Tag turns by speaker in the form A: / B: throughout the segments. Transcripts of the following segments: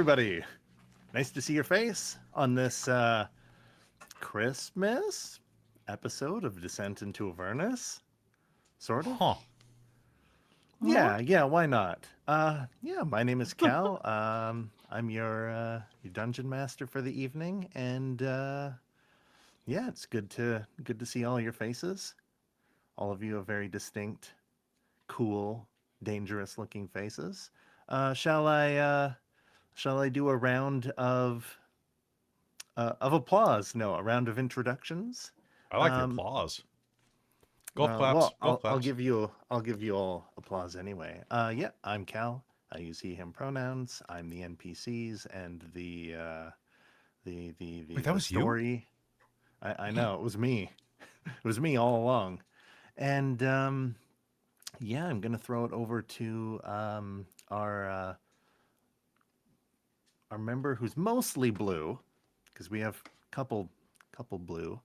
A: everybody. Nice to see your face on this Christmas episode of Descent into Avernus. Sort of.
B: Huh.
A: Yeah, why not? Yeah, my name is Cal. I'm your dungeon master for the evening, and yeah, it's good to see all your faces. All of you have very distinct, cool, dangerous looking faces. Shall I do a round of applause? No, a round of introductions.
B: I like the applause. Golf claps.
A: Well,
B: Golf claps.
A: I'll give you all applause anyway. Yeah, I'm Cal. I use he/him pronouns. I'm the NPCs and the
B: Wait, that was
A: story. You? I know, it was me. It was me all along. And yeah, I'm gonna throw it over to our member who's mostly blue, because we have couple blue.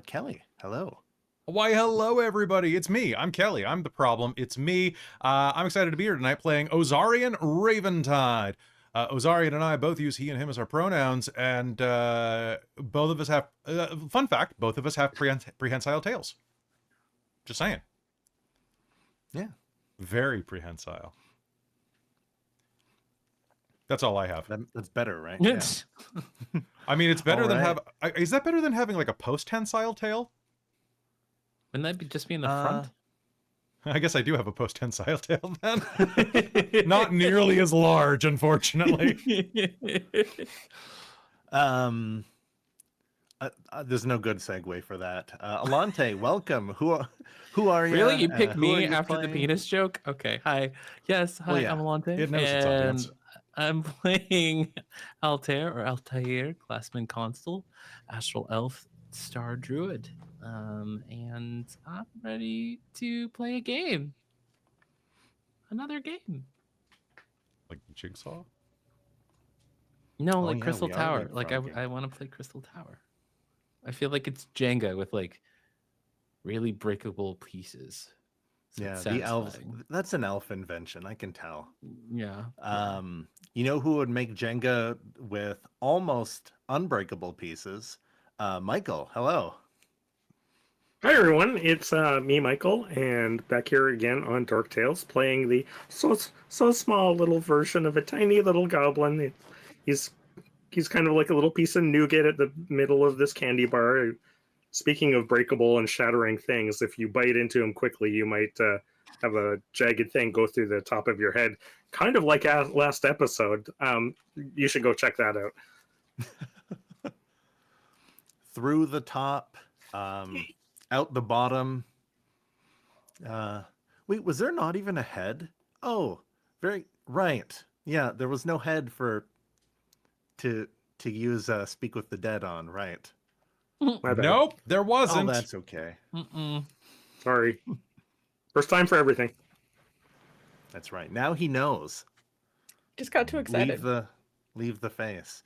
A: Kelly, hello.
B: Why, hello, everybody. It's me. I'm Kelly. I'm the problem. It's me. I'm excited to be here tonight playing Ozarian Raventide. Ozarian and I both use he and him as our pronouns, and both of us have, fun fact, both of us have prehensile tails. Just saying.
A: Yeah.
B: Very prehensile. That's all I have.
A: That's better, right?
C: Yes.
A: Yeah.
B: I mean, it's better than is that better than having like a post-tensile tail?
C: Wouldn't that just be in the front?
B: I guess I do have a post-tensile tail then. Not nearly as large, unfortunately.
A: There's no good segue for that. Allonté, welcome. Who are you?
C: Really? You picked me after
A: playing?
C: the penis joke? Okay. Hi. Yes. Hi,
A: Well, yeah.
C: I'm Allonté.
B: It knows its audience.
C: I'm playing Altair or Altair, Glassmon-Constel, Astral Elf, Star Druid. And I'm ready to play a game. Another game.
B: Like Jigsaw?
C: No,
A: Oh,
C: like
A: yeah,
C: Crystal
A: we are
C: Tower. Like
A: leapfrogging.
C: I want to play Crystal Tower. I feel like it's Jenga with like really breakable pieces. So
A: Yeah,
C: it's
A: the elf.
C: satisfying.
A: That's an elf invention, I can tell.
C: Yeah.
A: You know who would make Jenga with almost unbreakable pieces? Michael, hello.
D: Hi everyone, it's me, Michael, and back here again on Dork Tales, playing the so small little version of a tiny little goblin. He's kind of like a little piece of nougat at the middle of this candy bar. Speaking of breakable and shattering things, if you bite into him quickly, you might have a jagged thing go through the top of your head, kind of like last episode. You should go check that out.
A: Through the top, out the bottom. Wait, was there not even a head? Oh, very right. Yeah, there was no head to use Speak with the Dead on, right?
D: My bad.
B: Nope, there wasn't.
A: Oh, that's okay.
D: Sorry. First time for everything.
A: That's right. Now he knows.
E: Just got too excited.
A: Leave the face.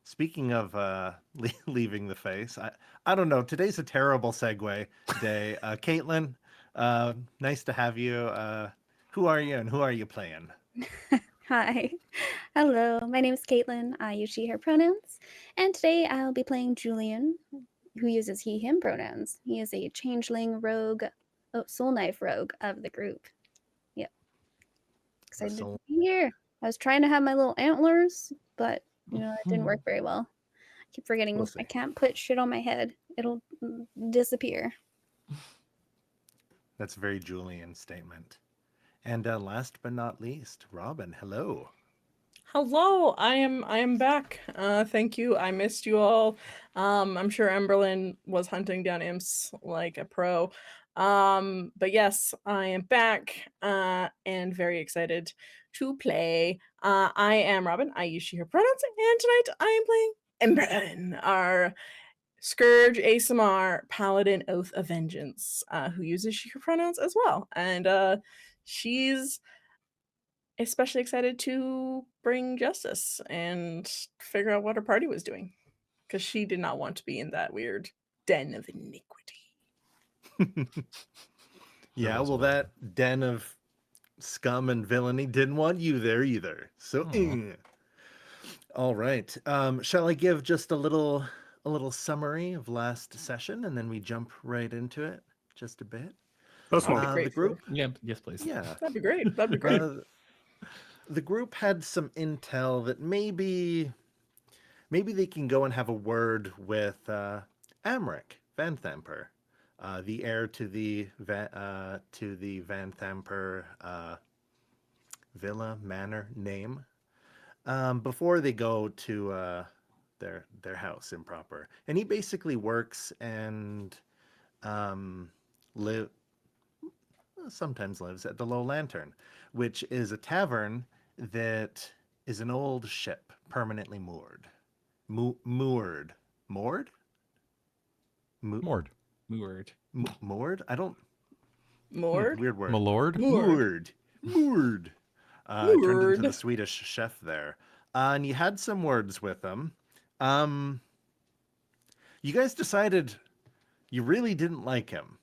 A: Speaking of leaving the face, I don't know. Today's a terrible segue day. Caitlan, nice to have you. Who are you and who are you playing?
F: Hi. Hello. My name is Caitlan. I use she, her pronouns. And today I'll be playing Julian, who uses he, him pronouns. He is a changeling rogue, soul knife rogue of the group. Yep. Excited to be here. I was trying to have my little antlers, but it didn't work very well. I keep forgetting I can't put shit on my head. It'll disappear.
A: That's a very Julian statement. And last but not least, Robin, hello.
E: Hello, I am back. Thank you. I missed you all. I'm sure Emberlynn was hunting down imps like a pro. But yes, I am back and very excited to play. I am Robin. I use she, her pronouns, and tonight I am playing Emberlynn, our Scourge ASMR Paladin Oath of Vengeance, who uses she, her pronouns as well. And she's especially excited to bring justice and figure out what her party was doing, because she did not want to be in that weird den of iniquity.
A: Yeah, well, that den of scum and villainy didn't want you there either. So, all right. Shall I give just a little summary of last session, and then we jump right into it just a bit?
D: So
E: That'd be
D: small.
E: great.
A: The group,
C: Yeah, yes, please.
A: yeah,
E: That'd be great. That'd be great.
A: The group had some intel that maybe they can go and have a word with Amric Vanthampur, the heir to the Vanthampur Villa Manor name, before they go to their house improper. And he basically works and sometimes lives at the Low Lantern, which is a tavern that is an old ship permanently moored. Moored?
B: Moored.
A: Moored? I don't...
E: Moored?
A: Weird word.
B: Malord.
A: Moored. I turned into
E: Moored.
A: the Swedish chef there. And you had some words with him. You guys decided you really didn't like him.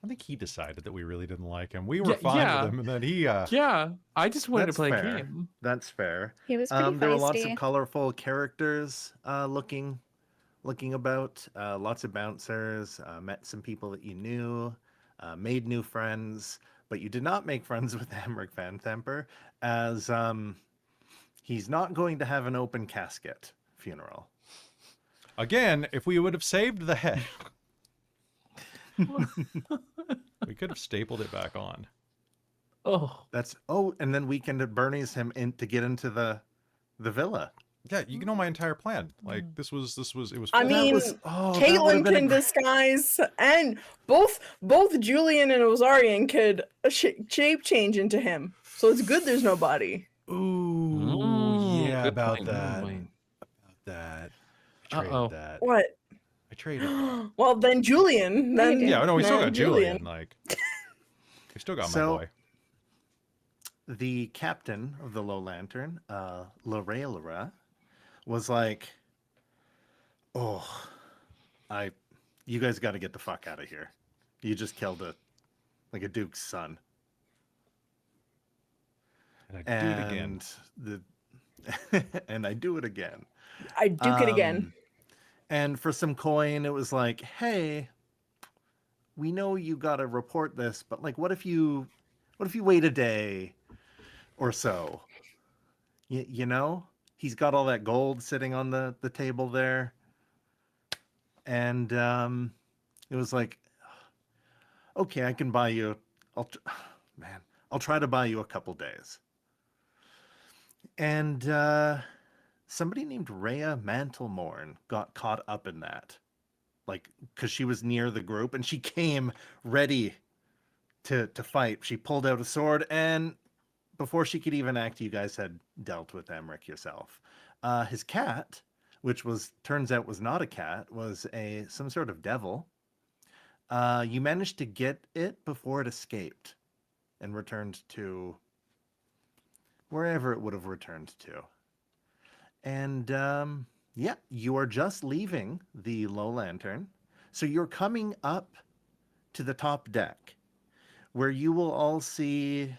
B: I think he decided that we really didn't like him. We were fine
C: yeah.
B: with him, and then he.
C: Yeah, I just wanted
A: That's
C: to play
A: fair.
C: a game.
A: That's fair.
F: He was pretty
A: There were lots
F: feisty.
A: of colorful characters looking about. Lots of bouncers. Met some people that you knew. Made new friends. But you did not make friends with Amric Vanthampur, as he's not going to have an open casket funeral.
B: Again, if we would have saved the head, we could have stapled it back on.
C: Oh,
A: And then Weekend at Bernie's him in to get into the villa.
B: Yeah, you know my entire plan. Like this was it was.
E: I
B: full-
E: mean,
A: that would've
E: Caitlan
A: been a
E: can
A: gr-
E: disguise, and both Julian and Ozarian could shape change into him. So it's good there's no body.
B: Ooh, yeah,
C: good
B: about
C: point, good
B: that.
C: point.
B: That. I traded
C: Uh-oh.
B: that.
E: What?
B: I traded that.
E: Well, then Julian. Then
B: Yeah, no, we still
E: then
B: got Julian. Like, we still got my
A: So-
B: boy.
A: The captain of the Low Lantern, Lorelera, was like, "Oh, you guys got to get the fuck out of here. You just killed a duke's son."
B: And I do it again.
A: And I do it again.
E: I duke it again.
A: And for some coin, it was like, "Hey, we know you got to report this, but like, what if you wait a day or so? You know, he's got all that gold sitting on the table there." And it was like, "Okay, I can buy you. I'll try to buy you a couple days." And somebody named Rhea Mantlemorn got caught up in that, like, because she was near the group and she came ready to fight. She pulled out a sword, and before she could even act, you guys had dealt with Amric yourself. His cat, which turns out was not a cat, was some sort of devil. You managed to get it before it escaped and returned to wherever it would have returned to. And yeah, you are just leaving the Low Lantern. So you're coming up to the top deck, where you will all see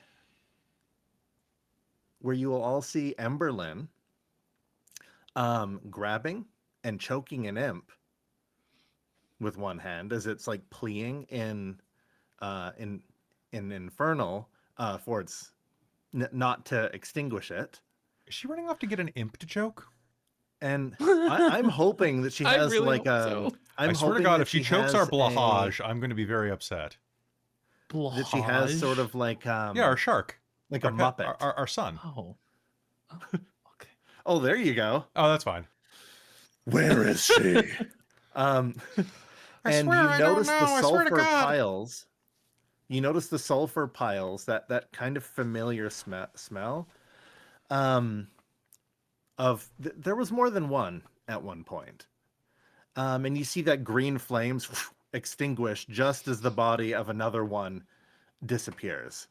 A: Emberlynn grabbing and choking an imp with one hand as it's like pleading in Infernal for its not to extinguish it.
B: Is she running off to get an imp to choke?
A: And I'm hoping that she
C: I
A: has
C: really
A: like
C: hope
A: a.
C: so.
A: I'm
B: I swear to
A: hoping
B: God,
A: that
B: if she chokes
A: has
B: our blahage, I'm going to be very upset.
A: that she has sort of like
B: Yeah, our shark.
A: like
B: Our
A: a
B: pet-
A: muppet.
B: Our son.
C: Oh. Okay.
A: Oh, there you go.
B: Oh, that's fine.
A: Where is she? And
B: swear
A: you
B: I don't
A: notice the
B: know, I swear to
A: sulfur
B: God.
A: piles. You notice the sulfur piles, that kind of familiar smell. There was more than one at one point. And you see that green flames extinguish just as the body of another one disappears.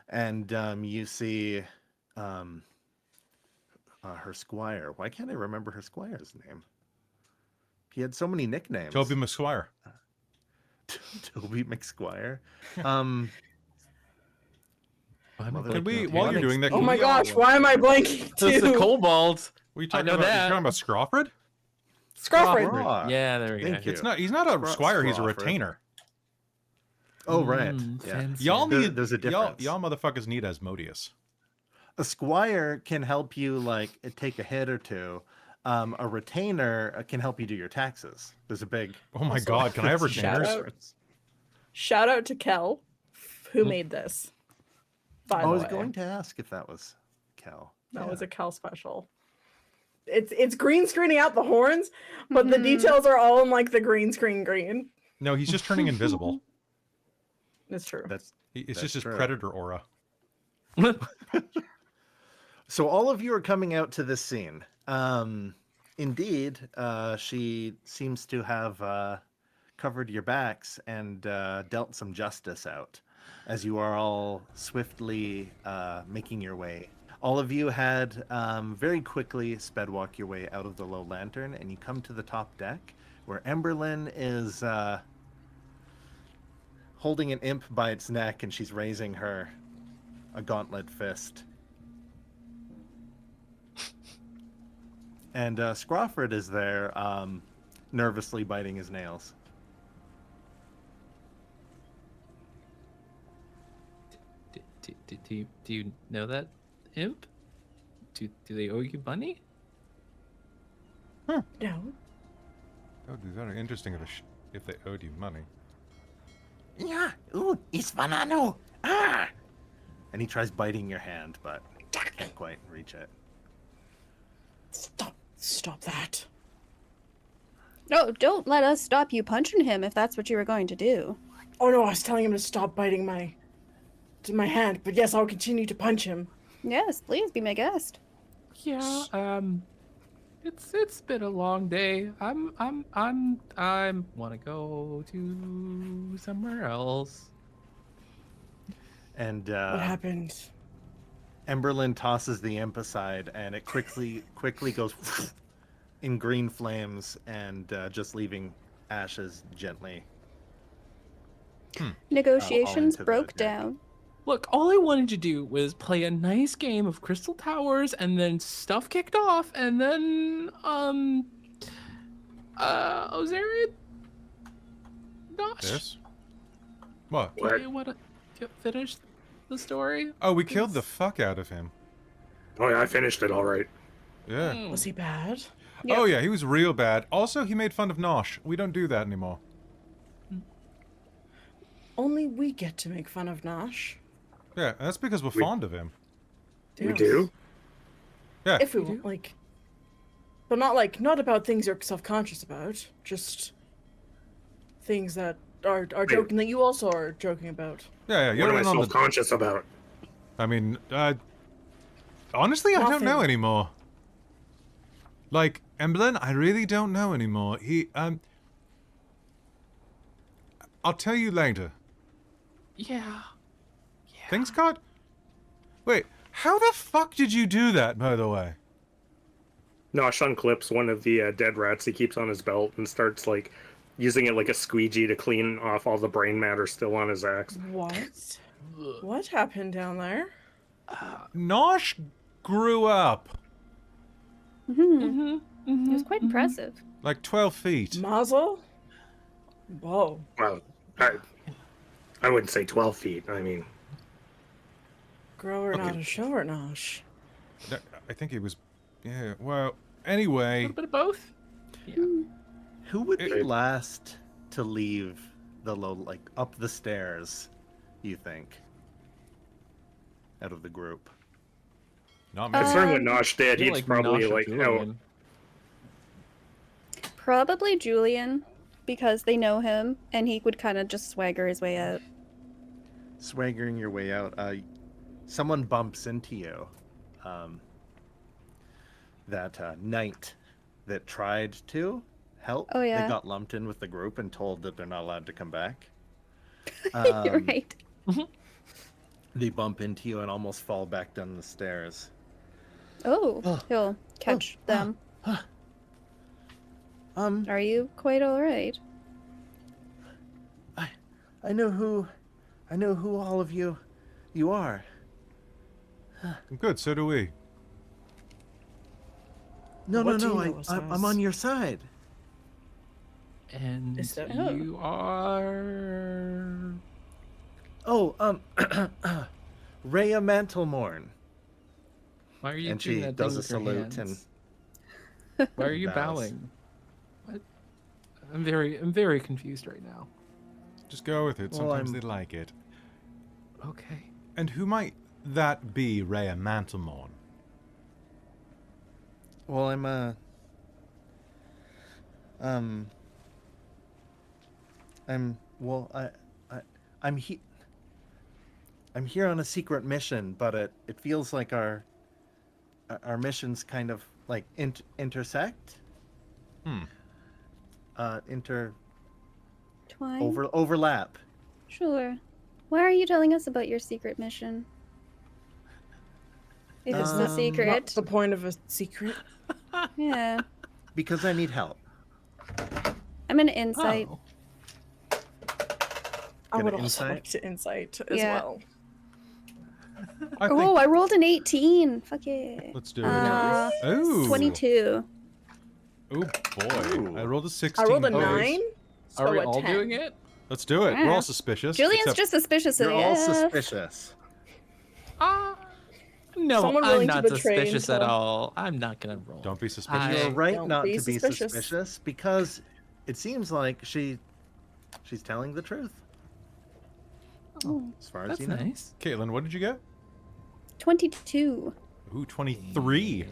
A: And you see her squire. Why can't I remember her squire's name? He had so many nicknames.
B: Toby McSquire.
A: Toby McSquire.
B: Can we, while you're doing that,
E: Oh
B: can
E: my
B: we all-
E: gosh, why am I blanking
C: It's the
E: too?
C: kobold.
B: What are you
C: I
B: talking
C: know
B: about? You
C: that.
B: talking about Scrofford?
E: Scrofford.
A: Raw.
C: Yeah, there we go.
A: Thank you.
B: It's not. He's not a squire. He's a
A: Scrofford.
B: retainer.
A: Oh, right. Yeah.
C: Fancy.
B: Y'all need.
A: There's a
B: y'all
A: difference.
B: motherfuckers need Asmodeus.
A: A squire can help you like take a hit or two. A retainer can help you do your taxes. There's a big.
B: Oh my
E: Also,
B: God! Can I have
E: shout
B: retainers?
E: out. Shout out to Kel, who made this. By
A: I
E: the
A: was
E: way,
A: going to ask if that was Cal.
E: that was a Kel special. It's green screening out the horns, but the details are all in like the green screen green.
B: No, he's just turning invisible.
E: It's true.
A: That's
B: It's
A: That's
B: just his
A: true.
B: predator aura.
A: so. All of you are coming out to this scene. Indeed, she seems to have covered your backs and dealt some justice out, as you are all swiftly making your way. All of you had very quickly sped walk your way out of the low lantern, and you come to the top deck, where Emberlynn is holding an imp by its neck, and she's raising a gauntlet fist. And Scrofford is there, nervously biting his nails.
C: Do you know that imp? Do they owe you money?
E: No.
B: That would be very interesting if they owed you money.
A: Yeah, ooh, it's banano. Ah! And he tries biting your hand, but can't quite reach it.
E: Stop that.
F: No, don't let us stop you punching him if that's what you were going to do.
E: Oh no, I was telling him to stop biting my hand, but yes, I'll continue to punch him.
F: Yes, please be my guest.
C: Yeah. It's been a long day. I want to go to somewhere else.
A: And
E: What happened?
A: Emberlynn tosses the imp aside, and it quickly goes in green flames, and just leaving ashes gently.
F: Negotiations
A: into the
F: broke
A: deck.
F: down.
C: Look, all I wanted to do was play a nice game of Crystal Towers, and then stuff kicked off, and then Ozarian, Nosh,
B: Yes. What?
C: do you want to finish the story?
B: Oh, we killed the fuck out of him.
D: Oh yeah, I finished it all right.
B: Yeah.
E: Was he bad?
F: Yep.
B: Oh yeah, he was real bad. Also, he made fun of Nosh. We don't do that anymore.
E: Only we get to make fun of Nosh.
B: Yeah, that's because we're fond of him.
D: We do?
B: Yeah.
E: If we want, like, but not about things you're self-conscious about. Just things that are joking that you also are joking about.
B: Yeah,
D: What am I
B: you're in on the.
D: self-conscious about?
B: I mean, honestly, I don't know
E: Nothing.
B: anymore. Like, Emberlynn, I really don't know anymore. I'll tell you later.
C: Yeah.
B: Things got... Wait, how the fuck did you do that, by the way?
D: Nosh unclips one of the dead rats he keeps on his belt and starts, like, using it like a squeegee to clean off all the brain matter still on his axe.
E: What? What happened down there?
B: Nosh grew up.
F: It was quite impressive.
B: Like 12 feet.
E: Mazel? Whoa.
D: Well, I wouldn't say 12 feet. I mean,
E: Grower,
B: Okay.
E: not a shower, Nosh.
B: I think it was... Yeah, well, anyway...
C: A little bit of both. Yeah.
A: Who would be
D: It-
A: last to leave the up the stairs, you think? Out of the group.
B: Not me.
D: considering what Nosh did,
C: I feel
D: he's
C: like
D: probably
C: Nosh or
D: like,
C: Julian.
F: Probably Julian, because they know him, and he would kind of just swagger his way out.
A: Swaggering your way out, someone bumps into you. That knight that tried to help,
F: Oh, yeah.
A: they got lumped in with the group and told that they're not allowed to come back.
F: You're right.
A: They bump into you and almost fall back down the stairs.
F: Oh, he'll catch them. Are you quite all right?
A: I know who all of you are.
B: Good, so do we.
A: No,
E: What do
A: no,
E: you
A: no.
E: know,
A: I'm on your side.
C: And
E: Is that-
C: you are...
A: Oh, Rhea Mantlemorn.
C: Why are you
A: And
C: doing
A: she
C: that
A: does
C: thing
A: a
C: with your
A: salute
C: hands? Why are you
A: bows.
C: bowing? What? I'm very confused right now.
B: Just go with it.
A: Well,
B: Sometimes
A: I'm-
B: they like it.
C: Okay.
B: And who might that be, Rhea Mantlemorn?
A: Well, I'm I'm here on a secret mission, but it feels like our missions kind of like intersect.
F: Twine?
A: Overlap.
F: Sure. Why are you telling us about your secret mission? If it's the secret.
E: What's the point of a secret?
F: Yeah.
A: Because I need help.
F: I'm an insight.
C: Oh.
E: I
A: Get
E: would
A: an
E: also like
A: insight?
E: to insight as
F: Yeah.
E: well.
B: I think...
F: Oh, I rolled an 18. Fuck yeah.
B: Let's do it.
F: Uh,
B: Ooh.
F: 22.
B: Oh boy.
A: Ooh.
B: I rolled a 16.
E: I rolled a
B: boys.
E: 9.
C: Are we
E: so a
C: all
E: 10.
C: doing it?
B: Let's do it. We're
F: Yeah.
B: all suspicious.
F: Julian's
B: except-
F: just suspicious of
A: You're all
F: you.
A: suspicious.
C: No,
E: Someone
C: I'm
E: willing to
C: not
E: betray
C: suspicious at
E: Intel.
C: all. I'm not gonna roll.
B: Don't be suspicious.
C: I-
A: You're right
E: Don't
A: not
E: be
A: to be
E: suspicious.
A: suspicious because it seems like she's telling the truth.
F: Oh,
A: As far as
C: That's
A: you know.
C: nice.
B: Caitlin, what did you get?
F: 22.
B: Ooh, 23.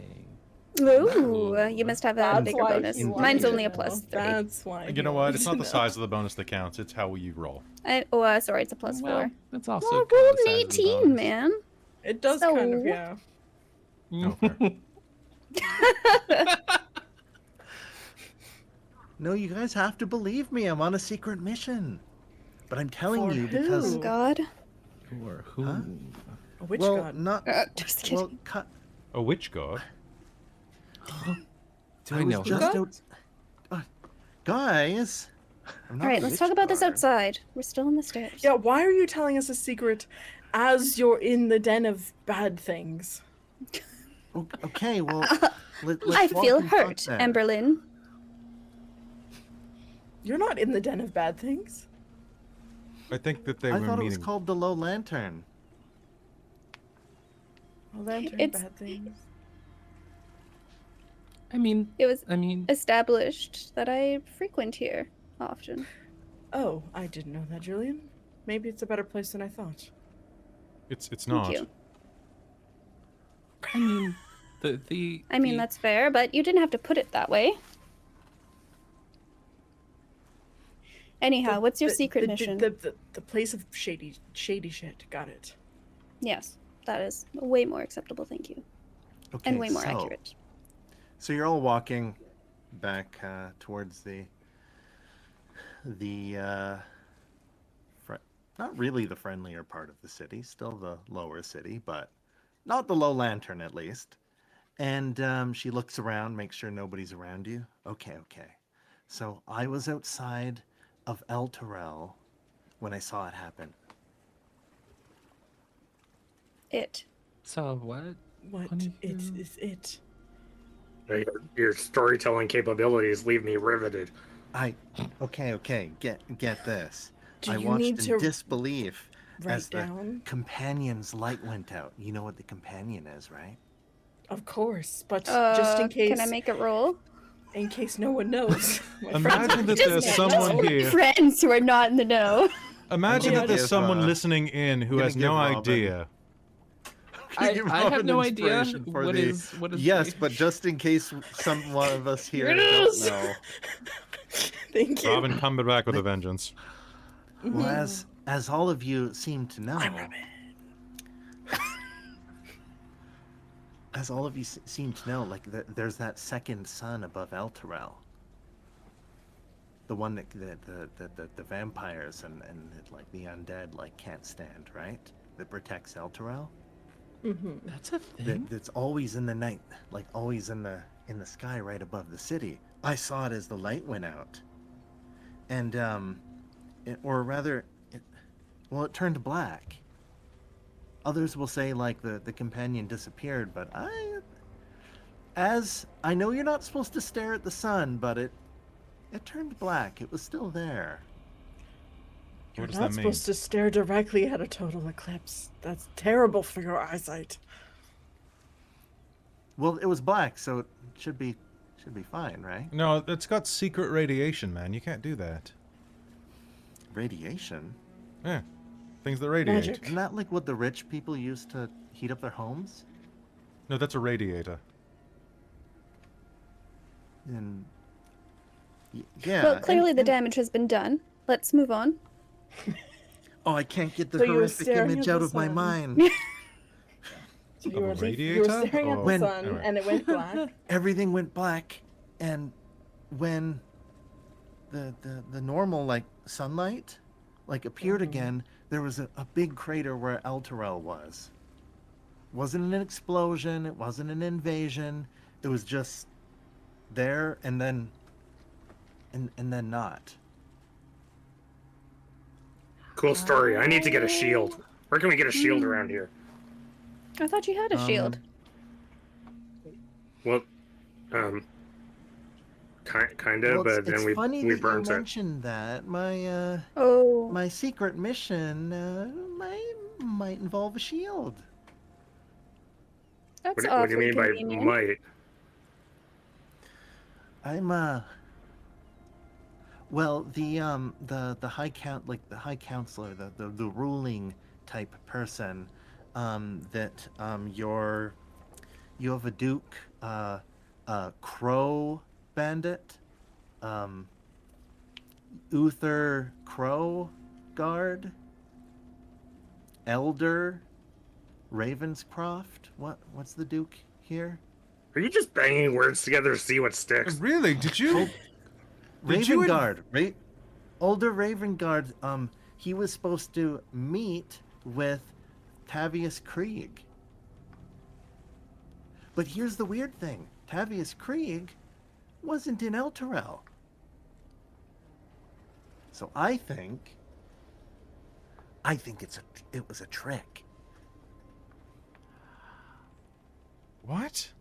F: Ooh, you must have a
E: That's
F: bigger
E: why
F: bonus.
E: he wanted
F: Mine's
E: to
F: only a
E: know.
F: plus 3.
E: That's why.
B: You
E: he
B: know what?
E: wanted
B: It's
E: to
B: not the
E: know.
B: size of the bonus that counts. It's how you roll.
F: Sorry, it's a plus 4.
C: Well, that's also
F: Well, I
C: kind of
F: rolled
C: the
F: an
C: size of the
F: 18,
C: bonus.
F: man.
E: It does
F: So-
E: kind of, yeah.
B: No, fair.
A: No, you guys have to believe me. I'm on a secret mission. But I'm telling
E: For
A: you
E: who?
A: because
F: Oh, God.
C: Or who?
A: Huh?
E: A witch
A: well,
E: god.
A: not
F: Just kidding.
A: well.
B: A witch god?
C: Do I know
A: was
C: her?
A: just guys. I'm not
F: All right,
A: a
F: let's
A: witch
F: talk about this
A: guard.
F: outside. We're still on the stairs.
E: Yeah, why are you telling us a secret as you're in the den of bad things?
A: Okay, well, let's
F: I
A: walk
F: feel
A: and talk
F: hurt,
A: then.
F: Emberlynn.
E: You're not in the den of bad things.
B: I think that they
A: I
B: were
A: thought it
B: meaning...
A: was called the Low Lantern.
E: Well, lantern
F: It's-
E: bad things.
C: I mean,
F: It was
C: I mean,
F: established that I frequent here often.
E: Oh, I didn't know that, Julian. Maybe it's a better place than I thought.
B: It's
F: Thank
B: not.
F: you.
C: I mean, the.
F: I mean,
C: the-
F: that's fair, but you didn't have to put it that way. Anyhow, what's your secret mission?
E: The place of shady shit. Got it.
F: Yes, that is way more acceptable, thank you.
A: Okay,
F: And way more
A: so,
F: accurate.
A: So you're all walking back towards the not really the friendlier part of the city, still the lower city, but not the Low Lantern at least. And she looks around, makes sure nobody's around you. Okay. So I was outside of Altair when I saw it happen.
F: It.
C: So what?
E: What
C: What
E: is
C: do you-
E: it?
D: Your storytelling capabilities leave me riveted.
A: Okay. Get this.
E: Do
A: I
E: you
A: watched
E: need
A: in
E: to
A: disbelief
E: write
A: as the
E: down?
A: companion's light went out. You know what the companion is, right?
E: Of course, but just in case,
F: Can I make it roll?
E: in case no one knows. My friends
B: Imagine
E: are
B: that
E: just
B: there's
E: mad.
B: someone here.
F: Friends who are not in the know.
B: Imagine
E: Yeah,
B: that there's
A: give,
B: someone listening in who
A: gonna
B: has
A: give
B: no
A: Robin-
B: idea.
C: I
A: Give
C: have
A: Robin
C: no idea
A: inspiration for
C: what
A: the-
C: is what is.
A: Yes,
C: the-
A: but just in case some one of us here
E: Yes!
A: don't know.
E: Thank you.
B: Robin coming back with a vengeance.
A: Well, as all of you seem to know,
E: I'm Robin.
A: as all of you seem to know, like there's that second sun above Altair. The one that the vampires and like the undead like can't stand, right? That protects Altair.
C: That's a thing.
A: That's always in the night, like always in the sky right above the city. I saw it as the light went out, and it turned black, others will say like the companion disappeared, but I know you're not supposed to stare at the sun, but it turned black. It was still there.
B: What
E: You're
B: does
E: not
B: that mean?
E: supposed to stare directly at a total eclipse. That's terrible for your eyesight.
A: Well, it was black, so it should be fine, right?
B: No, it's got secret radiation, man. You can't do that.
A: Radiation?
B: Yeah. Things that radiate.
E: Magic.
A: Isn't that like what the rich people use to heat up their homes?
B: No, that's a radiator.
A: And yeah.
F: Well, clearly the
A: and-
F: damage has been done. Let's move on.
A: Oh, I can't get the
E: So you were
A: horrific
E: staring
A: image
E: at
A: out
E: the
A: of my
E: sun.
A: mind.
E: So
B: Of a
E: you were
B: radiator?
E: staring at the
B: Oh.
E: sun,
B: Alright.
E: and it went black.
A: Everything went black, and when the normal like sunlight like appeared again, there was a big crater where Altair was. Wasn't an explosion, it wasn't an invasion, it was just there and then not.
D: Cool story. I need to get a shield. Where can we get a shield around here?
F: I thought you had a shield.
D: Well, kind of,
A: Well,
D: but then we
A: funny
D: we
A: that
D: burnt
A: you
D: it.
A: mentioned that. My
F: Oh.
A: my secret mission might involve a shield.
F: That's
D: What do you
F: awfully
D: mean by
F: convenient.
D: might?
A: I'm well, the high high counselor, the ruling type person, that you have a duke, crow bandit, Uther Crow guard, elder, Ravenscroft. What's the duke here?
D: Are you just banging words together to see what sticks?
B: Really? Did you? Did you
A: Ravengard, right? Older Ravengard, he was supposed to meet with Tavius Krieg. But here's the weird thing. Tavius Krieg wasn't in Elturel. So I think it was a trick.
B: What?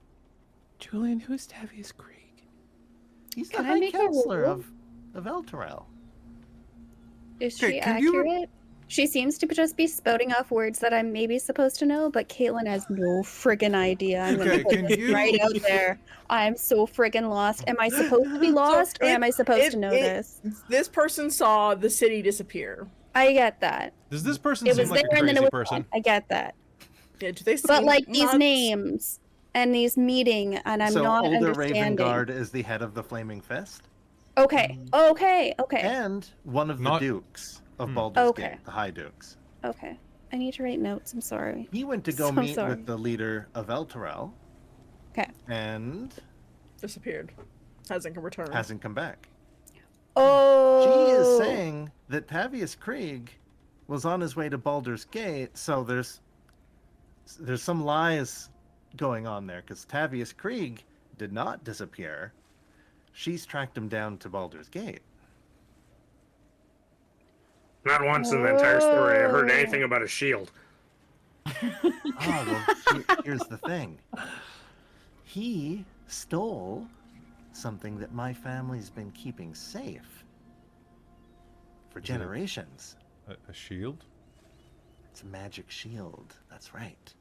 C: Julian, who's Tavius Krieg?
A: He's the
F: Can I
A: high
F: make a
A: counselor
F: roll?
A: of Elturel.
F: Is
B: Okay,
F: she
B: can you-
F: accurate? She seems to just be spouting off words that I'm maybe supposed to know, but Caitlan has no friggin' idea. I'm gonna
B: Okay,
F: put
B: can
F: this
B: you-
F: right out there. I'm so friggin' lost. Am I supposed to be lost, or am I supposed to know this?
E: This person saw the city disappear.
F: I get that.
B: Does this person
F: It
B: seem
F: was
B: like
F: there
B: a
F: and then
B: crazy
F: it was
B: person?
F: gone. I get that.
E: Yeah, do they
F: But
E: seem
F: like these
E: nuts?
F: names and these meeting, and I'm
A: so
F: not
A: older
F: understanding.
A: Ravengard is the head of the Flaming Fist.
F: Okay, okay, okay,
A: And one of
B: Not-
A: the dukes of
B: Hmm.
A: Baldur's
F: Okay.
A: Gate, the High Dukes.
F: okay. I need to write notes. I'm sorry.
A: He went to go
F: So
A: meet
F: sorry.
A: with the leader of Elturel
F: Okay.
A: and
E: Disappeared. Hasn't returned.
A: hasn't come back.
F: Oh.
A: She is saying that Tavius Krieg was on his way to Baldur's Gate, so there's some lies going on there, because Tavius Krieg did not disappear. She's tracked him down to Baldur's Gate.
D: Not once in the entire story I heard
F: Oh.
D: anything about a shield.
A: Oh, well, here's the thing. He stole something that my family's been keeping safe for
B: Is it-
A: generations.
B: A shield?
A: It's a magic shield. That's right.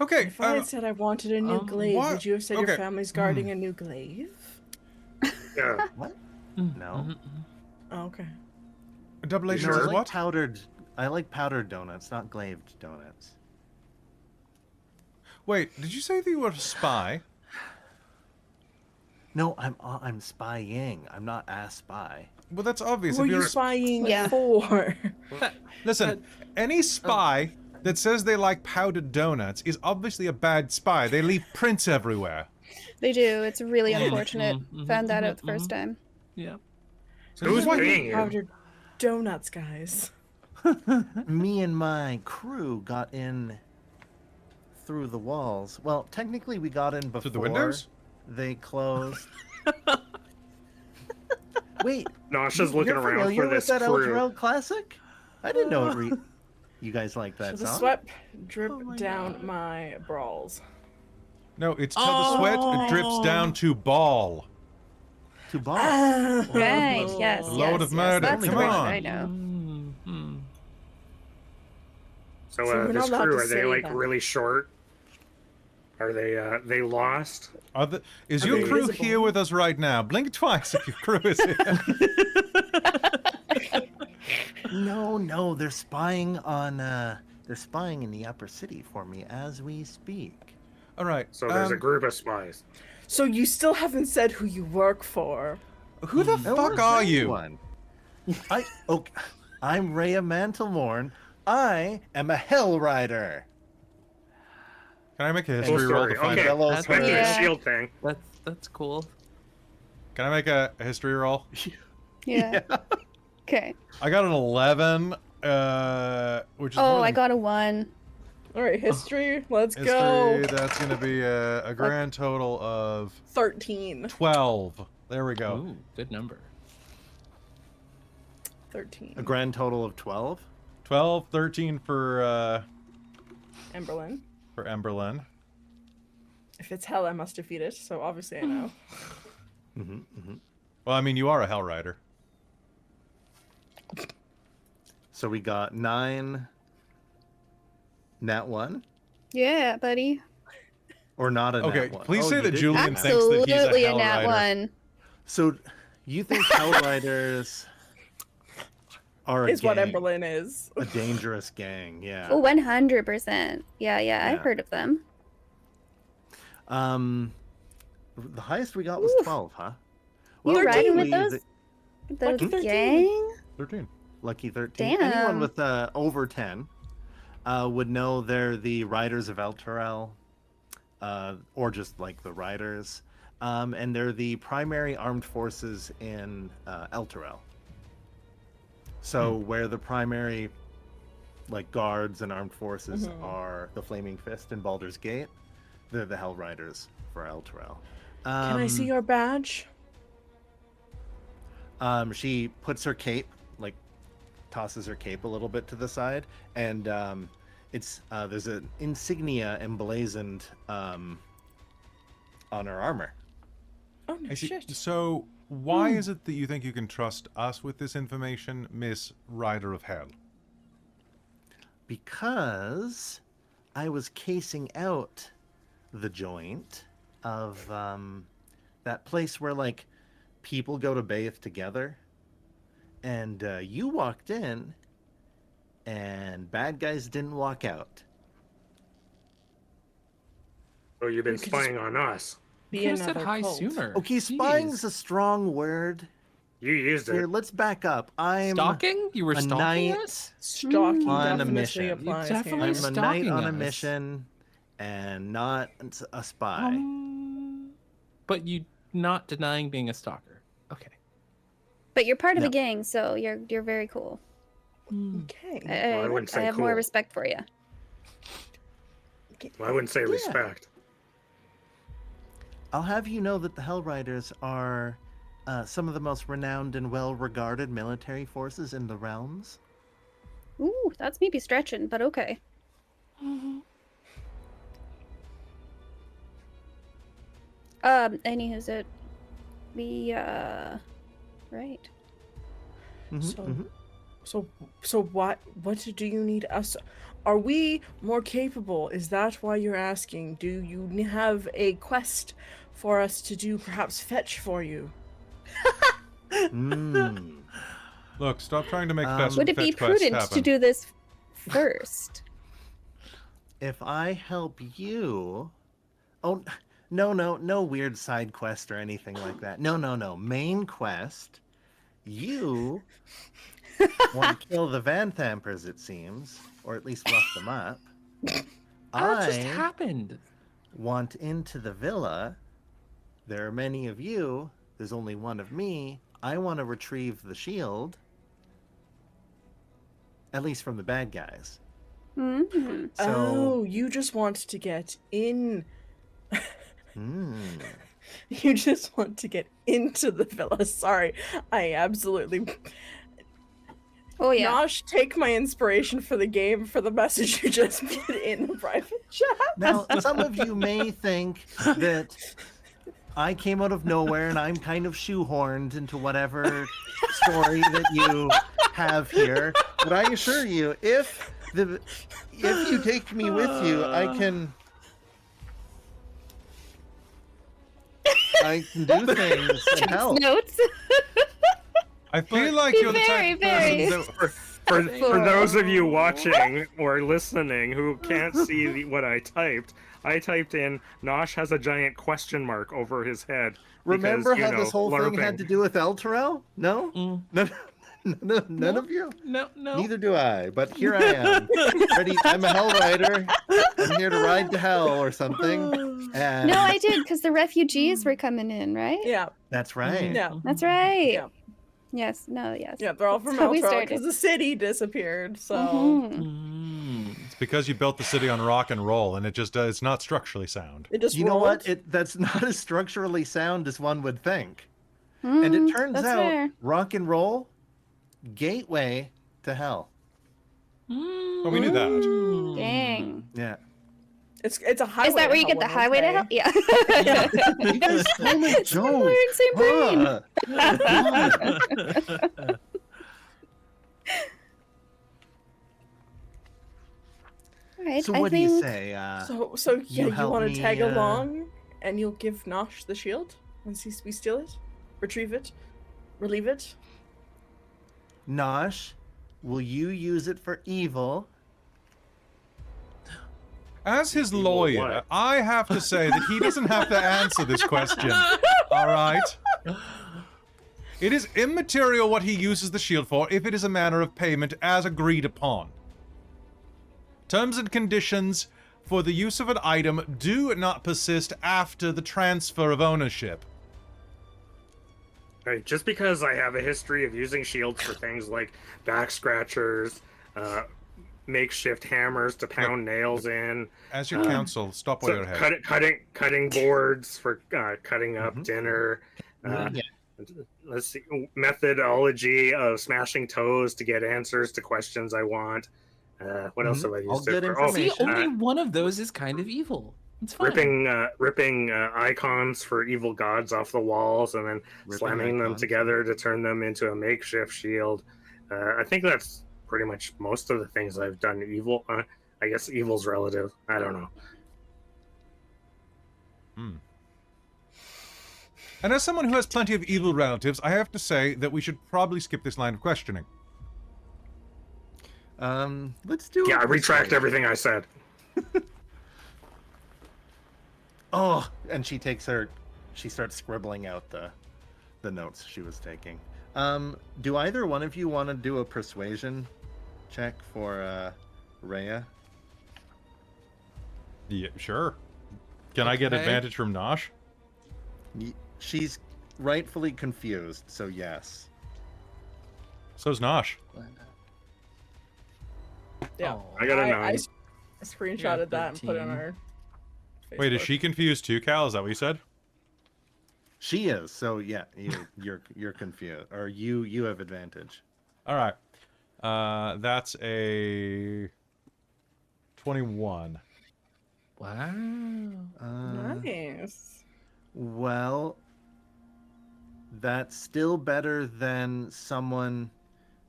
B: Okay.
E: If I had said I wanted a new glaive,
B: what?
E: would you have said
B: Okay.
E: your family's guarding a new glaive?
D: Yeah.
A: What?
C: Mm,
A: No.
C: mhm, mhm.
E: Oh, okay.
B: Double A
D: You
A: No,
D: sure?
A: I
B: says
A: like
B: what?
A: powdered. I like powdered donuts, not glazed donuts.
B: Wait, did you say that you were a spy?
A: No, I'm spying. I'm not a spy.
B: Well, that's obvious.
E: Who are
B: If
E: you
B: you're
E: spying
F: Yeah.
E: for?
B: Listen, any spy that says they like powdered donuts is obviously a bad spy. They leave prints everywhere.
F: They do. It's really
C: Mhm,
F: unfortunate.
C: mhm,
F: Found that
C: mhm,
F: out the first time.
C: Yeah.
B: So
D: Who's
B: this is why-
D: paying you?
E: Powdered donuts, guys.
A: Me and my crew got in through the walls. Well, technically we got in before
B: Through the windows?
A: they closed. Wait,
D: Nosh is looking
A: you're
D: around
A: familiar
D: for
A: with
D: this
A: that
D: crew.
A: Elturel classic? I didn't know it. You guys like
E: So
A: that
E: the
A: song?
E: sweat drip
C: Oh my
E: down
C: God.
E: my brawls.
B: No, it's till the sweat drips down to ball.
A: To ball.
F: Right,
E: Oh.
F: yes,
B: A load
F: yes,
B: of
F: yes.
B: murder,
F: That's
A: come
F: the word
A: on.
F: I know.
C: Mm-hmm.
D: So,
E: So we're not
D: this
E: allowed
D: crew,
E: to
D: are they
E: say
D: like
E: that.
D: really short? Are they lost?
B: Is
D: Are
B: your
D: they
B: crew
E: invisible?
B: here with us right now? Blink twice if your crew is here.
A: No, they're spying on they're spying in the upper city for me as we speak.
B: All right.
D: So there's a group of spies.
E: So you still haven't said who you work for.
B: Who the
A: Who
B: fuck
A: is
B: are
A: that
B: you?
A: one? I'm Rhea Mantelmorn. I am a Hell Rider.
B: Can I make a
D: Full
B: history roll to
D: story.
B: find
D: Okay,
B: out?
A: Fellows
D: back to the
F: Yeah.
D: shield thing.
C: That's cool.
B: Can I make a history roll?
F: Yeah. Okay.
B: I got an 11, which is
F: Oh,
B: more
F: I
B: than
F: got a 1.
E: All right, history. Let's
B: history.
E: go.
B: That's going to be a grand total of
E: 13.
B: 12. There we go.
C: Ooh, good number.
E: 13.
A: A grand total of 12.
B: 12, 13 for
E: Emberlynn.
B: Emberlynn.
E: If it's hell, I must defeat it. So obviously I know.
B: Well, I mean, you are a Hell Rider.
A: So we got 9 nat 1
F: Yeah, buddy.
A: or not a
B: Okay,
A: nat 1.
B: please
A: Oh,
B: say
A: you
B: that
A: did
B: Julian
A: get
B: thinks that he's a
F: Absolutely a
B: Hell
F: nat
B: Rider.
F: 1.
A: So you think Hell Riders are a
E: Is what
A: gang,
E: Emberlynn is.
A: a dangerous gang? Yeah.
F: Oh, 100%. Yeah, I've
A: Yeah.
F: heard of them.
A: The highest we got was
F: Oof.
A: 12, huh?
F: You riding with
A: luckily,
F: those?
E: Lucky
F: The
E: 13.
F: gang?
B: 13.
A: Lucky 13. Anyone
F: Damn.
A: with over 10 would know they're the Riders of Altair, or just like the Riders. And they're the primary armed forces in Altair. So where the primary like guards and armed forces are the Flaming Fist and Baldur's Gate, they're the Hell Riders for Altair.
E: Can I see your badge?
A: She puts her cape, like tosses her cape a little bit to the side, and it's there's an insignia emblazoned on her armor.
E: Oh no
B: I see.
E: shit.
B: So, why is it that you think you can trust us with this information, Miss Rider of Hell?
A: Because I was casing out the joint of that place where like people go to bathe together, and you walked in and bad guys didn't walk out.
D: Oh, you've been
E: You could
D: spying on us.
E: Be
C: You could have said
E: another
C: hi
E: cult.
C: sooner.
A: Okay, spying's
C: Jeez.
A: a strong word.
D: You used
A: Here,
D: it.
A: let's back up. I'm
C: Stalking? You were
A: a
C: stalking
A: knight
C: us?
E: Stalking
A: On a
E: definitely
A: mission. You
E: applies
C: definitely
E: here.
A: I'm a knight
C: stalking
A: on a
C: us.
A: mission and not a spy.
C: But you not denying being a stalker. Okay.
F: But you're part of
A: No.
F: the gang, so you're very cool.
E: Okay.
D: Well, I wouldn't say
F: I have more
D: cool.
F: respect for you.
D: Well, I wouldn't say
E: Yeah.
D: respect.
A: I'll have you know that the Hell Riders are some of the most renowned and well-regarded military forces in the realms.
F: Ooh, that's maybe stretching, but okay. Anywho's it? We right.
A: Mhm,
E: So what do you need us? Are we more capable? Is that why you're asking? Do you have a quest for us to do, perhaps fetch for you?
A: Mm.
B: Look, stop trying to make
F: Would it be
B: fetch quests
F: prudent
B: happen.
F: to do this first?
A: If I help you... Oh, no weird side quest or anything like that. No. Main quest. You want to kill the Vanthampers, it seems. Or at least rough them up.
C: What just
A: I
C: happened?
A: want into the villa. There are many of you. There's only one of me. I want to retrieve the shield. At least from the bad guys.
F: Mm-hmm.
A: So,
E: Oh, you just want to get in.
A: mm,
E: You just want to get into the villa. Sorry, I absolutely.
F: Oh yeah.
E: Nosh, take my inspiration for the game for the message you just put in the private chat.
A: Now, some of you may think that I came out of nowhere and I'm kind of shoehorned into whatever story that you have here. But I assure you, if you take me with you, I can do things and help.
F: Notes.
B: I feel like you're the
F: Very,
B: type of person
F: very-
B: that...
D: For those of you watching or listening who can't see what I typed in Nosh has a giant question mark over his head.
A: Remember
D: because,
A: how this whole thing had to do with Elturel? No? None of you?
C: No.
A: Neither do I, but here I am. Ready? I'm a hell rider. I'm here to ride to hell or something. And
F: No, I did because the refugees were coming in, right?
E: Yeah,
A: that's right.
E: yeah.
F: That's right.
E: Yeah.
F: Yes. No. Yes.
E: Yeah, they're all from
F: That's how we
E: Elturel
F: started.
E: because the city disappeared. So
F: Mhm.
B: It's because you built the city on rock and roll, and it's not structurally sound.
E: it just
A: You know
E: rolled.
A: what? That's not as structurally sound as one would think. And it turns
F: that's
A: out
F: fair.
A: rock and roll, gateway to hell.
B: Oh, we knew that.
F: Dang.
A: Yeah.
E: It's a highway.
F: Is that where you
E: to
F: get the
E: hell,
F: highway to hell?
E: okay?
F: Yeah.
A: You guys stole my
F: Similar
A: joke.
F: and same brain.
A: Ah.
F: All right.
A: So
F: I
A: what do
F: think
A: you say?
E: So yeah, you
A: help
E: want to
A: me,
E: tag along, and you'll give Nosh the shield once we steal it, retrieve it, relieve it.
A: Nosh, will you use it for evil?
B: As his
D: Evil
B: lawyer,
D: what?
B: I have to say that he doesn't have to answer this question. All right? It is immaterial what he uses the shield for if it is a matter of payment as agreed upon. Terms and conditions for the use of an item do not persist after the transfer of ownership.
D: Right, just because I have a history of using shields for things like back scratchers, makeshift hammers to pound nails in,
B: As your counsel, stop while
D: so
B: you're ahead.
D: cutting boards for cutting up
A: Mhm.
D: dinner.
A: Yeah.
D: Let's see, methodology of smashing toes to get answers to questions I want. What else have I
A: All
D: used it
A: good
D: for?
A: information.
C: See, only one of those is kind of evil. It's fine.
D: ripping icons for evil gods off the walls and then
A: Ripping
D: slamming them
A: icons.
D: together to turn them into a makeshift shield. I think that's pretty much most of the things I've done evil. I guess evil's relative. I don't know.
B: And as someone who has plenty of evil relatives, I have to say that we should probably skip this line of questioning.
A: Let's do
D: Yeah, I
A: it this
D: retract
A: way.
D: everything I said.
A: Oh, and she starts scribbling out the notes she was taking. Do either one of you want to do a persuasion check for Rhea?
B: Yeah, sure. Can I get
C: Okay.
B: advantage from Nosh?
A: She's rightfully confused, so yes.
B: So's Nosh.
E: Yeah,
C: Oh.
D: I got a
E: I
D: 9.
E: screenshotted that and put it on
C: 13.
E: our.
B: Wait, is
E: Facebook.
B: she confused too, Cal? Is that what you said?
A: She is, so yeah, you're confused, or you have advantage.
B: All right. That's a 21.
C: Wow.
E: Nice.
A: Well, that's still better than someone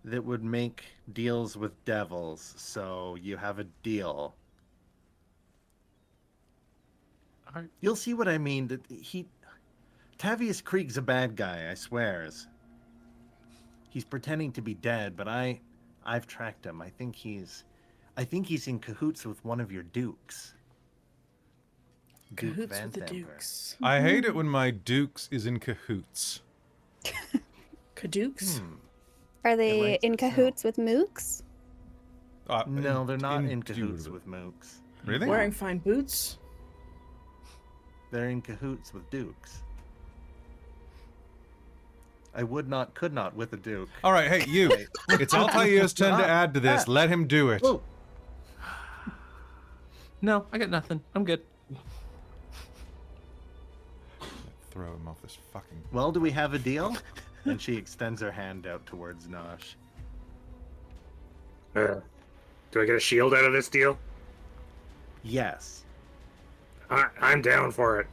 A: that would make deals with devils, so you have a deal.
C: Alright.
A: You'll see what I mean. Tavius Krieg's a bad guy, I swears. He's pretending to be dead, but I've tracked him. I think he's in cahoots with one of your dukes. Duke
E: Cahoots with the
A: Vanthampur.
E: Dukes.
B: I hate it when my dukes is in cahoots.
E: Kadukes?
F: Are they
A: likes
F: in
A: the sound.
F: cahoots with mooks?
A: No, they're not in cahoots
B: Indubitably.
A: with mooks.
B: Really?
E: Wearing fine boots?
A: They're in cahoots with dukes. I could not with a duke.
B: All right, hey, you. It's Altair's turn to add to this. Let him do it.
A: Oh,
C: No, I got nothing. I'm good.
B: Throw him off this fucking...
A: well, do we have a deal? And she extends her hand out towards Nosh.
D: Do I get a shield out of this deal?
A: Yes.
D: I'm down for it.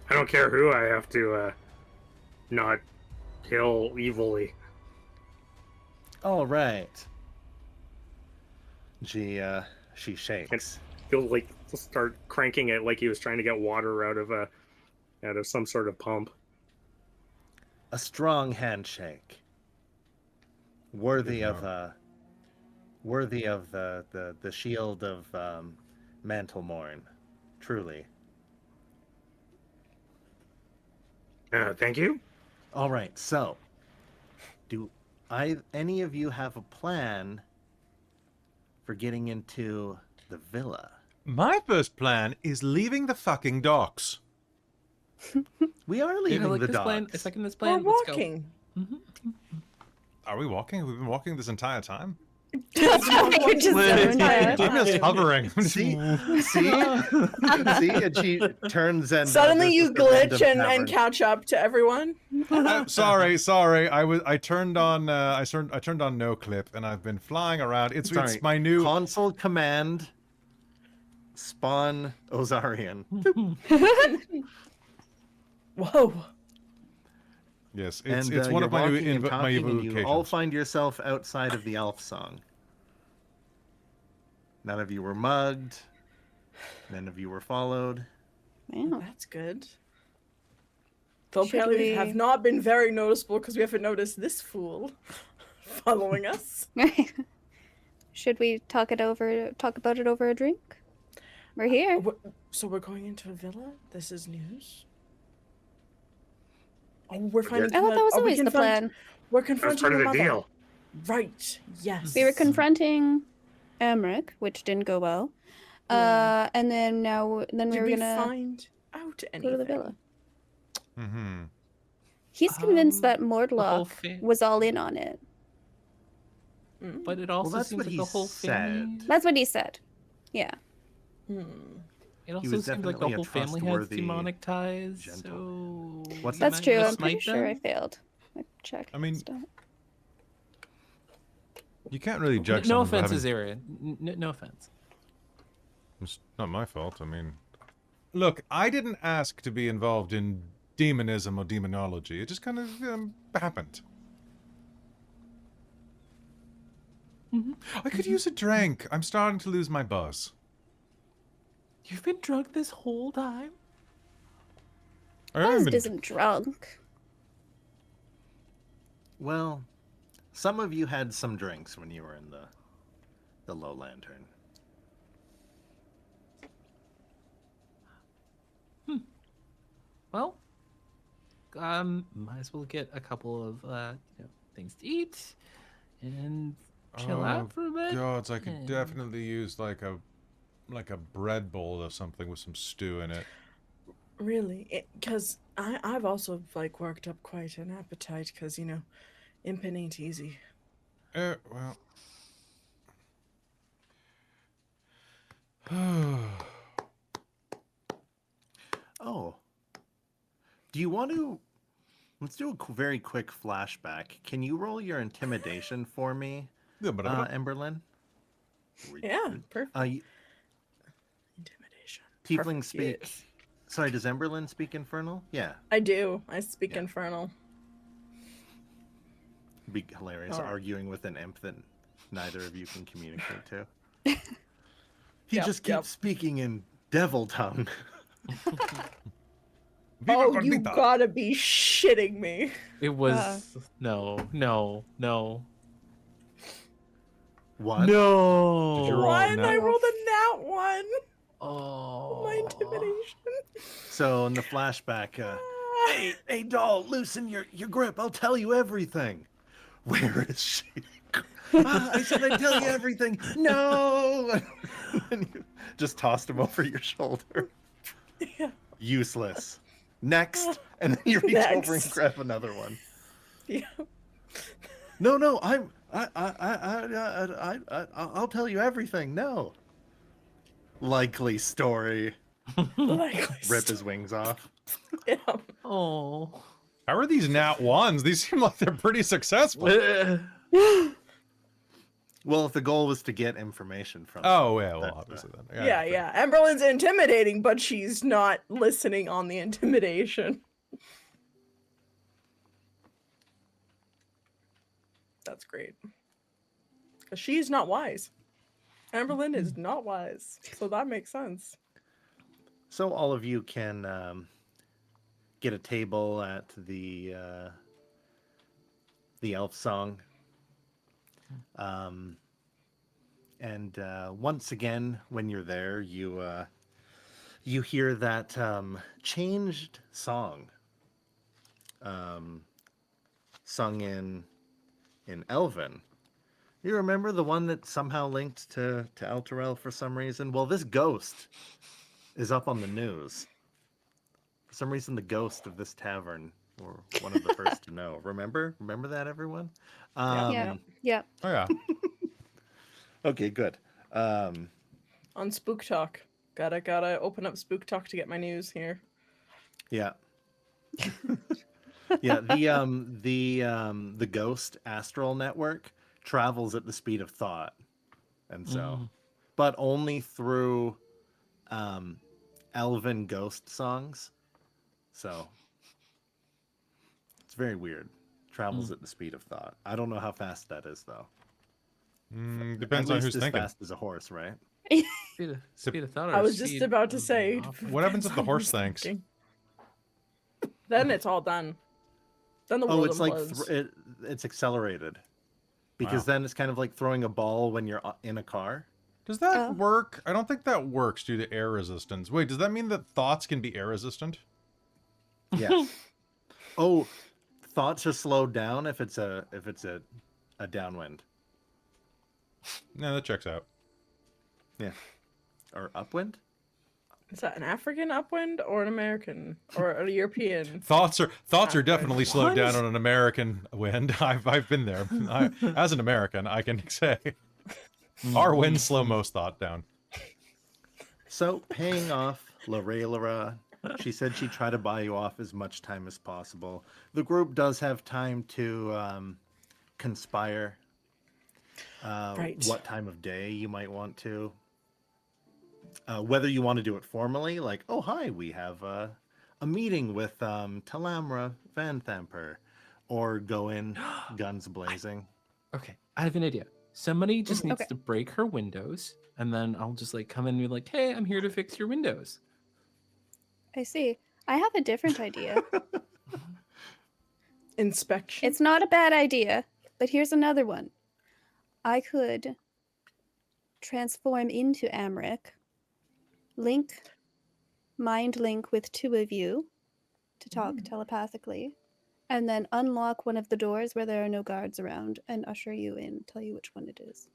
D: I don't care who I have to not kill evilly.
A: All right. She shakes.
D: He'll like start cranking it like he was trying to get water out of some sort of pump.
A: A strong handshake. Worthy of the shield of Mantlemorn. Truly.
D: Thank you.
A: All right. So, do any of you have a plan for getting into the villa?
B: My first plan is leaving the fucking docks.
A: We are
C: I
A: leaving
C: like
A: the
C: this plan.
A: docks.
C: I second this
E: We're
C: plan. Let's go.
E: walking.
B: Are we walking? We've been walking this entire time?
F: You're just so tired.
B: I'm just hovering.
A: See, and she turns and
E: Suddenly
A: this
E: you
A: is the random
E: glitch and
A: tavern.
E: catch up to everyone.
B: Sorry. I turned on no clip, and I've been flying around. It's my new.
A: console command. Spawn Ozarian.
E: Whoa.
B: Yes,
A: And
B: it's one
A: you're
B: of my new
A: walking and
B: my
A: talking, and
B: evocations.
A: you all find yourself outside of the elf song. None of you were mugged. None of you were followed.
F: Wow.
E: That's good. Though
F: Should
E: apparently we
F: we-
E: have not been very noticeable because we haven't noticed this fool following us.
F: Should we talk about it over a drink? We're here.
E: So we're going into a villa? This is news? Oh, we're finding
F: I thought that was
E: are we
F: always the plan.
E: We're
D: That's
E: confronting
D: part of
E: her
D: the
E: mother.
D: deal.
E: Right, yes.
F: We were confronting Emmerich, which didn't go well. And then
E: Did
F: we were
E: we
F: gonna
E: find out
F: go
E: anything?
F: to the villa.
B: Mm-hmm.
F: He's convinced that
C: whole
F: Mordlock
C: fa-
F: was all in on it.
E: Mm.
C: But it also
A: that's
C: seems
A: what
C: like
A: he
C: the whole family.
A: said.
F: That's what he said. Yeah.
E: Hmm.
C: It also
A: was
C: seems like the
A: definitely a
C: whole family has
A: trustworthy
C: demonic ties.
A: gentleman.
C: So
A: What's
C: he
F: That's
C: might
F: true.
C: wanna
F: I'm pretty
C: smite
F: sure I
C: them?
F: failed. I checked.
B: I mean,
F: stuff.
B: You can't really judge.
C: No
B: someone for
C: offense,
B: having...
C: Ozarian. No offense.
B: It's not my fault. I mean, look, I didn't ask to be involved in demonism or demonology. It just kind of happened. I could use a drink. I'm starting to lose my buzz.
C: You've been drunk this whole time?
B: I haven't
F: Buzz
B: been-
F: isn't drunk.
A: Well, some of you had some drinks when you were in the Low Lantern.
C: Well, might as well get a couple of things to eat and chill out for a bit.
B: Gods, I could
C: and-
B: definitely use like a bread bowl or something with some stew in it.
E: Really? Because I've also like worked up quite an appetite because imping ain't easy.
B: Well.
A: Oh. Do you want to... Let's do a very quick flashback. Can you roll your intimidation for me,
B: Yeah, but
A: Emberlynn?
E: Yeah, perfect. Intimidation.
A: Tiefling
E: Perfect,
A: speak...
E: yes.
A: Sorry, does Emberlynn speak Infernal? Yeah.
E: I do. I speak
A: Yeah.
E: Infernal.
A: It'd be hilarious
E: Oh.
A: arguing with an imp that neither of you can communicate to. He
E: Yep,
A: just keeps
E: yep.
A: speaking in devil tongue.
B: Viva
E: Oh,
B: con
E: you
B: vita.
E: gotta be shitting me.
C: It was no.
A: One?
B: Did you roll a
E: One,
B: nat?
E: I rolled a nat one.
C: Oh,
E: My intimidation.
A: So in the flashback, hey, doll, loosen your grip. I'll tell you everything. Where is she? I said I'd tell you everything. No! And you just tossed him over your shoulder.
E: Yeah.
A: Useless. Next. And then you reach over and
E: Next.
A: grab another one.
E: Yeah.
A: No, I'll tell you everything. No. Likely story.
E: Likely
A: Rip his wings off.
E: Yeah.
C: oh.
B: How are these nat ones? These seem like they're pretty successful.
A: Well, if the goal was to get information from
B: Oh, yeah, well,
A: that's
B: obviously then.
E: Yeah,
B: fair.
E: yeah. Emberlynn's intimidating, but she's not listening on the intimidation. That's great. Because she's not wise. Emberlynn is not wise. So that makes sense.
A: So all of you can get a table at the elf song. And once again, when you're there, you hear that changed song sung in Elven. You remember the one that somehow linked to Altair for some reason? Well, this ghost is up on the news. For some reason, the ghost of this tavern were one of the first to know. Remember that, everyone?
F: Yeah. Yeah.
B: Oh, yeah.
A: Okay, good.
E: On Spook Talk. Gotta open up Spook Talk to get my news here.
A: Yeah. Yeah, the ghost astral network travels at the speed of thought. And so but only through elven ghost songs. So it's very weird. Travels at the speed of thought. I don't know how fast that is though.
B: Depends
A: At
B: on
A: least
B: who's
A: as
B: thinking.
A: fast as a horse, right?
C: Speed of thought.
E: I
C: or
E: was just
C: speed
E: about to
C: of
E: say.
C: off?
B: What happens if the
E: depends on
B: horse
E: who's
B: thinks?
E: thinking. Then it's all done. Then the world
A: Oh, it's like
E: implodes.
A: it's accelerated. Because
B: Wow.
A: then it's kind of like throwing a ball when you're in a car.
B: Does that
F: Oh.
B: work? I don't think that works due to air resistance. Wait, does that mean that thoughts can be air resistant?
A: Yes. Oh, thoughts are slowed down if it's a downwind.
B: No, that checks out.
A: Yeah. Or upwind?
E: Is that an African upwind or an American or a European?
B: Thoughts are
E: Upwind.
B: definitely slowed down
E: What?
B: on an American wind. I've been there. As an American, I can say our winds slow most thought down.
A: So, paying off Lorelera, she said she'd try to buy you off as much time as possible. The group does have time to conspire
E: Right.
A: what time of day you might want to. Whether you want to do it formally, like, oh, hi, we have a meeting with Talamra Vanthampur, or go in guns blazing.
C: Okay, I have an idea. Somebody just needs
F: Okay.
C: to break her windows, and then I'll just like come in and be like, "Hey, I'm here to fix your windows."
F: I see. I have a different idea.
E: Inspection.
F: It's not a bad idea, but here's another one. I could transform into Amric, mind link with two of you to talk telepathically, and then unlock one of the doors where there are no guards around and usher you in, tell you which one it is.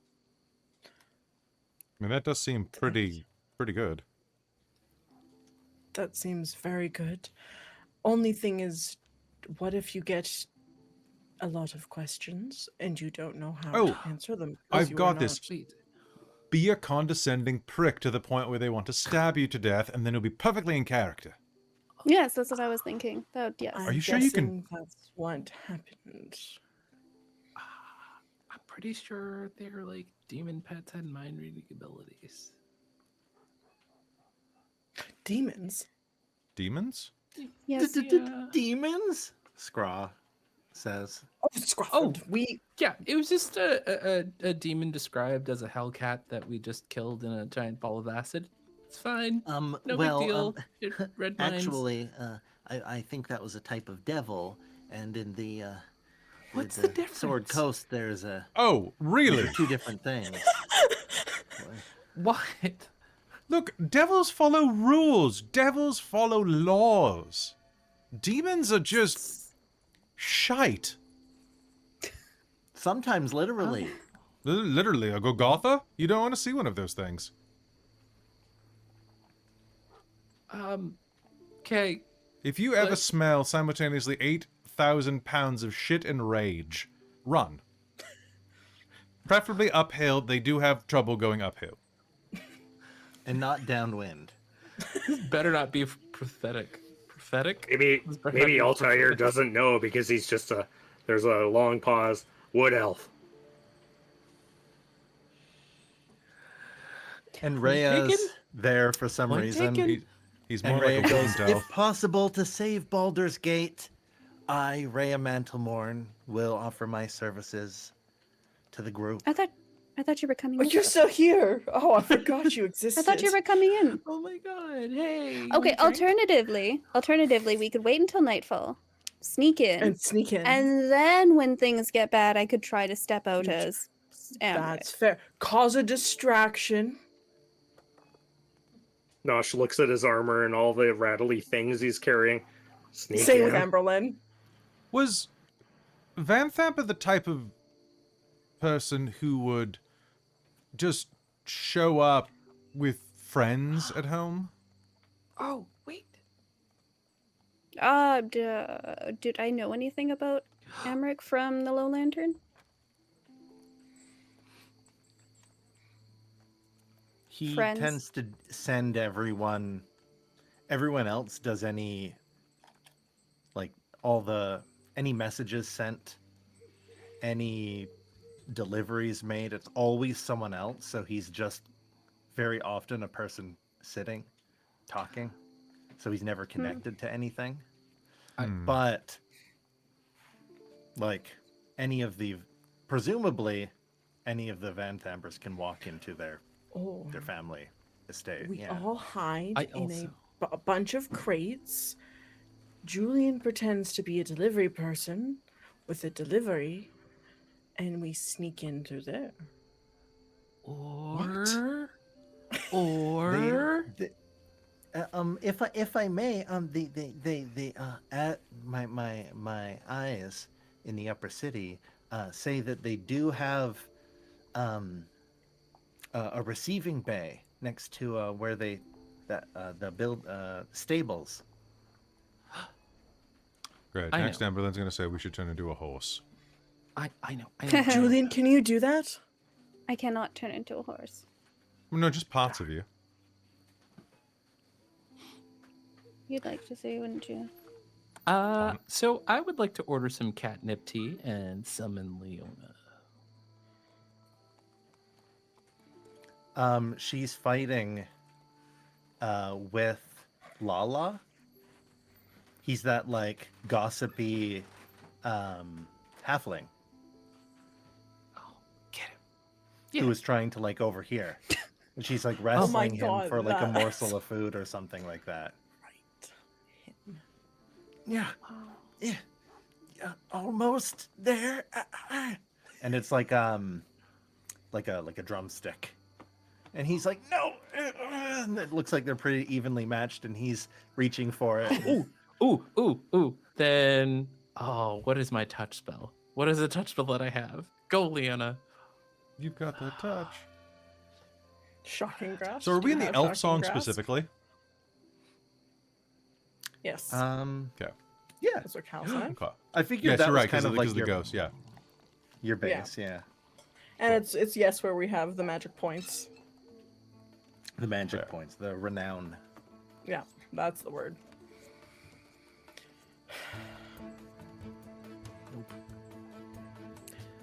B: I mean, that does seem pretty good.
E: That seems very good. Only thing is, what if you get a lot of questions and you don't know how
B: Oh,
E: to answer them? 'cause
B: I've
E: you are
B: got this.
E: not-
C: Sweet.
B: Be a condescending prick to the point where they want to stab you to death, and then you'll be perfectly in character.
F: Yes, that's what I was thinking. That, yes.
E: I'm
B: Are you sure you can-
E: guessing That's what happened.
C: I'm pretty sure their like demon pets had mind reading abilities.
E: Demons.
B: Demons?
F: Yes.
C: Yeah.
A: Demons? Scraw says.
E: Oh, Scrufford. We
C: Yeah, it was just a demon described as a hellcat that we just killed in a giant ball of acid. It's fine. No
G: well,
C: big deal. It red minds.
G: actually, I think that was a type of devil, and in the
C: What's
G: with
C: the
G: Sword
C: difference?
G: Coast, there's
B: Oh, really?
G: two different things.
C: What?
B: Look, devils follow rules. Devils follow laws. Demons are just shite.
A: Sometimes literally.
B: Literally, a Golgotha? You don't want to see one of those things.
C: Okay.
B: If you ever
C: But-
B: smell simultaneously 8,000 pounds of shit and rage, run. Preferably uphill. They do have trouble going uphill.
A: And not downwind.
C: Better not be prophetic. Prophetic?
D: Maybe Altair doesn't know because he's just there's a long pause. Wood elf.
A: And
C: Point taken.
A: Rhea's there for some
C: Point
A: reason.
C: taken.
B: He's
A: And
B: more like
A: Rhea
B: a
A: goes,
B: Vinkle.
A: if possible to save Baldur's Gate, I, Rhea Mantlemorn, will offer my services to the group.
F: I thought you were coming
E: Oh,
F: in.
E: you're still here. Oh, I forgot you
F: I
E: existed.
F: thought you were coming in.
C: Oh my god! Hey.
F: Okay,
E: drink?
F: alternatively, we could wait until nightfall, sneak in,
E: And sneak in.
F: and then when things get bad, I could try to step out
E: You
F: as
E: That's fair. Cause a distraction.
D: Nosh looks at his armor and all the rattly things he's carrying. Sneak
E: Same
D: in.
E: with Emberlynn.
B: Was Vanthampur the type of person who would just show up with friends at home?
C: Oh wait.
F: Did I know anything about Amric from the Low Lantern?
A: He
F: Friends.
A: tends to send everyone else does any, like, any messages sent, any deliveries made, it's always someone else, so he's just very often a person sitting, talking, so he's never connected to anything. But, like, presumably, any of the Vanthampurs can walk into their
E: Oh,
A: family estate.
E: we
A: Yeah.
E: all hide
C: I
E: in
C: also-
E: a bunch of crates. Julian pretends to be a delivery person with a delivery, and we sneak in through there.
C: Or
A: If I may, my eyes in the upper city say that they do have a receiving bay next to where the stables.
B: Great.
C: I
B: Next,
C: know.
B: Emberlynn's going to say we should turn into a horse.
C: I know.
E: Julian, can you do that?
F: I cannot turn into a horse.
B: Well, no, just parts of you.
F: You'd like to say, wouldn't you?
C: So I would like to order some catnip tea and summon Leona.
A: She's fighting with Lala. He's that, like, gossipy halfling
C: Get him.
A: who
C: Yeah.
A: was trying to, like, overhear. And she's, like,
E: my
A: wrestling him
E: God,
A: for, like, a
E: that's-
A: morsel of food or something like that.
E: Right. Him.
A: Yeah. Almost there. And it's like a drumstick. And he's like, no. And it looks like they're pretty evenly matched, and he's reaching for it.
C: Ooh. Then, what is my touch spell? What is the touch spell that I have? Go, Leona.
B: You've got the touch.
E: Shocking grasp.
B: So are we in
E: Do you
B: the
E: have
B: elf
E: shocking
B: song
E: grasp?
B: specifically?
E: Yes.
B: Okay.
A: Yeah.
E: That's what Cal said.
B: Okay.
A: I figured
B: Yes,
A: that
B: you're
A: was
B: right,
A: kind
B: because
A: of like
B: the ghost, yeah.
A: your base, yeah.
E: And it's yes where we have the magic points.
A: The magic
B: Fair.
A: points, the renown.
E: Yeah, that's the word.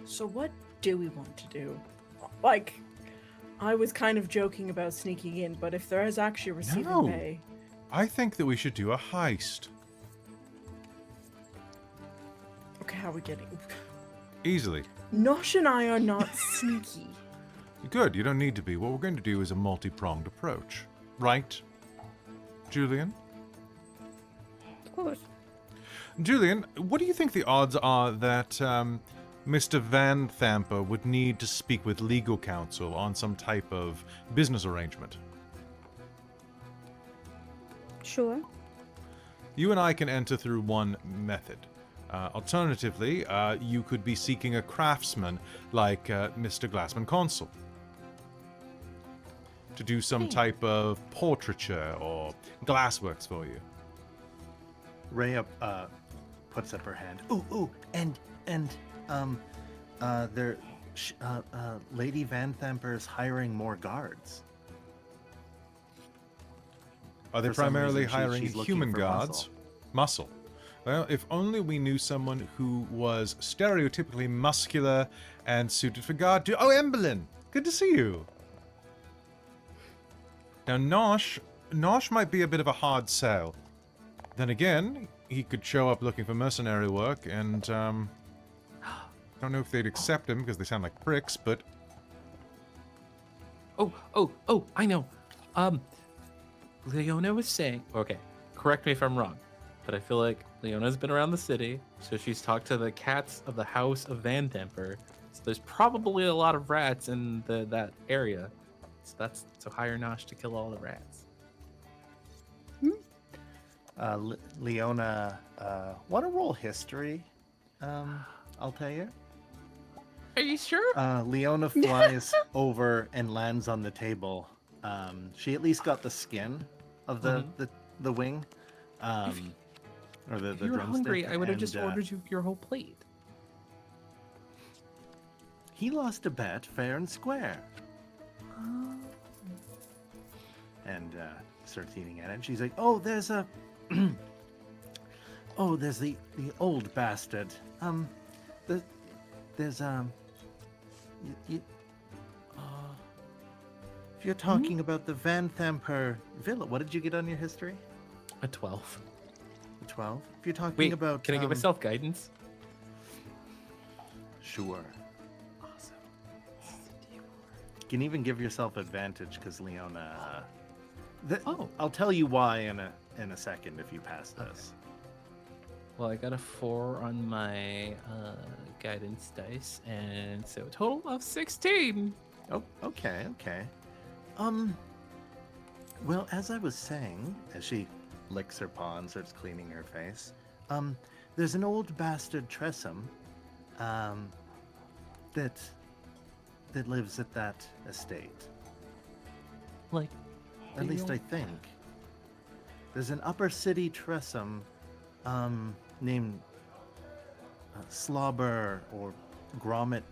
E: So what do we want to do? Like, I was kind of joking about sneaking in, but if there is actually a receiving
B: No.
E: bay,
B: I think that we should do a heist.
E: okay, how are we getting?
B: Easily.
E: Nosh and I are not sneaky.
B: Good, you don't need to be. What we're going to do is a multi-pronged approach. Right, Julian?
F: Of course.
B: Julian, what do you think the odds are that Mr. Vanthampur would need to speak with legal counsel on some type of business arrangement?
F: Sure.
B: You and I can enter through one method. Alternatively, you could be seeking a craftsman like Mr. Glassmon-Constel to do some type of portraiture or glassworks for you.
A: Rhea puts up her hand. Lady Vanthampur's hiring more guards.
B: Are they
A: For some
B: primarily
A: reason,
B: hiring
A: she's looking
B: human
A: for
B: guards? Muscle. Well, if only we knew someone who was stereotypically muscular and suited for guard duty. Oh, Emberlynn! Good to see you. Now, Nosh might be a bit of a hard sell. Then again, he could show up looking for mercenary work, and, don't know if they'd accept him because they sound like pricks, but...
C: Oh, I know. Leona was saying... Okay, correct me if I'm wrong, but I feel like Leona's been around the city, so she's talked to the cats of the House of Vanthampur. So there's probably a lot of rats in that area. So hire Nosh to kill all the rats.
A: Leona, want to roll history, Altair?
C: Are you sure?
A: Leona flies over and lands on the table. She at least got the skin of the wing, or the
C: If you were
A: drumstick.
C: hungry, I would have just
A: and,
C: ordered you your whole plate.
A: He lost a bet fair and square. And starts eating at it. And she's like, "Oh, there's a, there's the old bastard. There's if you're talking about the Vanthampur Villa, what did you get on your history?
C: A 12.
A: A 12. If you're talking
C: Wait,
A: about,
C: can I give myself guidance?
A: Sure.
C: Awesome.
A: You can even give yourself advantage because Leona.
C: Oh.
A: I'll tell you why in a second if you pass this.
C: Well, I got a 4 on my guidance dice, and so a total of 16.
A: Oh, okay. Well, as I was saying, as she licks her paw and starts cleaning her face, there's an old bastard Tressum, that lives at that estate.
C: Like,
A: At least I think. There's an upper city Tressum, named Slobber or Gromit.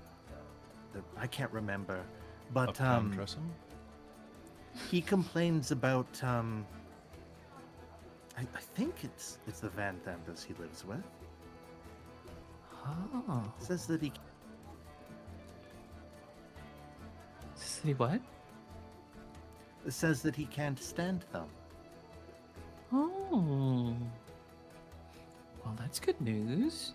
A: I can't remember, but
B: Uptown Tressum?
A: he complains about. I think it's the Vanthampurs he lives with.
C: oh.
A: Says that he.
C: See what?
A: Says that he can't stand them.
C: Oh. Well, that's good news.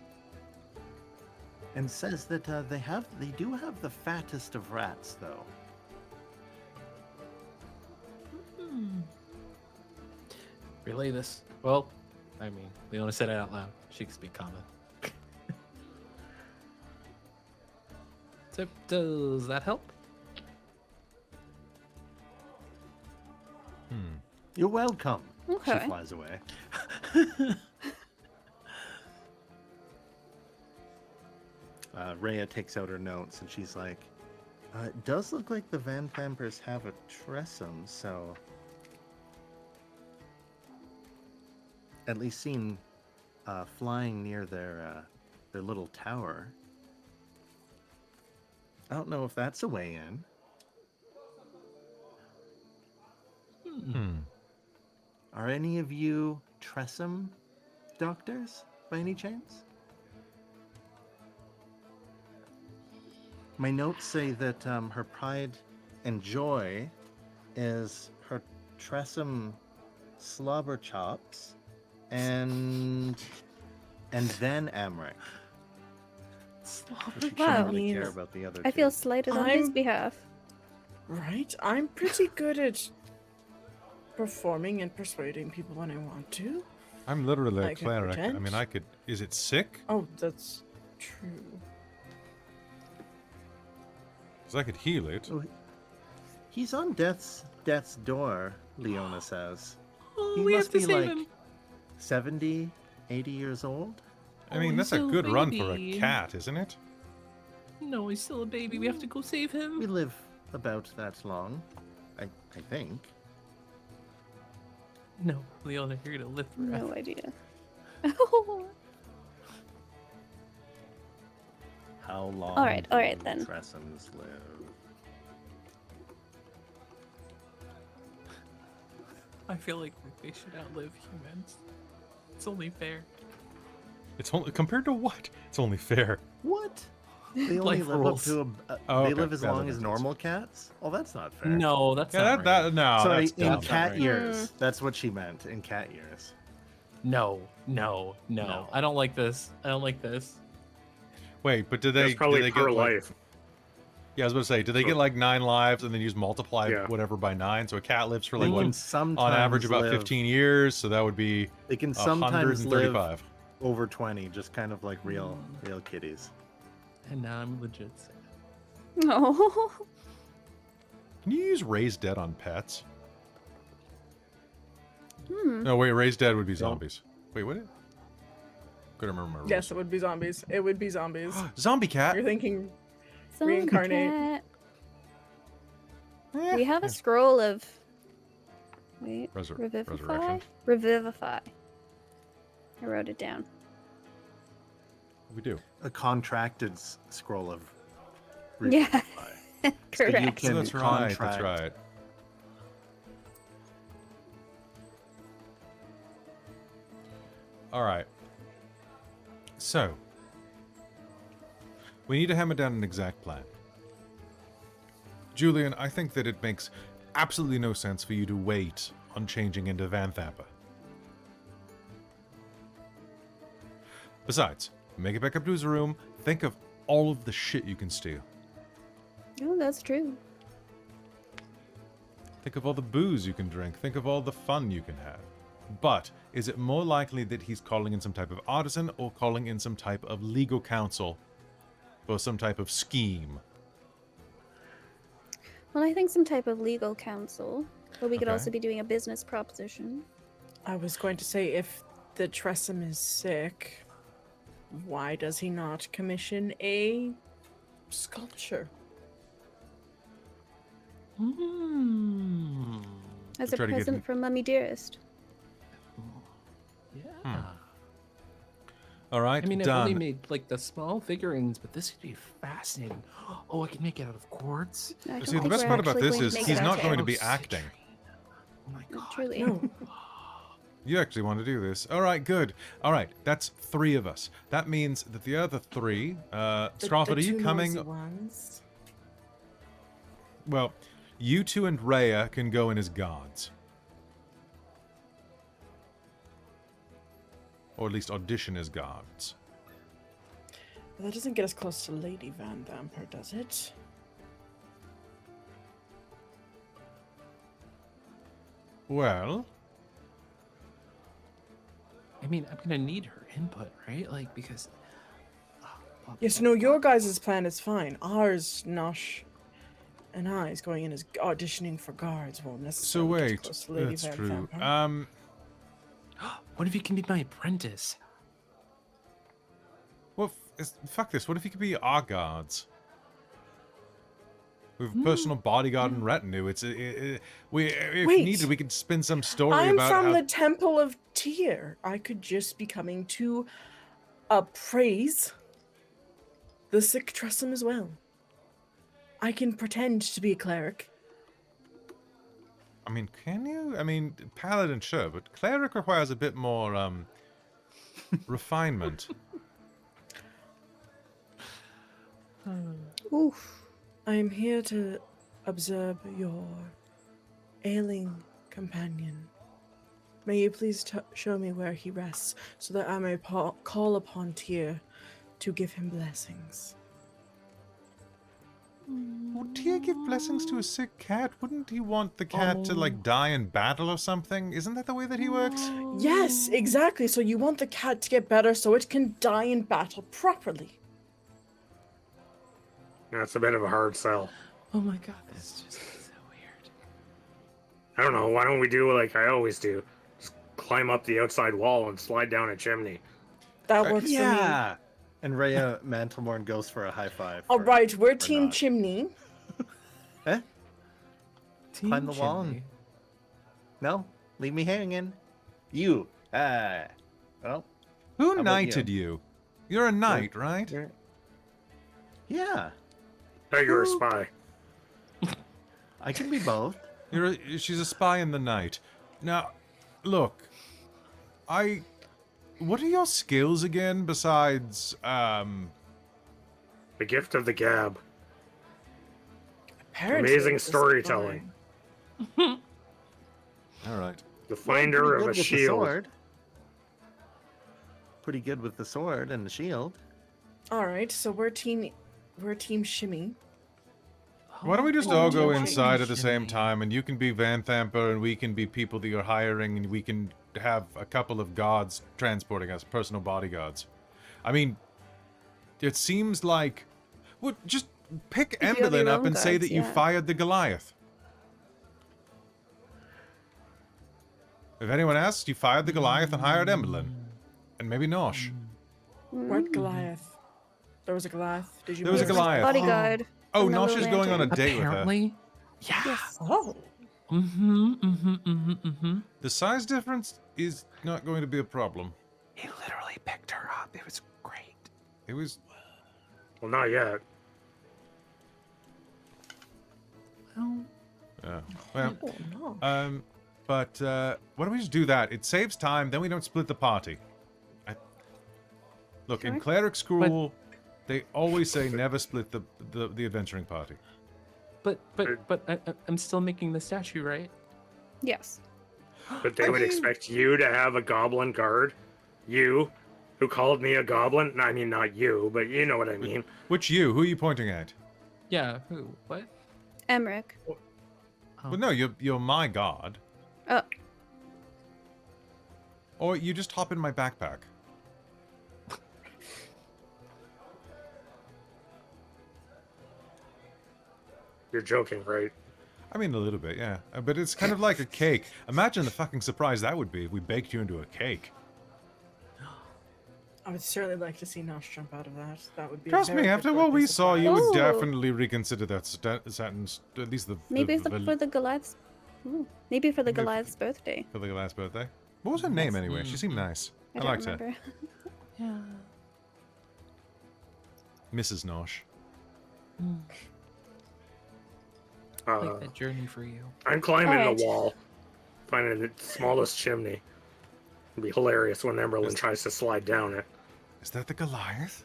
A: And says that they do have the fattest of rats, though.
C: Relay this. Well, I mean, Leona said it out loud. She can speak common. So, does that help?
A: You're welcome.
F: Okay.
A: She flies away. Rhea takes out her notes and she's like, it does look like the Vanthampurs have a Tressum, so... At least seen flying near their little tower. I don't know if that's a way in. Are any of you Tressum doctors, by any chance? My notes say that her pride and joy is her Tressum slobber chops, and then Amric. But she
F: Wow.
A: shouldn't really care about the other
F: I
A: two.
F: feel slighted on his
E: I'm-
F: behalf.
E: Right? I'm pretty good at performing and persuading people when I want to.
B: I'm literally
E: I
B: a
E: can
B: cleric. I
E: pretend.
B: mean, I could... Is it sick?
E: Oh, that's true.
B: Because I could heal it.
A: Oh, he's on death's door, Leona says.
C: Oh,
A: He
C: we
A: must
C: have to
A: be
C: save
A: like
C: him.
A: 70, 80 years old.
B: I mean,
C: he's
B: that's a
C: still a
B: good run for a
C: baby.
B: cat, isn't it?
C: No, he's still a baby. We have to go save
A: We
C: him.
A: live about that long, I think.
C: No, Leona, you're gonna live forever.
F: No idea.
A: How long
F: All right
A: do
F: then.
A: Tressums live?
C: I feel like they should outlive humans. It's only fair.
B: It's only... Compared to what? It's only fair.
A: What? They only
C: Life
A: live
C: rules.
A: up to
B: Oh,
A: they
B: okay.
A: live as
B: Yeah, that
A: long
B: makes
A: as
B: sense.
A: normal cats. Well, that's not fair.
C: No, that's
B: Yeah,
C: not
B: that
C: right.
B: no,
A: Sorry,
B: that's
A: in
B: dumb.
A: cat
C: right.
A: years. That's what she meant. In cat years.
C: No.
A: No.
C: I don't like this.
B: Wait, but do
D: That's
B: they
D: probably
B: do they
D: per
B: get like?
D: life.
B: Yeah, I was about to say, do they get like 9 lives and then you just multiply
D: Yeah.
B: whatever by 9? So a cat lives for
A: They
B: like
A: can
B: what,
A: sometimes
B: on average about
A: live,
B: 15 years, so that would be
A: They can sometimes live
B: 135.
A: over 20, just kind of like real kitties.
C: And now I'm legit sad.
F: Oh.
B: Can you use raise dead on pets?
F: Hmm.
B: No, wait, raise dead would be zombies. Wait, what? Couldn't remember my rules.
E: Yes, it would be zombies. It would be zombies.
B: Zombie cat.
E: You're thinking
F: Zombie
E: Reincarnate.
F: cat.
B: Eh,
F: We have
B: yeah.
F: a scroll of. Wait.
B: Resurrection.
F: Revivify? Revivify. I wrote it down.
B: We do.
A: A contracted scroll of.
F: Yeah.
A: revivify. So you
F: Correct.
A: can
B: That's right. That's
A: contract-
B: right. All right. So, we need to hammer down an exact plan. Julian, I think that it makes absolutely no sense for you to wait on changing into Vanthampur. Besides, make it back up to his room, think of all of the shit you can steal.
F: Oh, that's true.
B: Think of all the booze you can drink. Think of all the fun you can have. But is it more likely that he's calling in some type of artisan or calling in some type of legal counsel for some type of scheme?
F: Well, I think some type of legal counsel. But we could
B: Okay.
F: also be doing a business proposition.
E: I was going to say, if the Tressum is sick, why does he not commission a sculpture?
F: As
B: To
F: a
B: try to get
F: present
B: him-
F: from Mummy Dearest.
C: Yeah.
B: All right,
C: I mean, I've
B: done.
C: only made like the small figurines, but this would be fascinating. Oh, I can make it out of quartz.
F: I don't
B: See, the
F: think
B: best
F: we're
B: part about
F: actually
B: this
F: going to
B: is
F: make
B: he's
F: it
B: not
F: out
B: going to
F: there.
B: be acting.
C: Oh my god.
F: Truly.
E: No.
B: You actually want to do this. All right, good. All right, that's 3 of us. That means that the other 3, Strawford, are you
E: two
B: coming?
E: nosy ones.
B: Well, you 2 and Rhea can go in as guards. Or at least audition as guards.
E: But that doesn't get us close to Lady Vanthampur, does it?
B: Well,
C: I mean, I'm gonna need her input, right? Like, because.
E: Yes, no, your guys' plan is fine. Ours, Nosh, and I is going in as auditioning for guards won't
B: so
E: necessarily get
B: wait,
E: close to Lady
B: that's true.
E: Vanthampur.
C: What if you can be my apprentice?
B: Well, fuck this. What if he could be our guards? We have a personal bodyguard and retinue. It's if
E: Wait.
B: needed, we could spin some story
E: I'm
B: about
E: from
B: how.
E: the Temple of Tyr. I could just be coming to appraise the sick Tressum as well. I can pretend to be a cleric.
B: I mean, can you? I mean, paladin, sure, but cleric requires a bit more refinement.
F: Oof.
E: I am here to observe your ailing companion. May you please show me where he rests, so that I may call upon Tyr to give him blessings.
B: Would Tyr give blessings to a sick cat? Wouldn't he want the cat to like die in battle or something? Isn't that the way that he works?
E: Yes, exactly. So you want the cat to get better so it can die in battle properly.
D: That's a bit of a hard sell.
C: Oh my god, this just is so weird.
D: I don't know. Why don't we do like I always do? Just climb up the outside wall and slide down a chimney.
E: That works for me.
A: Yeah. And Rhea Mantlemorn goes for a high five.
E: All
A: for-
E: right, we're
A: for
E: Team
A: Nosh.
E: Chimney.
A: Eh?
C: Team
A: Climb the wall and-
C: Chimney.
A: No, leave me hanging. You. Well,
B: Who
A: about
B: knighted you? You're a knight, right?
A: you're... Yeah,
D: Oh, you're a spy.
A: I can be both.
B: She's a spy in the night. Now, look, what are your skills again besides
D: The gift of the gab.
E: Apparently,
D: Amazing
E: it's
D: storytelling.
E: fine.
B: All right.
D: The
A: Well,
D: finder
A: pretty
D: of
A: good
D: a
A: with the
D: shield.
A: sword. Pretty good with the sword and the shield.
E: All right, so we're team Shimmy.
B: Why don't we just
E: Oh,
B: all go
E: Shimmy.
B: inside at the same
C: Shimmy.
B: time, and you can be Vanthampur, and we can be people that you're hiring, and we can have a couple of guards transporting us, personal bodyguards. I mean, it seems like... Well, just pick
F: If you have your
B: Emberlynn up
F: own
B: and say
F: guards,
B: that you
F: yeah.
B: fired the Goliath. If anyone asks, you fired the Goliath and hired Emberlynn. And maybe Nosh.
E: What Goliath? There was a Goliath. Did you?
B: There was a
E: move?
B: Goliath.
F: Bodyguard.
B: Oh,
F: from the
B: Nosh
F: Little
B: is going on a
F: Lantern.
B: date with her.
C: Apparently. Yeah.
F: Yes.
E: Oh,
B: The size difference is not going to be a problem.
C: He literally picked her up. It was great.
B: It was...
D: Well, not yet.
C: Well,
B: Well,
E: oh no.
B: but why don't we just do that? It saves time, then we don't split the party. Look, in
F: Sure.
B: cleric school, they always say never split the adventuring party.
C: but I'm still making the statue, right?
F: Yes.
D: But they would expect you to have a goblin guard. You, who called me a goblin. No, I mean, not you, but you know what I mean.
B: Which you? Who are you pointing at?
C: Yeah. Who? What?
F: Emmerich.
C: Oh.
B: Well, no, you're my god.
F: Oh,
B: Or you just hop in my backpack.
D: You're joking, right?
B: I mean, a little bit, yeah. But it's kind of like a cake. Imagine the fucking surprise that would be if we baked you into a cake.
E: I would certainly like to see Nosh jump out of that. That would be. a
B: Trust
E: very
B: me,
E: good
B: after what we
E: birthday
B: saw, you
E: surprise.
B: would
F: Ooh.
B: definitely reconsider that sentence. At least
F: maybe
B: the
F: for the Goliath's. Ooh, maybe for the
B: Maybe for-
F: Goliath's birthday.
B: for the last birthday. What was her name anyway? She seemed nice. I
F: don't
B: liked her.
F: remember.
C: Yeah.
B: Mrs. Nosh.
C: Like that journey for you.
D: I'm climbing
F: Alright.
D: the wall, finding the smallest chimney. It'd be hilarious when Emberlynn
B: Yes.
D: tries to slide down it.
B: Is that the Goliath?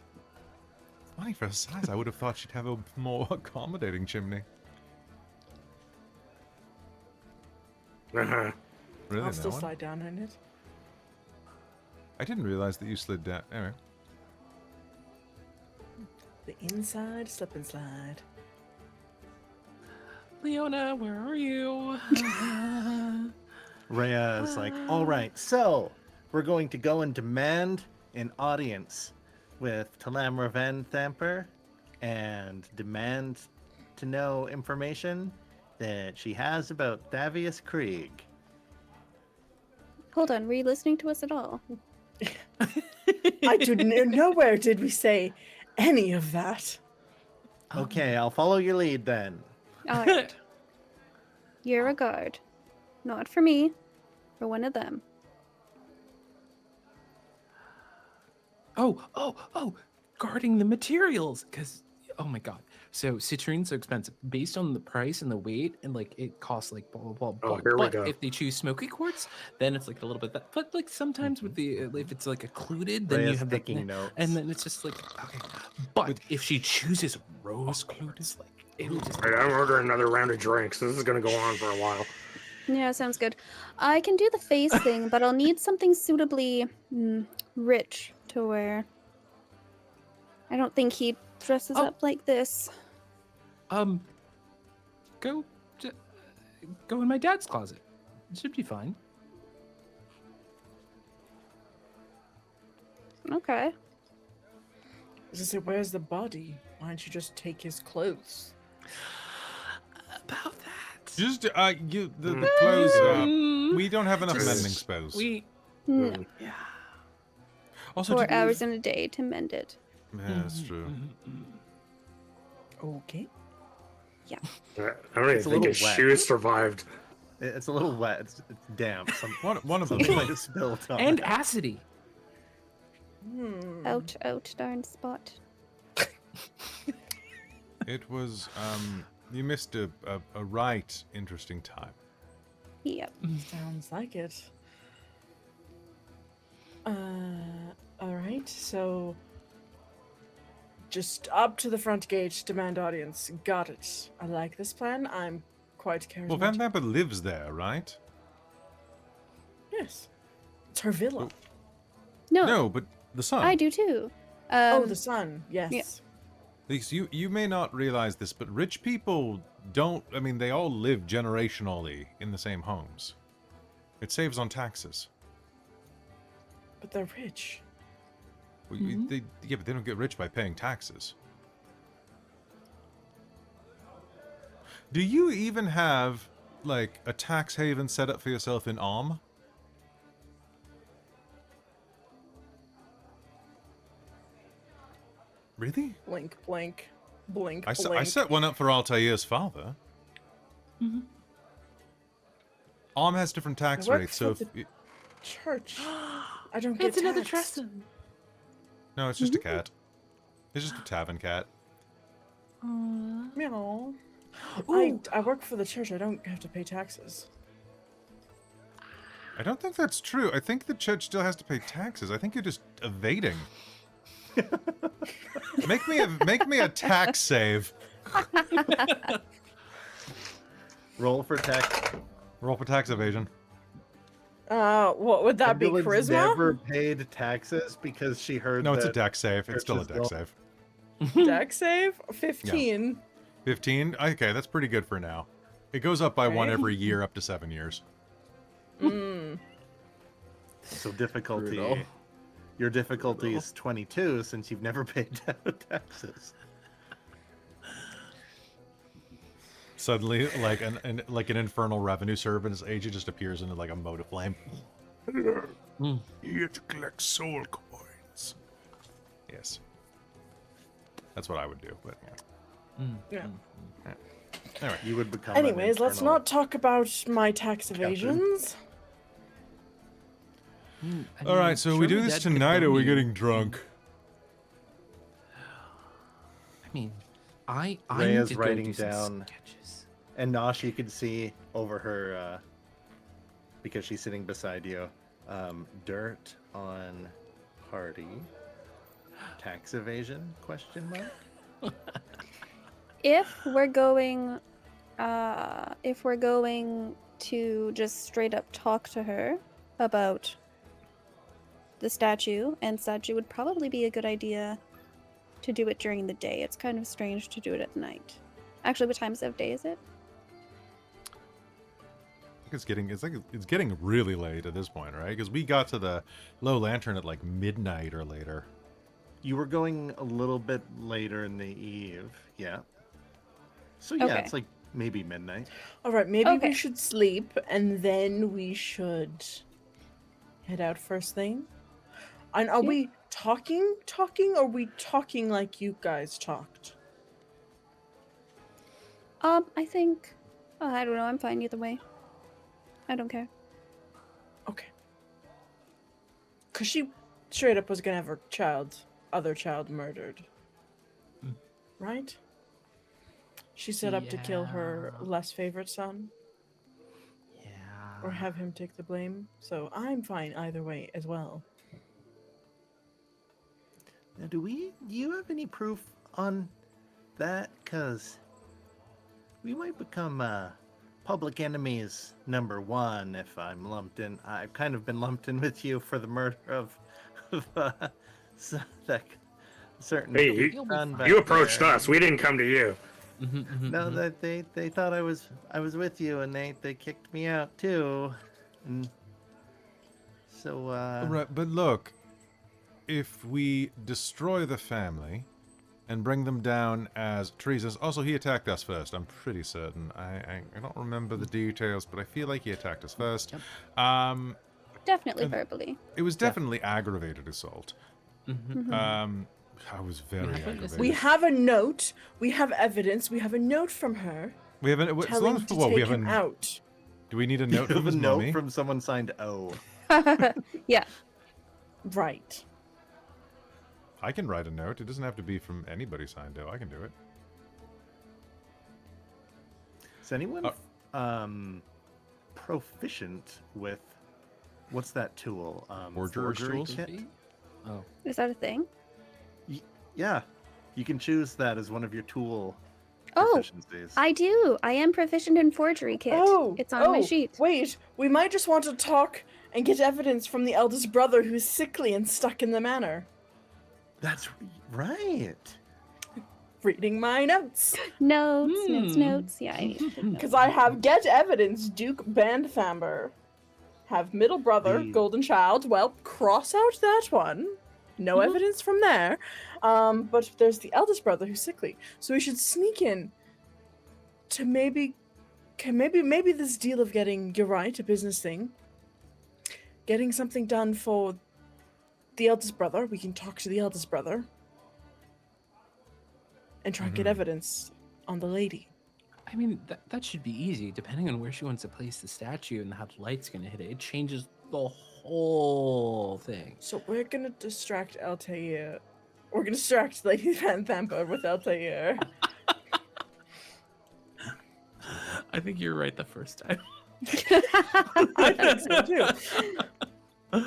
B: Funny for her size, I would have thought she'd have a more accommodating chimney.
D: Uh-huh.
B: Really,
E: I'll
B: that
E: still
B: one?
E: slide down in it.
B: I didn't realize that you slid down. Anyway.
E: The inside slip and slide.
C: Leona, where are you?
A: Rhea is like, all right, so we're going to go and demand an audience with Talamra Vanthampur and demand to know information that she has about Thavius Krieg.
F: Hold on, were you listening to us at all?
E: I didn't. Nowhere did we say any of that.
A: Okay, I'll follow your lead then.
F: All right. You're a guard. Not for me. For one of them.
C: Oh, guarding the materials, because, oh my god. So citrine's so expensive based on the price and the weight, and like it costs like blah blah blah.
D: Oh,
C: blah.
D: here we
C: But
D: go.
C: if they choose smoky quartz, then it's like a little bit that. But like sometimes with the if it's like occluded, then you
A: Rhea's
C: have
A: taking
C: the,
A: notes.
C: and then it's just like okay. But if she chooses rose quartz, like it'll just.
D: Alright, I'm ordering another round of drinks. This is gonna go on for a while.
F: Yeah, sounds good. I can do the face thing, but I'll need something suitably rich to wear. I don't think he dresses
C: Oh.
F: up like this.
C: Go in my dad's closet. It should be fine.
F: Okay.
E: I was gonna say, where's the body? Why don't you just take his clothes?
C: About that.
B: Just, the clothes, we don't have enough
C: Just-
B: mending spells.
F: No.
C: Yeah.
B: Also,
F: 4
B: did we-
F: hours in a day to mend it.
B: Yeah, that's true.
E: Okay.
D: I don't even
A: It's a
D: think
A: little
D: his
A: wet.
D: shoes survived.
A: It's a little wet. It's damp.
B: One of them.
A: Something might have spilled on
C: And
A: it.
C: acidy.
F: Ouch, darn spot.
B: It was, you missed a right interesting time.
F: Yep.
E: Sounds like it. Alright, so Just up to the front gate, demand audience. Got it. I like this plan. I'm quite charismatic.
B: Well, Vanthampur lives there, right?
E: Yes. It's her villa.
B: Oh.
F: No,
B: No, but the son.
F: I do too.
E: Oh, the sun. Yes.
F: yeah.
B: These, you may not realize this, but rich people don't... I mean, they all live generationally in the same homes. It saves on taxes.
E: But they're rich.
B: Well, yeah, but they don't get rich by paying taxes. Do you even have, like, a tax haven set up for yourself in Alm? Really?
E: Blink, blink, blink,
B: I
E: blink.
B: set one up for Altair's father. Alm has different tax
E: I work
B: rates, so
E: for
B: if...
E: the- Church. I don't get
H: It's another
E: taxed.
H: Treston.
B: No, it's just a cat. It's just a tavern cat.
E: Meow.
H: Ooh.
E: I work for the church. I don't have to pay taxes.
B: I don't think that's true. I think the church still has to pay taxes. I think you're just evading. make me a tax save.
A: Roll for tax.
B: Roll for tax evasion.
E: What would that be?
A: Emberlynn's
E: Charisma?
A: never paid taxes because she heard
B: No, it's a
A: that
B: dex save. It's still a
A: churches
B: dex
A: don't-
B: save.
E: Dex save? 15.
B: 15? Okay, that's pretty good for now. It goes up by one
E: Okay.
B: every year up to 7 years.
A: So difficulty.
C: Brutal.
A: Your difficulty is 22 since you've never paid taxes.
B: Suddenly, like an infernal revenue service agent just appears into like a mote of flame. Here to collect soul coins. Yes. That's what I would do, but yeah.
E: Yeah.
B: Anyway.
A: You would become. an
E: Anyways, let's
A: internal-
E: not talk about my tax evasions.
B: All right, so we do this tonight, or are we getting drunk?
C: I mean, I
A: Ray
C: need
A: is
C: to go
A: writing
C: do some
A: down-
C: sketches.
A: And Nosh, you can see over her, because she's sitting beside you, dirt on party. Tax evasion? Question mark.
F: If we're going to just straight up talk to her about the statue and such, it would probably be a good idea to do it during the day. It's kind of strange to do it at night. Actually, what times of day is it?
B: I think it's getting really late at this point, right? Because we got to the low lantern at like midnight or later.
A: You were going a little bit later in the eve, yeah. So yeah,
F: Okay.
A: it's like maybe midnight.
E: All right, maybe
F: Okay.
E: we should sleep and then we should head out first thing. And are we talking, or are we talking like you guys talked?
F: I think. Oh, I don't know. I'm fine either way. I don't care.
E: Okay. Cause she straight up was gonna have her other child murdered. Right? She set up to kill her
C: Yeah.
E: less favorite son,
C: Yeah.
E: or have him take the blame. So I'm fine either way as well.
A: Now, do you have any proof on that? Because we might become public enemies #1 if I'm lumped in. I've kind of been lumped in with you for the murder of that certain.
D: Hey,
A: son back
D: You approached
A: there.
D: us. We didn't come to you.
A: No, that they thought I was with you, and they kicked me out too, and so
B: Right, but look, if we destroy the family and bring them down as treasons. Also, he attacked us first. I'm pretty certain. I don't remember the details, but I feel like he attacked us first.
F: Definitely
B: And-
F: verbally.
B: It was definitely aggravated assault.
F: Mhm.
B: I was very
C: Yeah, but
B: aggravated.
E: We have a note. We have evidence. We have a note from her
B: We have as
E: telling
B: long
E: him
B: as
E: to
B: what we
E: take
B: have
E: him
B: a,
E: out.
B: do we need a note
A: you
B: from
A: have a
B: his
A: note
B: mummy?
A: from someone signed O.
F: Yeah.
E: Right.
B: I can write a note. It doesn't have to be from anybody signed though. I can do it.
A: Is anyone proficient with what's that tool?
B: Forger's
A: Forgery
B: tools?
A: kit?
C: Oh.
F: Is that a thing?
A: Yeah. You can choose that as one of your tool
F: Oh,
A: proficiencies.
F: I do. I am proficient in forgery kit. It's on my sheet.
E: Wait, we might just want to talk and get evidence from the eldest brother who's sickly and stuck in the manor.
A: That's right.
E: Reading my notes.
F: Notes. Yeah, I need to take notes.
E: Because I have get evidence, Duke Vanthampur. Have middle brother,
A: The-
E: golden child. Well, cross out that one. No evidence from there. But there's the eldest brother who's sickly. So we should sneak in to maybe this deal of getting, you're right, a business thing. Getting something done for the eldest brother. We can talk to the eldest brother. And try and get evidence on the lady.
C: I mean, that should be easy, depending on where she wants to place the statue and how the light's gonna hit it. It changes the whole thing.
E: So we're gonna distract Altair. We're gonna distract Lady Vanthampur with Altair.
C: I think you're right the first time.
E: I think so too.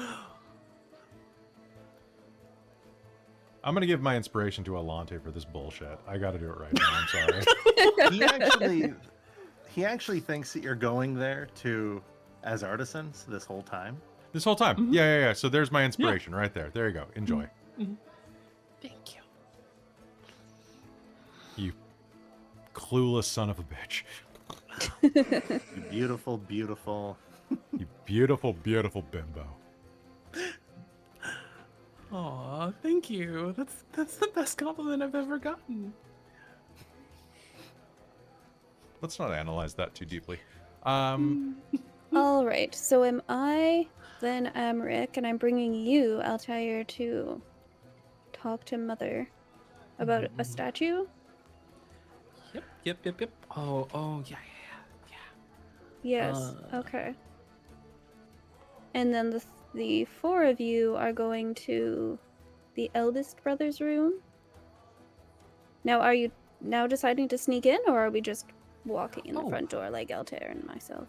B: I'm gonna give my inspiration to Allonté for this bullshit. I gotta do it right now. I'm sorry.
A: He actually thinks that you're going there as artisans this whole time.
B: This whole time. Yeah. So there's my inspiration right there. There you go. Enjoy.
C: Thank you.
B: You clueless son of a bitch.
A: You beautiful, beautiful.
B: You beautiful, beautiful bimbo.
C: Aw, thank you. That's the best compliment I've ever gotten.
B: Let's not analyze that too deeply.
F: All right. So am I then Amric, and I'm bringing you, Altair, to talk to Mother about a statue?
C: Yep. Oh, yeah.
F: Yes. Okay. And then the four of you are going to the eldest brother's room. Now, are you now deciding to sneak in, or are we just walking in the front door like Altair and myself?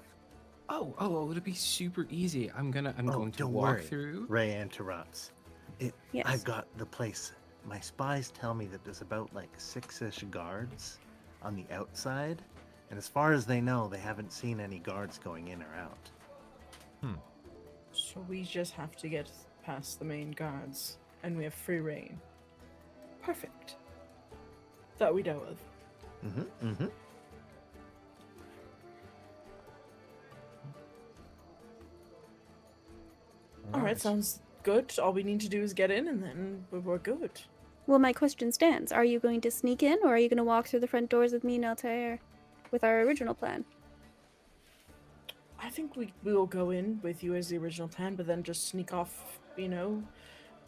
C: Oh, it'll be super easy. I'm going to
A: Don't
C: walk
A: worry.
C: through.
A: Ray interrupts.
F: Yes.
A: I've got the place. My spies tell me that there's about like 6-ish guards on the outside, and as far as they know, they haven't seen any guards going in or out.
E: So we just have to get past the main guards, and we have free reign. Perfect. That we know of. All right, sounds good. All we need to do is get in, and then we're good.
F: Well, my question stands. Are you going to sneak in, or are you going to walk through the front doors with me and Altair with our original plan?
E: I think we will go in with you as the original plan, but then just sneak off,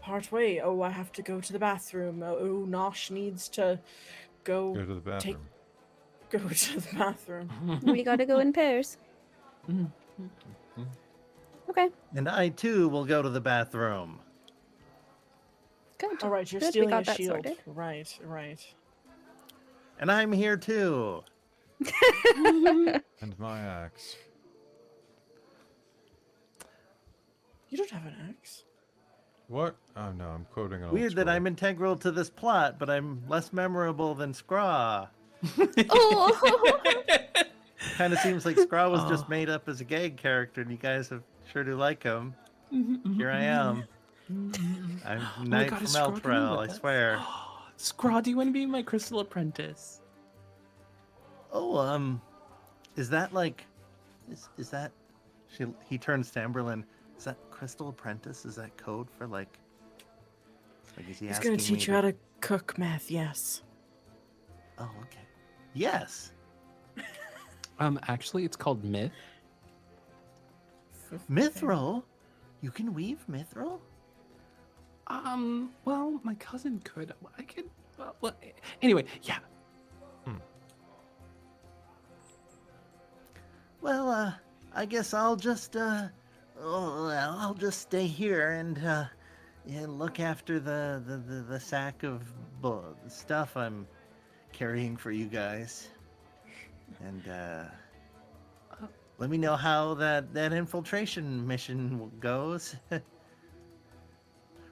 E: part way. Oh, I have to go to the bathroom. Oh, Nosh needs to go
B: Go to the bathroom.
E: Go to the bathroom.
F: We got to go in pairs. Okay,
A: And I too will go to the bathroom.
F: good.
E: All right, you're
F: Good, we
E: stealing
F: got
E: a
F: that
E: shield.
F: sorted.
E: Right.
A: And I'm here too.
B: And my axe.
E: You don't have an axe.
B: What? Oh no, I'm quoting an old
A: Weird that
B: scroll.
A: I'm integral to this plot, but I'm less memorable than Scraw.
F: Oh,
A: Kind of seems like Scraw was just made up as a gag character, and you guys have sure do like him. Here I am. I'm Knight
C: God,
A: from
C: is Scraw coming
A: Eltrell, I
C: with us?
A: swear.
C: Scraw, do you want to be my crystal apprentice?
A: Oh, is that like, is that? He turns to Emberlynn. Is that Crystal Apprentice? Is that code for like is he
E: He's
A: asking
E: gonna teach
A: me
E: you how to cook meth. Yes.
A: Oh, okay. Yes.
C: Actually, it's called myth.
A: Mithril? You can weave mithril?
C: Well, my cousin could. I could. Well, anyway, yeah.
A: Well, I guess I'll just I'll just stay here and look after the sack of stuff I'm carrying for you guys. And let me know how that infiltration mission goes.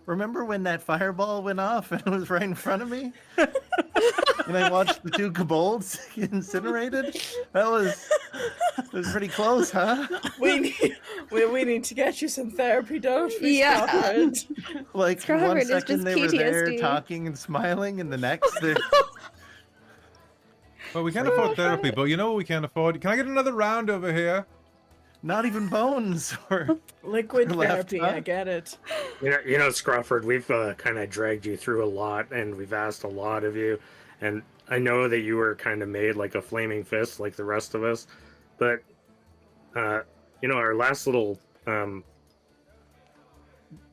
A: remember when that fireball went off and it was right in front of me? And I watched the two kobolds get incinerated? It was pretty close, huh?
E: We need to get you some therapy, don't we,
F: Yeah.
E: Scotland?
A: Like
F: Crawford
A: one
F: is
A: second
F: just
A: they were there
F: PTSD.
A: talking and smiling, and the next they're
B: Well, we can't afford therapy, but you know what we can't afford? Can I get another round over here?
A: not even bones or
E: Liquid
A: Left,
E: therapy,
A: huh?
E: I get it.
D: You know, Scrawford, we've kind of dragged you through a lot, and we've asked a lot of you. And I know that you were kind of made like a flaming fist, like the rest of us. But you know, our last little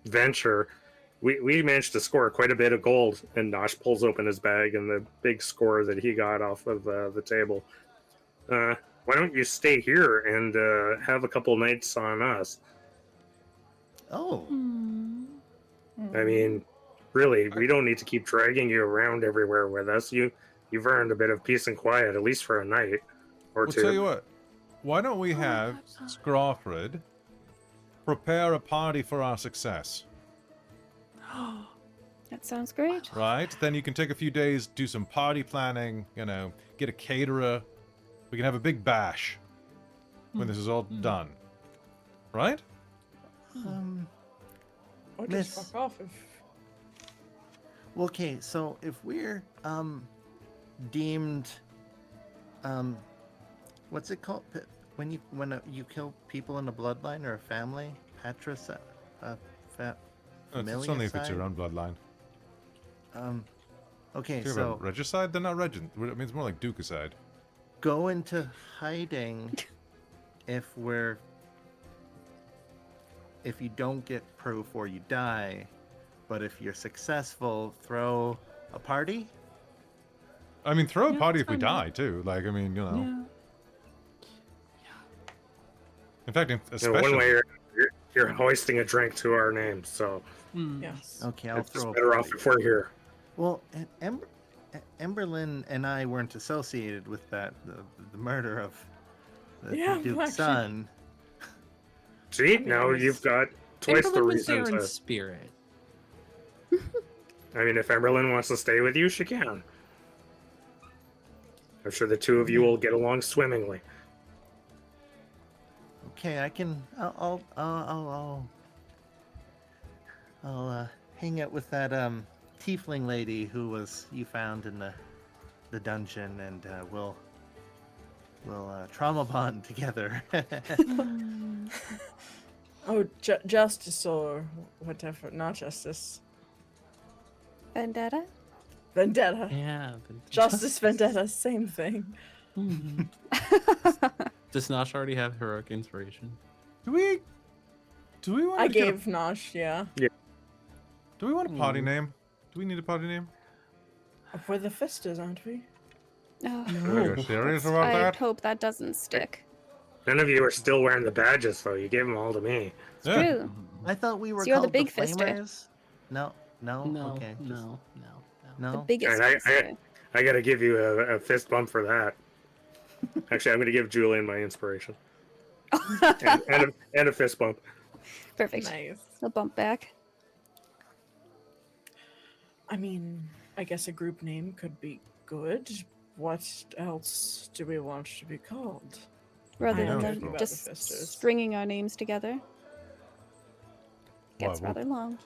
D: venture, we managed to score quite a bit of gold. And Nosh pulls open his bag and the big score that he got off of the table. Why don't you stay here and have a couple nights on us?
A: oh,
D: I mean, really, we don't need to keep dragging you around everywhere with us. You've earned a bit of peace and quiet, at least for a night or
B: We'll
D: two.
B: tell you what. Why don't we have Scrawford prepare a party for our success,
F: That sounds great.
B: right? Then you can take a few days, do some party planning, you know, get a caterer. We can have a big bash when this is all done. Right?
E: Or just
A: Miss-
E: fuck off if...
A: well, okay. So if we're deemed what's it called when you kill people in a bloodline or a family? Patris,
B: It's only if it's your own bloodline.
A: Okay,
B: If you have
A: so
B: a regicide, they're not regent. It means more like dukicide.
A: go into hiding if you don't get proof or you die, but if you're successful, throw a party.
B: I mean, throw a
H: Yeah,
B: party
H: that's
B: if we
H: fine, yeah.
B: die, too. Like, I mean, you know.
H: Yeah.
B: In fact,
D: You know,
B: especially...
D: one way you're hoisting a drink to our names, so
E: Yes.
A: Okay, I'll
D: it's
A: throw a
D: better
A: party.
D: off if we're here.
A: Well, Emberlynn and I weren't associated with the murder of the
E: Yeah,
A: Duke's
E: actually-
A: son.
D: See,
E: mean,
D: now
E: honest.
D: you've got twice the
C: Emberlynn was
D: reason
C: there in
D: to.
C: spirit.
D: I mean, if Emberlynn wants to stay with you, she can. I'm sure the two of you will get along swimmingly.
A: Okay, I can. I'll hang out with that tiefling lady who you found in the dungeon, and we'll trauma bond together.
E: Oh, justice or whatever. Not justice.
F: Vendetta?
E: Vendetta.
C: Yeah.
E: Justice, vendetta, same thing.
C: Does Nosh already have heroic inspiration?
B: Do we want
E: I
B: to get
E: gave Nosh, yeah.
B: Do we want a party name? Do we need a party name?
E: We're the Fisters, aren't we?
F: Oh,
B: Are you serious about
F: I
B: that?
F: hope that doesn't stick.
D: None of you are still wearing the badges, though. You gave them all to me.
F: It's
B: Yeah.
F: true.
A: I thought we were
F: So you're the
A: called
F: big fister.
A: Flamers. No.
C: No,
A: Okay.
C: no.
F: The
A: No.
F: biggest
D: And I-
F: fister.
D: I got to give you a fist bump for that. Actually, I'm going to give Julian my inspiration and a fist bump.
F: Perfect.
E: Nice.
F: A bump back.
E: I mean, I guess a group name could be good. What else do we want to be called?
F: Rather
B: I know,
F: than
B: sure.
F: just
E: About the Fisters.
F: stringing our names together. Gets
B: Well,
F: rather long.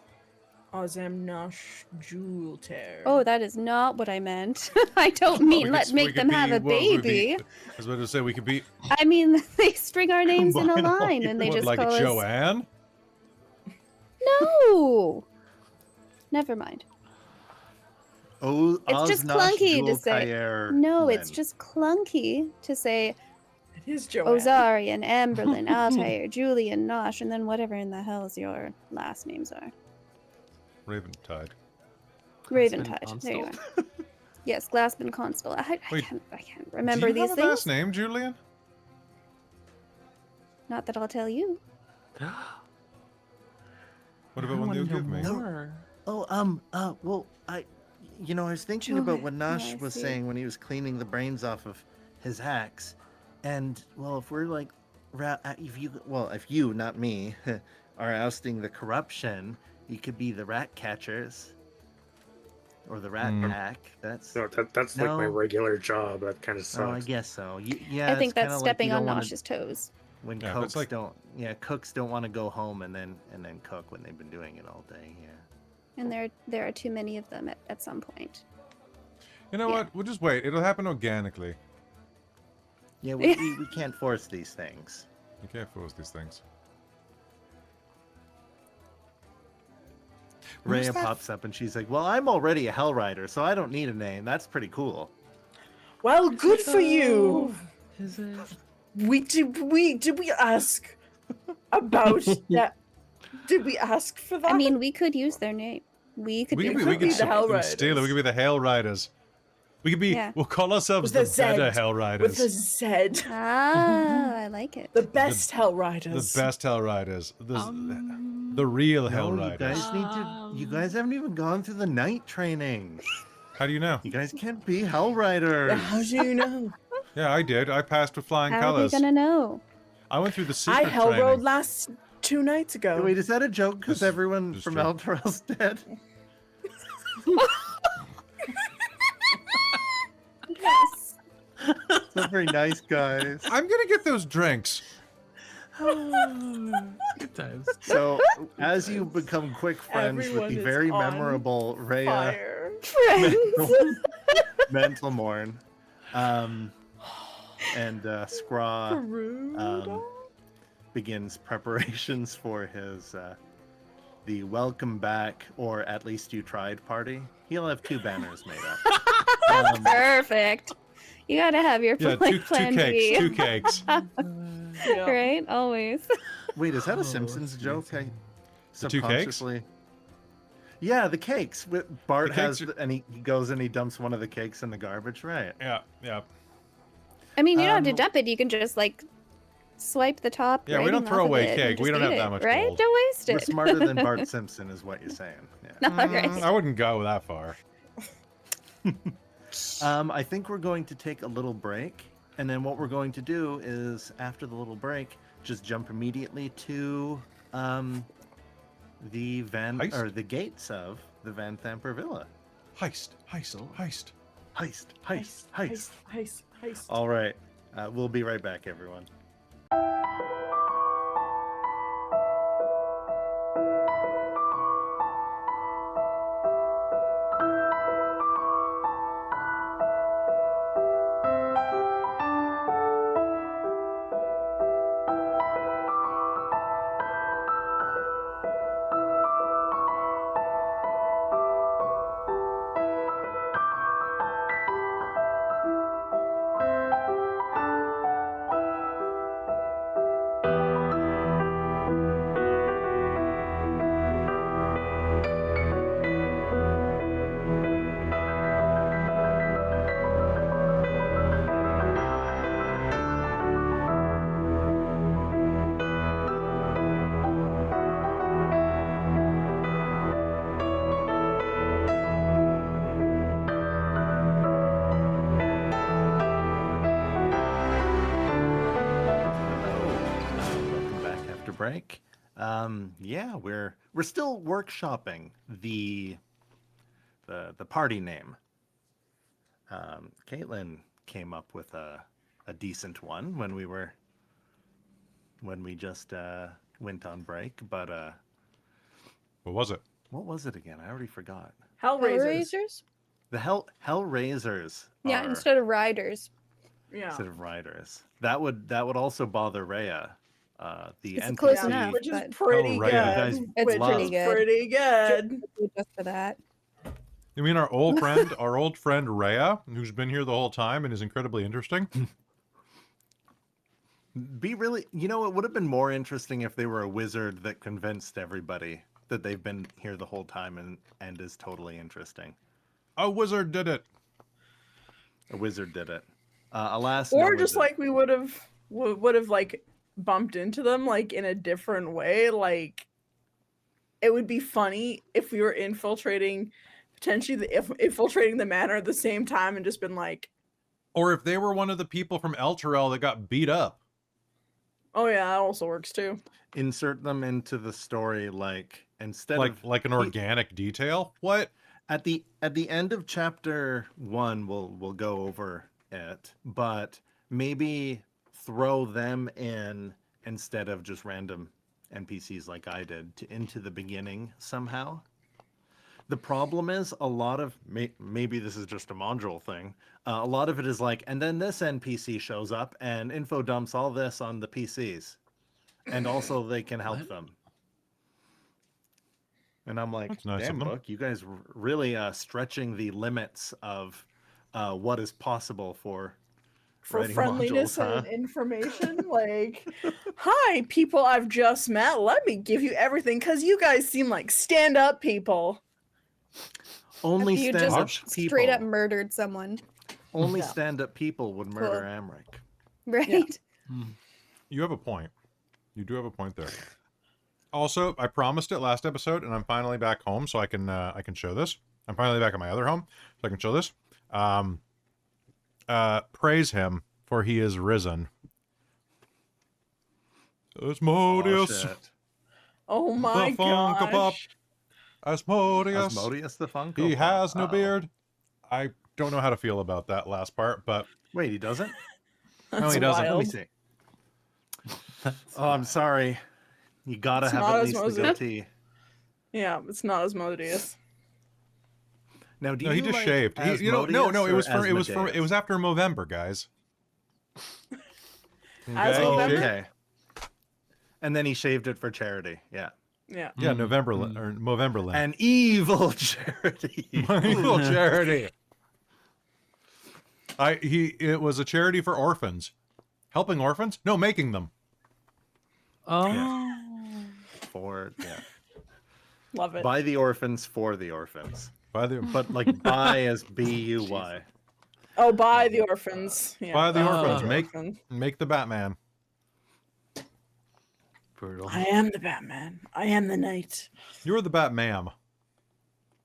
E: Ozem Nosh Jultair.
F: Oh, that is not what I meant. I don't mean let's make them have a baby.
B: I was about to say we could be
F: I mean, they string our names in a
A: Combine all
F: line
A: your-
F: and they
B: what,
F: just
B: like
F: call
B: a
F: us.
B: Joanne.
F: No. Never mind.
A: Oh,
F: It's just
A: Osnosh
F: clunky to say.
A: Jultair
F: No, it's
A: Len.
F: just clunky to say
E: It is Joanne.
F: Ozarian, Emberlynn, Altair, Julian, Nosh, and then whatever in the hell's your last names are.
B: Raventide.
F: Raventide. There you
C: Constel.
F: are. Yes, Glassmon-Constel. I
B: Wait,
F: can't remember
B: Do you
F: these
B: have a
F: things.
B: last name, Julian?
F: Not that I'll tell you.
B: What about one you give me?
A: Oh, well, I was thinking about what
F: Joanne,
A: Nosh
F: I
A: was
F: see.
A: saying when he was cleaning the brains off of his axe, and well, if we're like, if you, not me, are ousting the corruption, You could be the rat catchers. Or the rat
B: Mm.
A: pack. That's
D: No, that's like my
A: No.
D: regular job. That kind of
A: Oh, I
D: sucks.
A: guess so. Yeah,
F: I think
A: it's kinda
F: that's
A: like
F: stepping
A: you
F: on
A: don't wanna-
F: Nosh's toes.
A: When
B: Yeah, but it's
A: cooks
B: like-
A: cooks don't want to go home and then cook when they've been doing it all day. Yeah.
F: And there are too many of them at some point.
B: You know
F: Yeah.
B: what? We'll just wait. It'll happen organically.
A: Yeah, we can't force these things.
B: You can't force these things. Who's
A: Rhea
B: that?
A: pops up and she's like, "Well, I'm already a Hell Rider, so I don't need a name. That's pretty cool."
E: Well, good for you.
C: Is it?
E: Did we ask about that? Did we ask for that?
F: I mean, we could use their name. We could
B: We
F: be
B: could,
E: could
B: we
E: be
B: could
E: the Hell
B: steal it. We
E: Riders.
B: could be the Hell Riders. We could be.
F: Yeah.
B: We'll call ourselves
E: With
B: the
E: a
B: better
E: Z.
B: Hell
E: with
B: Riders.
E: the Z,
F: Ah, I like it.
E: the best Hell
B: The
E: Riders.
B: best Hell Riders. The real Hell
A: No, you
B: Riders.
A: guys need to. You guys haven't even gone through the night training.
B: How do you know?
A: You guys can't be Hell Riders.
E: How do you know?
B: Yeah, I did. I passed with flying
F: How
B: colors.
F: are they gonna know?
B: I went through the secret
E: I hell
B: training.
E: rode last 2 nights ago.
A: Wait, is that a joke? Because
B: This-
A: everyone
B: this is
A: from
B: true.
A: Altair's dead.
F: Yes.
A: So very nice, guys.
B: I'm gonna get those drinks.
C: Good times.
A: So, as you become quick friends with
E: Everyone
A: the
E: is
A: very
E: on
A: memorable Rhea
E: Fire.
F: Friends.
A: Mentalmorn, and Scraw
E: Rude.
A: begins preparations for his the welcome back, or at least you tried party. He'll have 2 banners made up.
F: Perfect. You gotta have your
B: Yeah,
F: plan,
B: two
F: plan
B: cakes.
F: B.
B: 2 cakes.
E: Yeah.
F: Right? Always.
A: Wait, is that
C: Oh,
A: a Simpsons joke? I
B: The 2 cakes?
A: subconsciously. Yeah, the cakes. Bart
B: The
A: has,
B: cakes are-
A: and he goes and he dumps one of the cakes in the garbage. Right.
B: Yeah, yeah.
F: I mean, you don't have to
A: Um,
F: dump it. You can just like swipe the top.
B: Yeah, we don't
F: writing
B: throw
F: off of
B: away
F: it and
B: cake. We
F: just
B: don't
F: eat
B: have that
F: it,
B: much
F: right?
B: gold.
F: Don't waste
A: We're
F: it.
A: smarter than Bart Simpson, is what you're saying. Yeah.
F: All right.
B: I wouldn't go that far.
A: I think we're going to take a little break, and then what we're going to do is, after the little break, just jump immediately to the
B: Heist?
A: gates of the Vanthampur Villa.
B: Heist, heist, heist.
A: Heist, heist, heist.
E: Heist.
A: All right, we'll be right back, everyone. Welcome back after break. Yeah, we're still workshopping the party name. Caitlan came up with a decent one when we just went on break, but
B: What was it?
A: what was it again? I already forgot.
E: Hellraisers.
F: Hellraisers?
A: The Hellraisers.
F: Yeah,
A: are-
F: instead of riders.
E: Yeah.
A: instead of riders. That would also bother Rhea. The
F: It's
A: NPC.
F: close enough.
E: Which is
F: but-
E: pretty
B: Oh, right,
E: good.
B: you
A: guys
F: It's
E: which
A: love-
F: pretty
E: is
F: good.
E: pretty good.
F: Just for that.
B: You mean our old friend Rhea, who's been here the whole time and is incredibly interesting?
A: It would have been more interesting if they were a wizard that convinced everybody that they've been here the whole time and is totally interesting.
B: A wizard did it.
A: A wizard did it. Alas, no
E: Or just
A: wizard.
E: like we would have like bumped into them like in a different way. Like it would be funny if we were infiltrating infiltrating the manor at the same time and just been like,
B: Or if they were one of the people from Elturel that got beat up.
E: oh yeah, that also works too.
A: insert them into the story like instead
B: like
A: of
B: an organic detail. What?
A: at the end of chapter 1, we'll go over it, but maybe throw them in instead of just random NPCs like I did into the beginning somehow. The problem is a lot of maybe this is just a module thing. A lot of it is like, and then this NPC shows up and info dumps all this on the PCs, and also they can help
C: What?
A: them. And I'm like,
B: That's nice of
A: damn,
B: them.
A: book, you guys really stretching the limits of what is possible for writing
E: friendliness
A: modules, huh?
E: and information. Like, hi, people I've just met. Let me give you everything because you guys seem like stand-up people.
A: Only
F: you
A: stand-up
F: just
A: people.
F: straight up murdered someone,
A: Only
E: Yeah.
A: stand-up people would murder Amric.
F: right?
B: You have a point. You do have a point there. Also, I promised it last episode, and I'm finally back home, so I can show this. I'm finally back at my other home, so I can show this. Praise him, for he is risen. Asmodeus,
A: shit.
E: Oh my
B: the Funko Pop.
E: gosh.
B: Asmodeus.
A: Asmodeus the Funko
B: He
A: Pop.
B: has no
A: Uh-oh.
B: beard. I don't know how to feel about that last part, but
A: Wait, he doesn't?
B: no, he
E: That's
B: doesn't.
A: Let me
E: wild.
A: see. Oh, I'm sorry. You gotta
E: It's
A: have
E: not
A: at least the
E: Asmodeus.
A: goatee.
E: Yeah, it's not Asmodeus.
A: Now, do
B: No,
A: you
B: he just
A: like
B: shaved. No,
A: Asmodeus
B: it was
A: or
B: for it was
A: Asmodeus?
B: after Movember, guys.
E: As
B: Okay,
E: Movember?
B: he shaved-
A: Okay. And then he shaved it for charity. Yeah.
E: Yeah.
B: Yeah, Movemberland.
A: An evil charity.
B: Michael charity. It was a charity for orphans. Helping orphans? No, making them.
C: Oh.
E: Love it.
A: By the orphans, for the orphans.
B: By the
A: But like by as B-U-Y.
E: Oh, by the orphans. Yeah.
B: By the orphans.
E: the
B: Make
E: orphans.
B: make the Batman.
C: Brutal.
E: I am the Batman. I am the knight.
B: You're the Batman.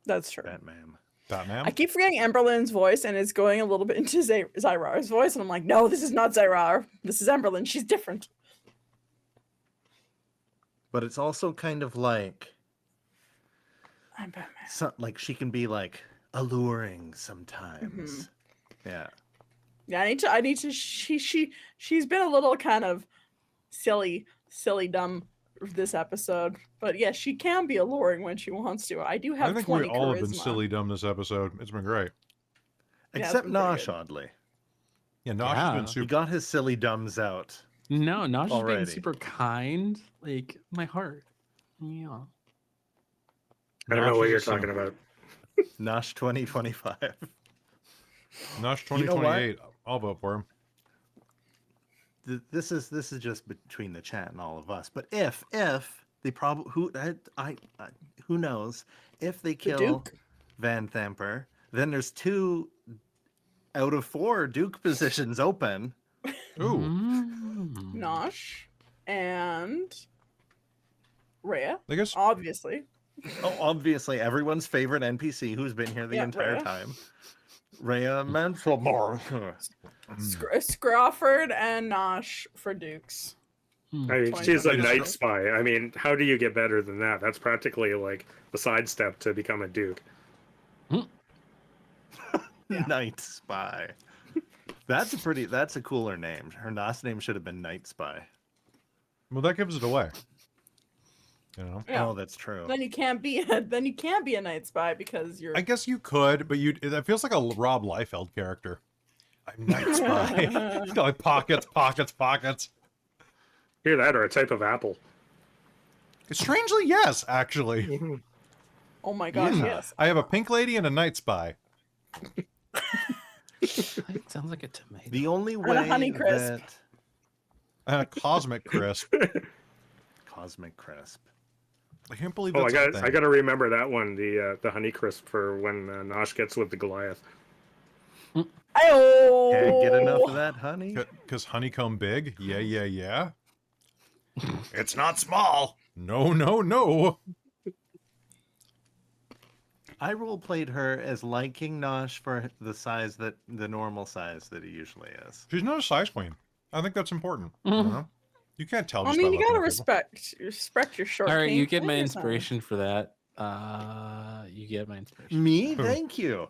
E: That's true.
A: Batman.
B: Batman?
E: I keep forgetting Emberlynn's voice, and it's going a little bit into Zyrar's voice, and I'm like, no, this is not Zyrar. This is Emberlynn. She's different.
A: But it's also kind of like,
E: I'm Batman.
A: like she can be like alluring sometimes. Yeah.
E: Yeah, I need to. She's been a little kind of silly, dumb this episode, but yeah, she can be alluring when she wants to. I do have
B: I think
E: 20
B: we all
E: charisma.
B: have been silly dumb this episode. It's been great.
E: Yeah,
A: Except
E: it's been pretty
A: Nosh,
E: good.
A: oddly.
B: Yeah, Nosh has been
C: Yeah.
A: He
B: super.
A: got his silly dumbs out.
C: No, not just being
A: Already.
C: super kind. Like my heart. Yeah.
D: I don't know
B: Nosh
D: what
B: is
D: you're
B: a
D: talking
B: simp.
D: about.
A: Nosh 2025.
B: Nosh
A: You know what?
B: 2028. I'll vote for him.
A: This is just between the chat and all of us. But if they probably who knows, if they kill
E: Duke?
A: Vanthampur, then there's 2 out of 4 Duke positions open.
B: Ooh.
C: Mm.
E: Nosh and Rhea,
B: I guess
E: obviously.
A: Oh, obviously everyone's favorite NPC who's been here the
E: Yeah,
A: entire
E: Rhea.
A: time. Rhea Manselmore.
E: Scrawford and Nosh for Dukes.
D: I mean,
E: 20,
D: she's a
E: 20.
D: night spy. I mean, how do you get better than that? That's practically like the sidestep to become a duke.
A: Night Spy. That's a cooler name. Her last name should have been Night Spy.
B: well, that gives it away. You know.
E: Yeah.
A: Oh, that's true.
E: Then you can't be a night spy because you're
B: I guess you could, but that feels like a Rob Liefeld character. I'm Night Spy. He's got like pockets.
D: Hear that, or a type of apple.
B: Strangely, yes, actually.
E: Oh my gosh,
A: Yeah.
E: yes.
B: I have a pink lady and a night spy.
C: It sounds like a tomato.
A: The only
E: a
A: way
E: Honey Crisp.
A: that
B: And a cosmic crisp.
A: Cosmic Crisp.
B: I can't believe
D: Oh,
B: that's a thing.
D: I got to remember that one, the Honeycrisp for when Nosh gets with the Goliath.
E: Ayo!
A: Can't get enough of that, honey.
B: Because honeycomb big? Yeah. It's not small. No.
A: I role-played her as liking Nosh for the normal size that he usually is.
B: She's not a size queen. I think that's important. You know? You can't tell.
E: I
B: Just
E: mean,
B: by
E: you
B: looking
E: gotta
B: at people.
E: respect your short.
C: All right,
E: king.
C: you get my
E: Take your time.
C: inspiration for that. You get my inspiration.
A: Me?
B: Who?
A: Thank you.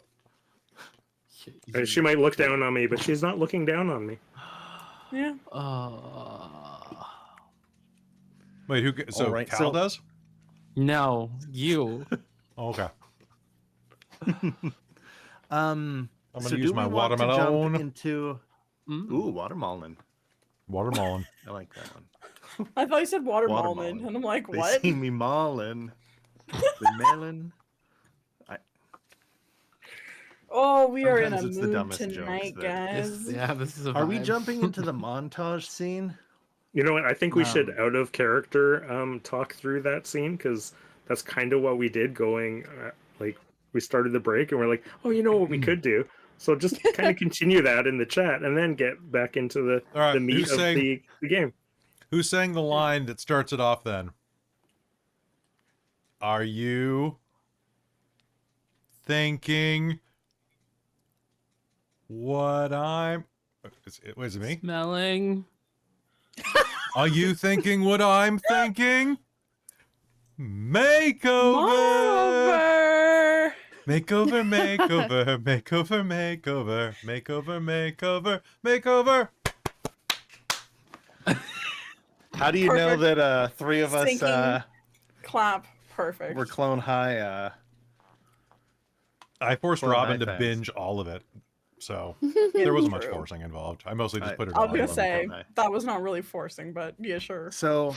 D: She might look down on me, but she's not looking down on me.
E: Yeah.
B: Wait, who? So
A: All right,
B: Cal
A: so-
B: does?
C: No, you.
B: Oh, okay.
A: I'm
B: I'm
A: so
B: gonna use
A: do
B: my
A: we want to jump
B: watermelon.
A: into
C: Mm.
A: ooh watermelon.
B: Watermelon.
A: I like that one.
E: I thought you said watermelon,
A: Watermelon.
E: and I'm like,
A: They
E: what?
A: see me mauling. The melon.
E: Oh, we are in a
A: Sometimes it's the
E: mood
A: dumbest jokes
E: tonight,
A: that-
E: guys.
C: Yeah, this is a
A: Are we
C: vibe.
A: jumping into the montage scene?
D: You know what? I think we should,
A: Um,
D: out of character, talk through that scene because that's kind of what we did. Going like we started the break and we're like, oh, you know what we could do. So just kind of continue that in the chat and then get back into the
B: All right,
D: the meat
B: who's
D: of
B: saying-
D: the game.
B: Who's saying the line that starts it off? Then. Are you thinking what I'm? Was it me?
C: Smelling.
B: Are you thinking what I'm thinking? Makeover!
E: Moreover.
B: Makeover, makeover, makeover, makeover, makeover, makeover, makeover.
A: How do you know
E: Perfect.
A: that three of us
E: Sinking. Clap. Perfect.
A: were Clone High?
B: I forced
A: Well,
B: Robin
A: high
B: to
A: fans.
B: binge all of it, so
E: Yeah,
B: there wasn't much
E: true.
B: forcing involved. I mostly just
A: I-
B: put it
E: I was
B: on.
E: gonna
A: love
E: say
A: Clone High.
E: that was not really forcing, but yeah, sure.
A: So,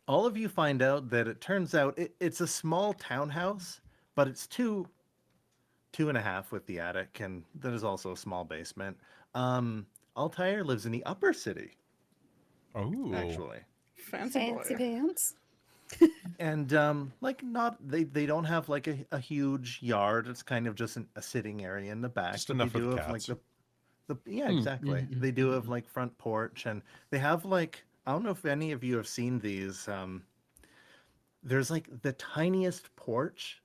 A: all of you find out that it turns out it's a small townhouse, but it's two and a half with the attic, and there's also a small basement. Altair lives in the upper city,
B: Oh,
A: actually.
E: Fancy,
F: Fancy
E: boy.
F: pants.
A: And like not they don't have like a huge yard. It's kind of just a sitting area in the back.
B: Just
A: but
B: enough
A: they
B: for
A: do
B: the
A: have like
B: cats.
A: the yeah, exactly. They do have like front porch, and they have like I don't know if any of you have seen these. There's like the tiniest porch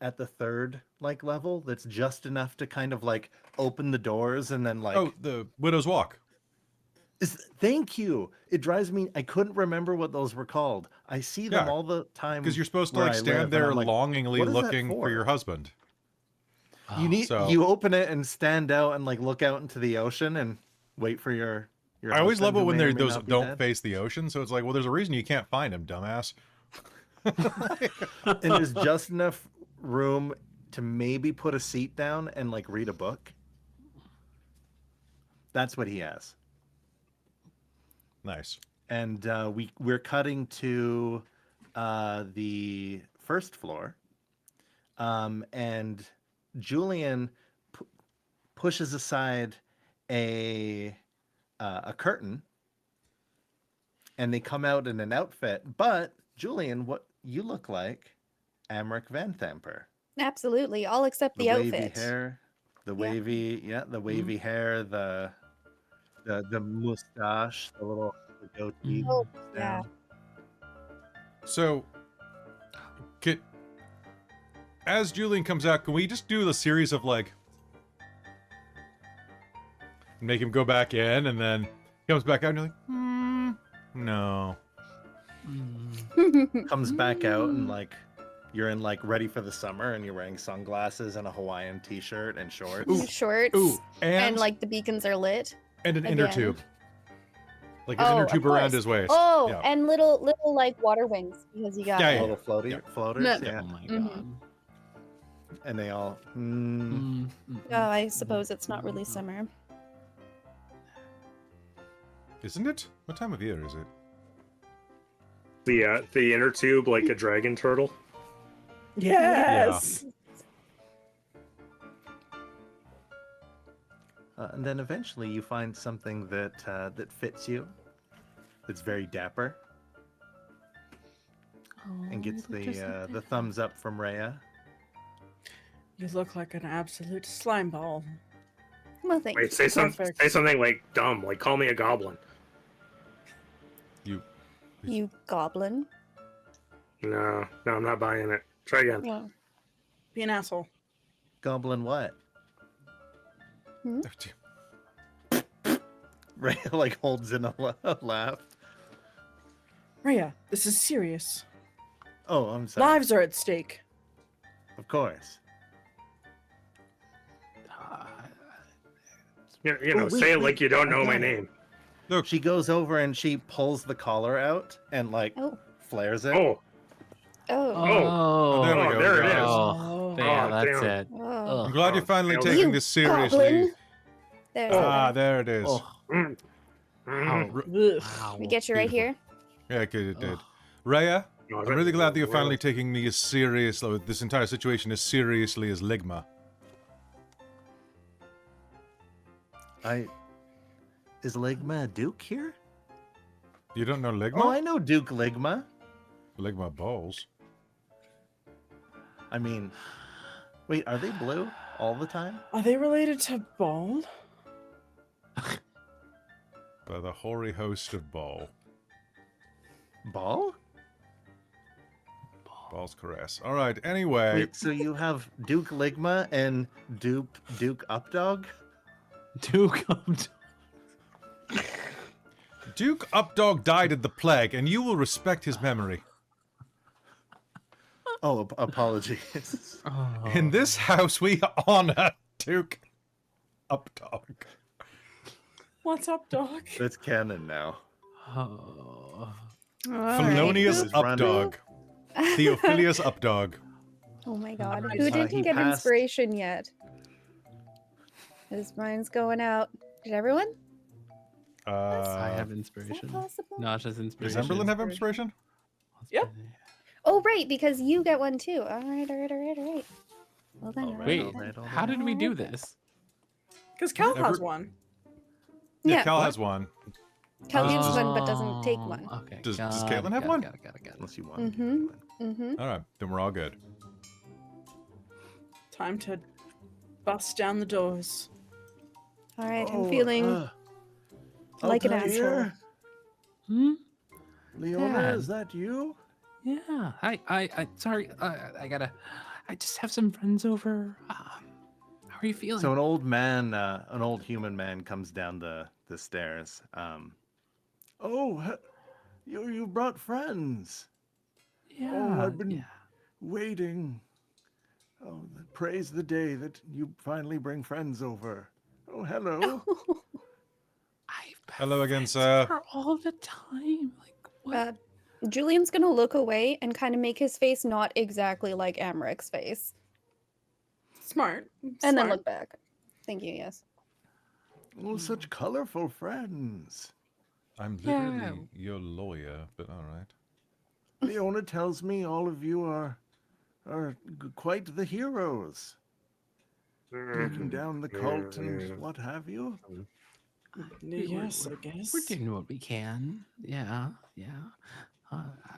A: at the third like level that's just enough to kind of like open the doors and then like
B: oh, the Widow's Walk.
A: Thank you. It drives me. I couldn't remember what those were called. I see them
B: Yeah,
A: all the time
B: Because you're supposed to
A: where
B: like
A: I live,
B: stand
A: and
B: there
A: I'm like,
B: longingly
A: "What is that
B: looking for your husband.
A: You need
B: So-
A: you open it and stand out and like look out into the ocean and wait for your.
B: I always love
A: husband
B: it
A: who
B: when
A: may or
B: they're
A: may
B: those
A: not be
B: don't
A: dead.
B: face the ocean. So it's like, well, there's a reason you can't find him, dumbass.
A: And there's just enough room to maybe put a seat down and like read a book. That's what he has.
B: Nice.
A: And we're cutting to the first floor, and Julian pushes aside a curtain, and they come out in an outfit. But Julian, what you look like, Amric Vanthampur.
F: Absolutely, all except the
A: wavy
F: outfit.
A: hair, the
F: Yeah.
A: wavy, the wavy hair, the mustache, the little goatee.
F: Oh, yeah.
A: down.
B: So, as Julian comes out, can we just do the series of like, make him go back in, and then he comes back out, and you're like, no.
A: Comes back out and like you're in like ready for the summer and you're wearing sunglasses and a Hawaiian t-shirt and shorts.
F: New shorts.
B: Ooh,
F: and like the beacons are lit.
B: and an
F: again.
B: inner tube, like an
F: Oh,
B: inner
F: of
B: tube around
F: course.
B: his waist.
F: Oh,
B: yeah.
F: and little like water wings because you got
B: Yeah,
F: it.
B: yeah,
A: Little floaters,
E: No.
A: yeah.
C: Oh my
F: Mhm.
C: god.
A: And they all
F: Oh, I suppose it's not really summer.
B: Isn't it? What time of year is it?
D: The inner tube like a dragon turtle.
E: Yes.
A: and then eventually you find something that that fits you. That's very dapper and gets the thumbs up from Rhea.
E: You look like an absolute slime ball.
F: Well, thank
D: Wait,
F: you.
D: say
E: Perfect.
D: something like dumb, like call me a goblin.
F: You goblin.
D: No, I'm not buying it. Try again.
F: Yeah.
E: Be an asshole.
A: Goblin what? Ray like holds in a laugh.
E: Rhea, this is serious.
A: Oh, I'm sorry.
E: Lives are at stake.
A: Of course.
D: You know,
A: Oh, wait,
D: say it
A: wait.
D: like you don't know my name.
B: Look,
A: She goes over and she pulls the collar out and like
F: Oh.
A: flares it.
D: Oh,
F: Oh.
B: Oh, there we go.
D: there it is.
C: Oh, yeah,
D: Oh,
C: that's
D: damn.
C: it.
F: Oh.
B: I'm glad you're finally
D: You
B: taking this seriously.
F: goblin. There's
B: Ah,
F: that.
B: there it is.
C: Oh,
D: Mm. Mm.
E: Ugh.
C: wow.
F: We get you right
B: Beautiful.
F: here.
B: Yeah, good, it did.
C: Ugh.
B: Raya,
D: No,
B: I'm really glad that you're finally taking me as seriously, this entire situation as seriously as Ligma.
A: Is Ligma a Duke here?
B: You don't know Ligma?
A: Oh, I know Duke Ligma.
B: Ligma balls.
A: I mean, wait, are they blue all the time?
E: Are they related to Bald?
B: By the hoary host of Ball.
A: Ball?
B: Ball's caress. All right, anyway.
A: Wait, so you have Duke Ligma and Duke Updog?
C: Duke
B: Duke Updog died of the plague, and you will respect his memory.
A: Oh, apologies.
B: In this house, we honor Duke Updog.
E: What's up, dog?
A: That's canon now.
C: Oh.
B: Felonious
A: Who's running?
B: Updog. Theophilus Updog.
F: Oh my god.
E: Nice.
F: Who
A: He
F: didn't get
A: passed.
F: inspiration yet? His mind's going out. Did everyone?
C: I have
F: Is
C: inspiration.
F: that possible?
C: Nosh has
B: Does
C: inspiration.
B: Emberlynn have inspiration?
E: Yep.
F: Oh, right, because you get one too. All right. Well then.
A: All right,
C: Wait,
A: all right, all
C: how
A: right.
C: did we do this?
E: Because Cal has
B: Ever-
E: one.
B: Yeah,
F: Yeah.
B: Cal has one.
F: Cal gives one but doesn't take
C: Oh,
F: one.
C: Okay.
B: Does
C: got
B: Caitlan
C: it,
B: have
C: got it,
B: one?
C: got it, got it, got it.
A: Unless you want.
F: Mm-hmm. Mm-hmm.
B: All right, then we're all good.
E: Time to bust down the doors.
F: All right,
A: Oh,
F: I'm feeling like an asshole.
A: Altair?
C: Hmm?
A: Leona,
C: Yeah.
A: is that you?
C: Yeah. I sorry. I just have some friends over. How are you feeling?
A: So an old man, an old human man comes down the stairs. You brought friends.
C: yeah.
A: I've been
C: yeah.
A: waiting. Oh, praise the day that you finally bring friends over. Oh, hello.
C: I've been
B: Hello again,
C: friends
B: sir.
C: for all the time. Like what?
F: Julian's gonna look away and kind of make his face not exactly like Amric's face.
E: Smart.
F: And then
E: Smart.
F: look back. Thank you, yes.
A: Oh, such colorful friends.
B: I'm
C: Yeah.
B: literally your lawyer, but all right.
A: Leona tells me all of you are quite the heroes. Taking down the cult and what have you.
E: Yes, I guess.
C: We're doing what we can. Yeah.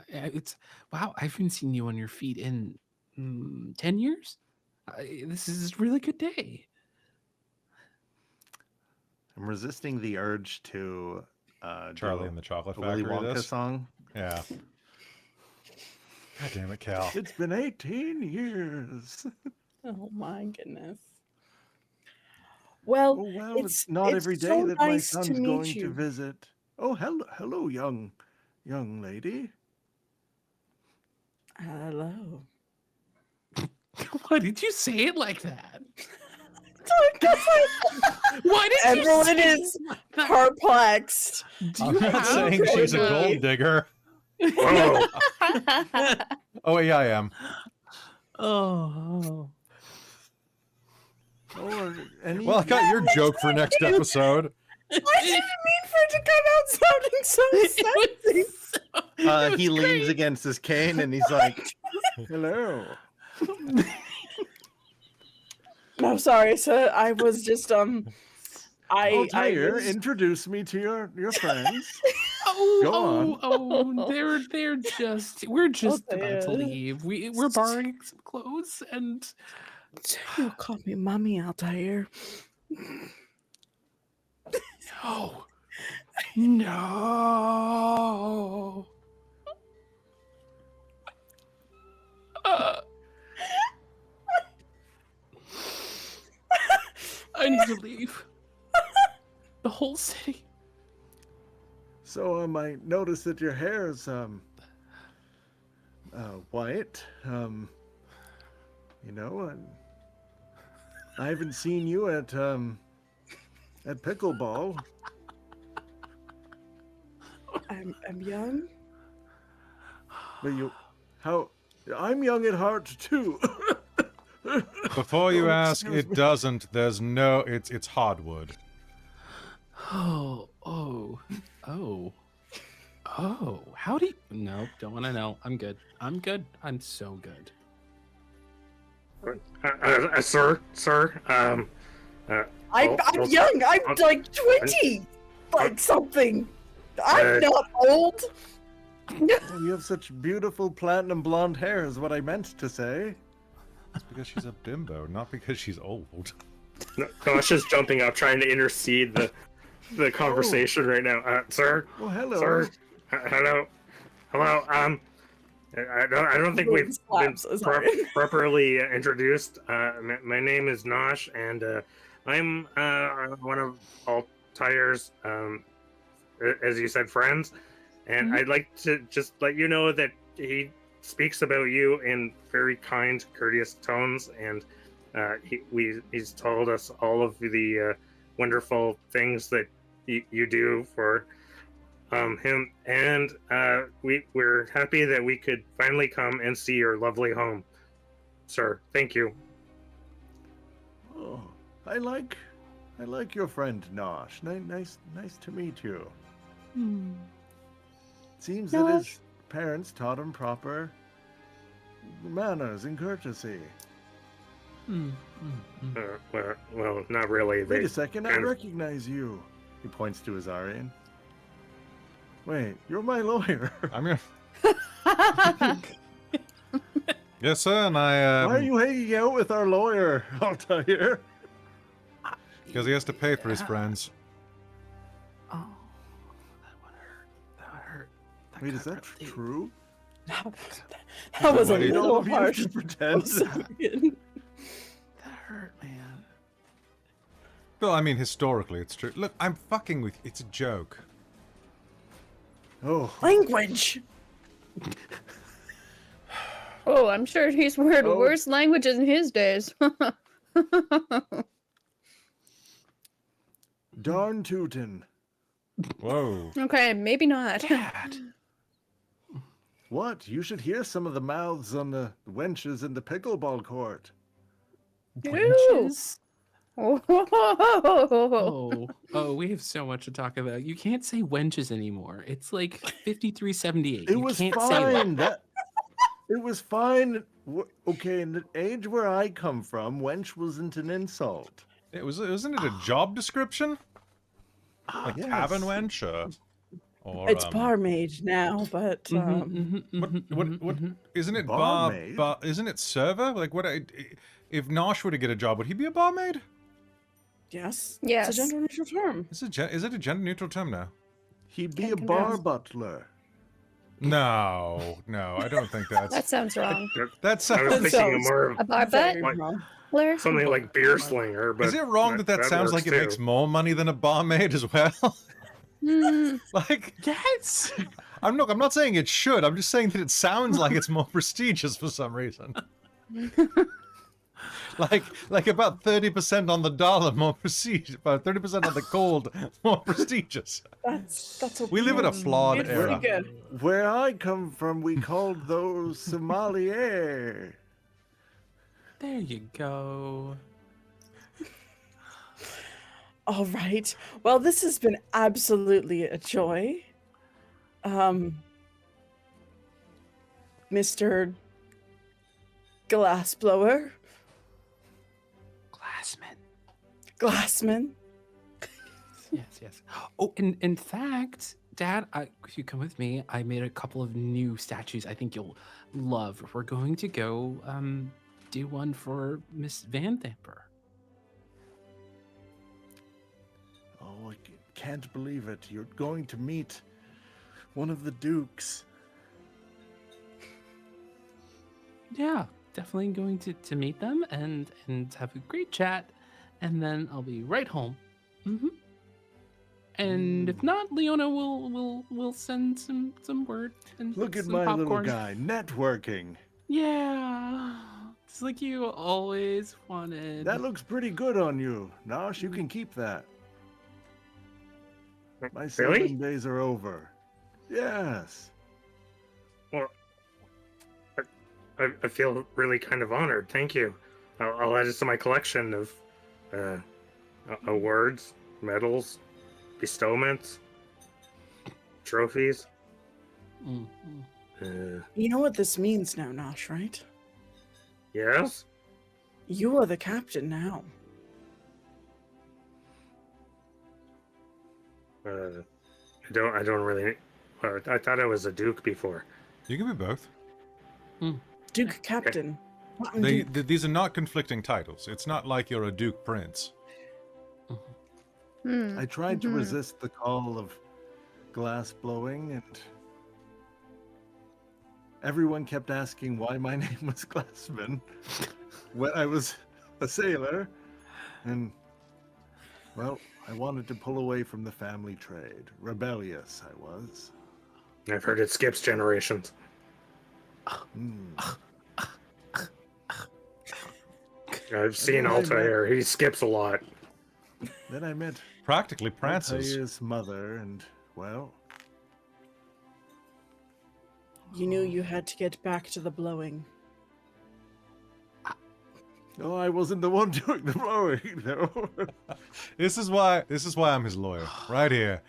C: It's wow. I haven't seen you on your feet in 10 years. This is a really good day.
A: I'm resisting the urge to
B: Charlie
A: do
B: and the Chocolate
A: a Willy
B: Factory.
A: Wonka
B: This.
A: song.
B: Yeah. God damn it, Cal.
A: It's been 18 years.
E: Oh my goodness. Well,
A: Oh well,
E: it's-
A: it's not
E: it's
A: every day
E: so
A: that
E: nice to
A: my son's
E: meet
A: going
E: you.
A: to visit. Oh, hello, young lady.
E: hello.
C: Why did you say it like that?
E: Because
C: Why did you
E: Everyone
C: say
E: is
C: it like that?
E: perplexed.
C: Do
B: I'm
C: you
B: not
C: have
B: saying she's a
C: like
B: gold digger.
D: Oh,
B: Oh, yeah, I am.
C: Oh.
A: Or any
B: Well, I got your joke for next episode.
E: I didn't mean for it to come out sounding so sexy.
A: he leans against his cane and he's like, "Hello."
E: No, sorry, sir. I was just I
A: Altair,
E: was...
A: introduce me to your friends. Go
C: They're just we're just about to
E: Altair.
C: leave. We're borrowing some clothes and
E: You call me mommy, Altair.
C: no. No. I need to leave. The whole city
A: So I noticed that your hair's white. You know, and I haven't seen you at pickleball.
E: I'm young.
A: But I'm young at heart too.
B: Before you
A: Oh,
B: ask,
A: excuse
B: it
A: me.
B: doesn't. It's hardwood.
C: Oh. How do you? No, don't want to know. I'm good. I'm so good.
D: Sir,
E: I'm
D: well,
E: young. I'm like 20, like something. I'm not old.
A: Oh, you have such beautiful platinum blonde hair, is what I meant to say.
B: It's because she's a bimbo, not because she's old.
D: Nosh is jumping up, trying to intercede the conversation right now. Sir,
A: Oh, hello.
D: sir, hello. I don't think we've been properly introduced. My name is Nosh, and I'm one of Altair's, as you said, friends. And I'd like to just let you know that he speaks about you in very kind, courteous tones, and he's told us all of the wonderful things that you do for him, and we're happy that we could finally come and see your lovely home, sir. Thank you.
A: Oh, I like your friend Nosh. Nice to meet you. Seems that his parents taught him proper manners and courtesy.
D: Well, not really.
A: Wait a second, I recognize you. He points to Ozarian. Wait, you're my lawyer.
B: I'm your... Yes, sir, and I...
A: Why are you hanging out with our lawyer, Altair?
B: Because he has to pay for his friends.
C: Oh, that would hurt. That would hurt.
A: Wait, is that true?
E: That was a
B: Wait,
E: little
A: you
E: harsh.
A: just pretend.
E: Ozarian.
C: That hurt, man.
B: Well, I mean, historically, it's true. Look, I'm fucking with you. It's a joke.
A: Oh,
E: Language.
F: Oh, I'm sure he's heard
A: Oh.
F: worse languages in his days.
A: darn tootin'.
B: Whoa.
F: Okay, maybe not.
C: Dad.
A: What? You should hear some of the mouths on the wenches in the pickleball court.
C: Wenches?
F: Oh.
C: Oh, we have so much to talk about. You can't say wenches anymore. It's like 5378.
A: It
C: You
A: was
C: can't say that.
A: fine. It was fine. Okay, in the age where I come from, wench wasn't an insult.
B: Wasn't it a job description? Like
A: Yes.
B: cabin wench, or
E: It's barmaid now, but
B: what isn't it
A: Barmaid?
B: isn't it server? Like what if Nosh were to get a job, would he be a barmaid?
E: yes,
F: Yes.
E: it's a gender neutral term.
B: Is it a gender neutral term now?
A: He'd be
F: Can't
A: a bar
F: confirm.
A: butler.
B: No, I don't think that's
F: That sounds wrong.
B: that's
D: I was
E: That
D: thinking
E: sounds-
D: more of
F: A bar butt?
E: Very
D: Like-
E: wrong.
F: Blair?
D: something like beer slinger. But
B: is it wrong that sounds like
D: works
B: it makes
D: too.
B: more money than a barmaid as well?
F: Hmm.
B: Like
C: Yes.
B: I'm not saying it should. I'm just saying that it sounds like it's more prestigious for some reason. like about 30% on the dollar more prestigious, about 30% on the gold more prestigious.
E: That's a
B: We live in a flawed
E: It's
B: era.
E: pretty good.
A: Where I come from, we called those sommelier.
C: There you go.
E: All right. Well, this has been absolutely a joy. Mr. Glassblower, Glassman.
C: Yes. Oh, and in fact, Dad, if you come with me, I made a couple of new statues I think you'll love. We're going to go do one for Miss Vanthampur.
A: Oh, I can't believe it. You're going to meet one of the dukes.
C: Yeah, definitely going to meet them and have a great chat, and then I'll be right home.
H: And if not, Leona will send some word and
A: Look at
H: some
A: my little
H: popcorn.
A: guy, networking.
H: Yeah, it's like you always wanted.
A: That looks pretty good on you. Nosh, you can keep that. My
D: Really?
A: sailing days are over. Yes.
D: Well, I feel really kind of honored. Thank you. I'll add it to my collection of awards, medals, bestowments, trophies.
H: Mm,
E: You know what this means now, Nosh, right?
D: Yes.
E: You are the captain now.
D: I don't really. I thought I was a duke before.
B: You can be both.
E: Duke Captain.
B: These are not conflicting titles. It's not like you're a Duke Prince.
A: I tried to resist the call of glass blowing, and everyone kept asking why my name was Glassman when I was a sailor. And, well, I wanted to pull away from the family trade. Rebellious, I was.
D: I've heard it skips generations. I've seen Altair. He skips a lot.
A: Then I met
B: Practically prances.
A: Altair's mother, and, well,
E: You knew you had to get back to the blowing.
A: no, I wasn't the one doing the blowing, no.
B: This is why I'm his lawyer. Right here.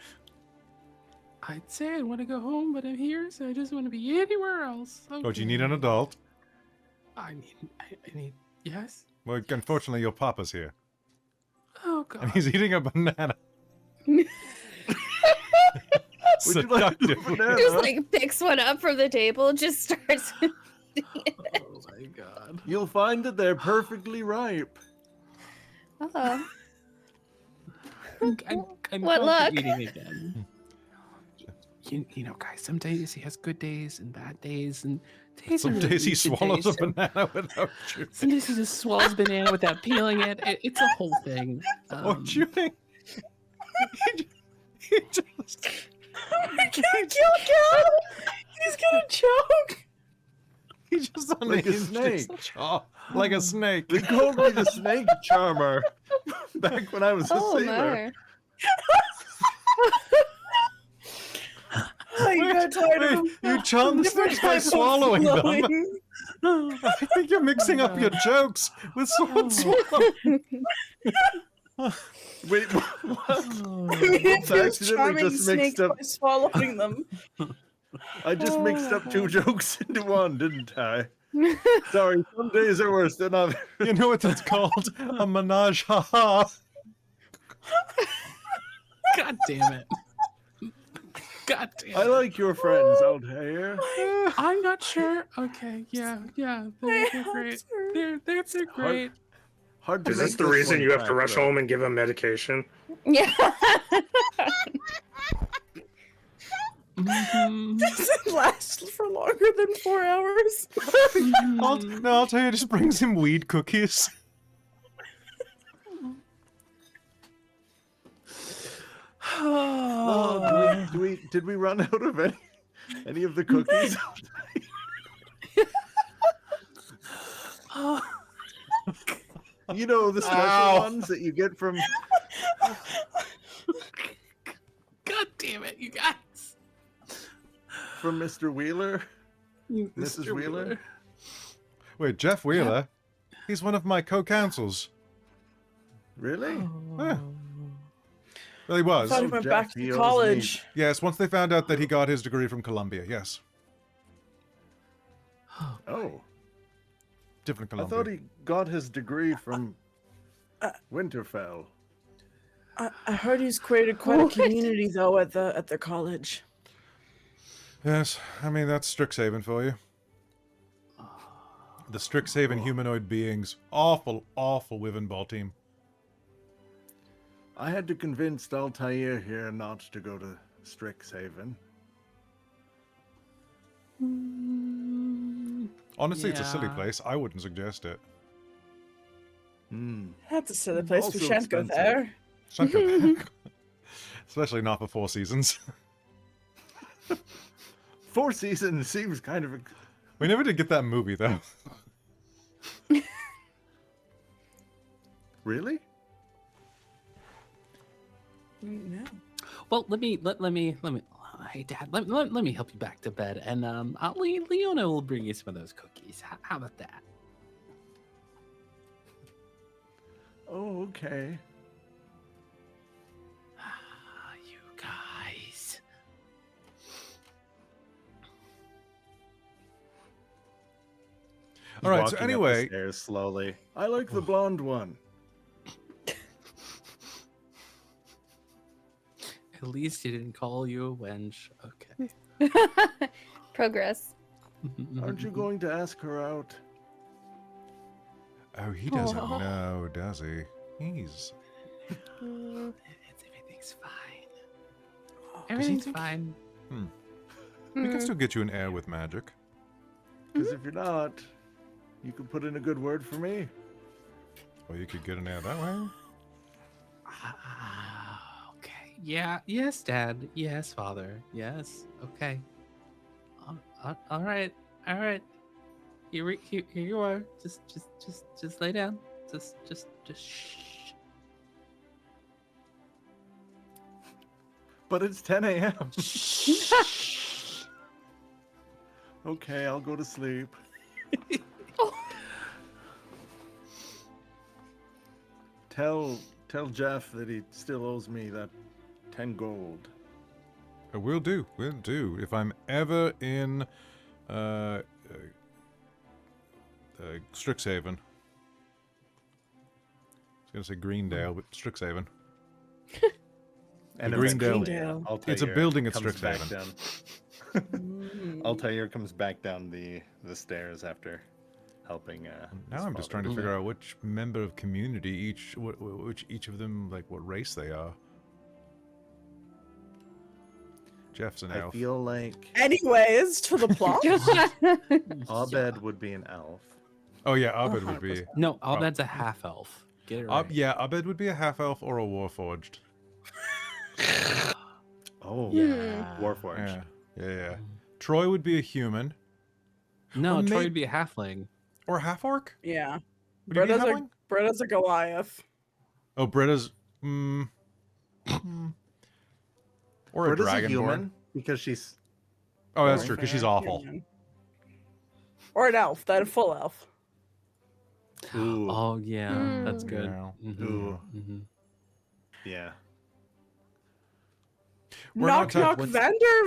H: I'd say I want to go home, but I'm here, so I just want to be anywhere else.
B: Oh, do you need an adult?
H: I need. Yes.
B: Well, unfortunately, your papa's here.
H: Oh God.
B: And he's eating a banana.
A: Would you like to
B: Seductively.
A: banana?
F: Just like picks one up from the table, just starts.
H: Oh my God.
A: You'll find that they're perfectly ripe.
F: Oh.
H: I'm
F: What luck?
H: eating again. You know, guys, some days he has good days and bad days, and
B: Some days he swallows a banana without chewing.
H: Some days he just swallows banana without peeling it. It's a whole thing.
B: Or chewing. He just...
E: I can't kill Cal! He's gonna choke!
B: He just
A: Like a
B: unhinged his
A: snake.
B: jaw, like a snake.
A: They called me the snake charmer back when I was a
F: Oh,
A: sailor.
F: no.
E: I got tired of him.
B: You charm
E: Different
B: snakes by
E: type of
B: swallowing them.
E: blowing.
B: I think you're mixing up your jokes with sword swallowing.
A: Wait, what?
E: He
A: Oops,
E: feels
A: I accidentally
E: charming
A: just
E: snakes
A: mixed up.
E: by swallowing them.
A: I just mixed up two jokes into one, didn't I? Sorry, some days are worse than others.
B: You know what that's called? A menage ha-ha.
H: God damn it. God damn it.
A: I like your friends, Altair.
H: I'm not sure. Okay, yeah, they're great. They're great.
A: Hard to
D: Is this
A: make
D: the reason
A: one
D: you have to
A: crack,
D: rush
A: though.
D: home and give him medication?
F: Yeah.
H: Mhm.
E: Does it last for longer than 4 hours?
B: I'll tell you, just brings him weed cookies.
A: Oh, did we run out of any of the cookies? You know, the special
B: Ow.
A: ones that you get from
H: God damn it, you guys.
A: Mr. Wheeler. Mrs.
H: Mr.
A: Wheeler?
B: Wait, Jeff Wheeler? He's one of my co-counsels.
A: Really?
B: Yeah. Well, he was.
E: I thought he
A: Oh,
E: went
A: Jeff,
E: back
A: he
E: to
A: owes
E: college.
B: Yes, once they found out that he got his degree from Columbia. Yes.
A: Oh,
B: Different
A: I
B: Columbia.
A: thought he got his degree from Winterfell.
E: I heard he's created quite a community though at the college.
B: Yes, I mean, that's Strixhaven for you. The Strixhaven humanoid beings. Awful, awful Wyvern team.
A: I had to convince Altair here not to go to Strixhaven.
B: Honestly, it's a silly
H: Yeah.
B: place. I wouldn't suggest it.
A: Hmm.
E: That's a silly place. We
A: Also
E: shan't go
A: expensive.
E: there.
B: Shan't go back. Especially not for 4 seasons.
A: 4 seasons seems kind of.
B: We never did get that movie, though.
A: Really?
E: No.
H: Well, let me. Hey, Dad, let me help you back to bed, and Leona will bring you some of those cookies. How about that?
A: Oh, okay.
H: You guys.
B: All right, so
A: Walking up the
B: anyway-
A: stairs slowly. I like the blonde one.
H: At least he didn't call you a wench. Okay.
F: Progress.
A: Aren't you going to ask her out?
B: Oh, he doesn't
E: Aw.
B: know, does he? He's...
H: Everything's fine. Everything's fine.
B: We can still get you an heir with magic.
A: Because if you're not, you could put in a good word for me.
B: Or you could get an heir that way.
H: Okay. Yeah. Yes, Dad. Yes, Father. Yes. Okay. All right. All right. Here you are. Just lay down. Just shh.
A: But it's 10 a.m. Okay, I'll go to sleep. Tell Jeff that he still owes me that 10 gold.
B: Will do. Will do. If I'm ever in Strixhaven. I was going to say Greendale, but Strixhaven.
A: And
B: The Greendale-
A: eventually, Altair
B: It's a building at
A: comes back
B: Strixhaven.
A: down- Altair comes back down the stairs after helping.
B: Now
A: his
B: I'm just
A: father.
B: trying to figure out which member of community which each of them, like what race they are. Jeff's an
A: I
B: elf.
A: feel like
E: Anyways, to the plot.
A: Abed would be an elf.
B: Oh yeah, Abed would be.
H: No, Abed's a half elf. Get it right.
B: Yeah, Abed would be a half elf or a warforged.
A: Oh,
H: Yeah.
A: Warforged.
B: Yeah. Troy would be a human
H: No,
B: Or
H: Troy
B: may-
H: would be a halfling.
B: or a half orc.
E: Yeah.
B: Would he be a
E: Britta's a,
B: halfling?
E: Britta's a Goliath.
B: Oh, Britta's. Or a
A: Britta's a
B: dragonborn.
A: human because she's.
B: Oh, that's
E: Or
B: true, because she's
E: fair
B: awful.
E: human. Or an elf, that a full elf.
A: Ooh,
H: Oh yeah, that's good.
B: Yeah.
H: Mhm,
A: Ooh.
H: mhm.
A: yeah.
B: We're not
E: knock
B: talk-
E: knock,
B: what's-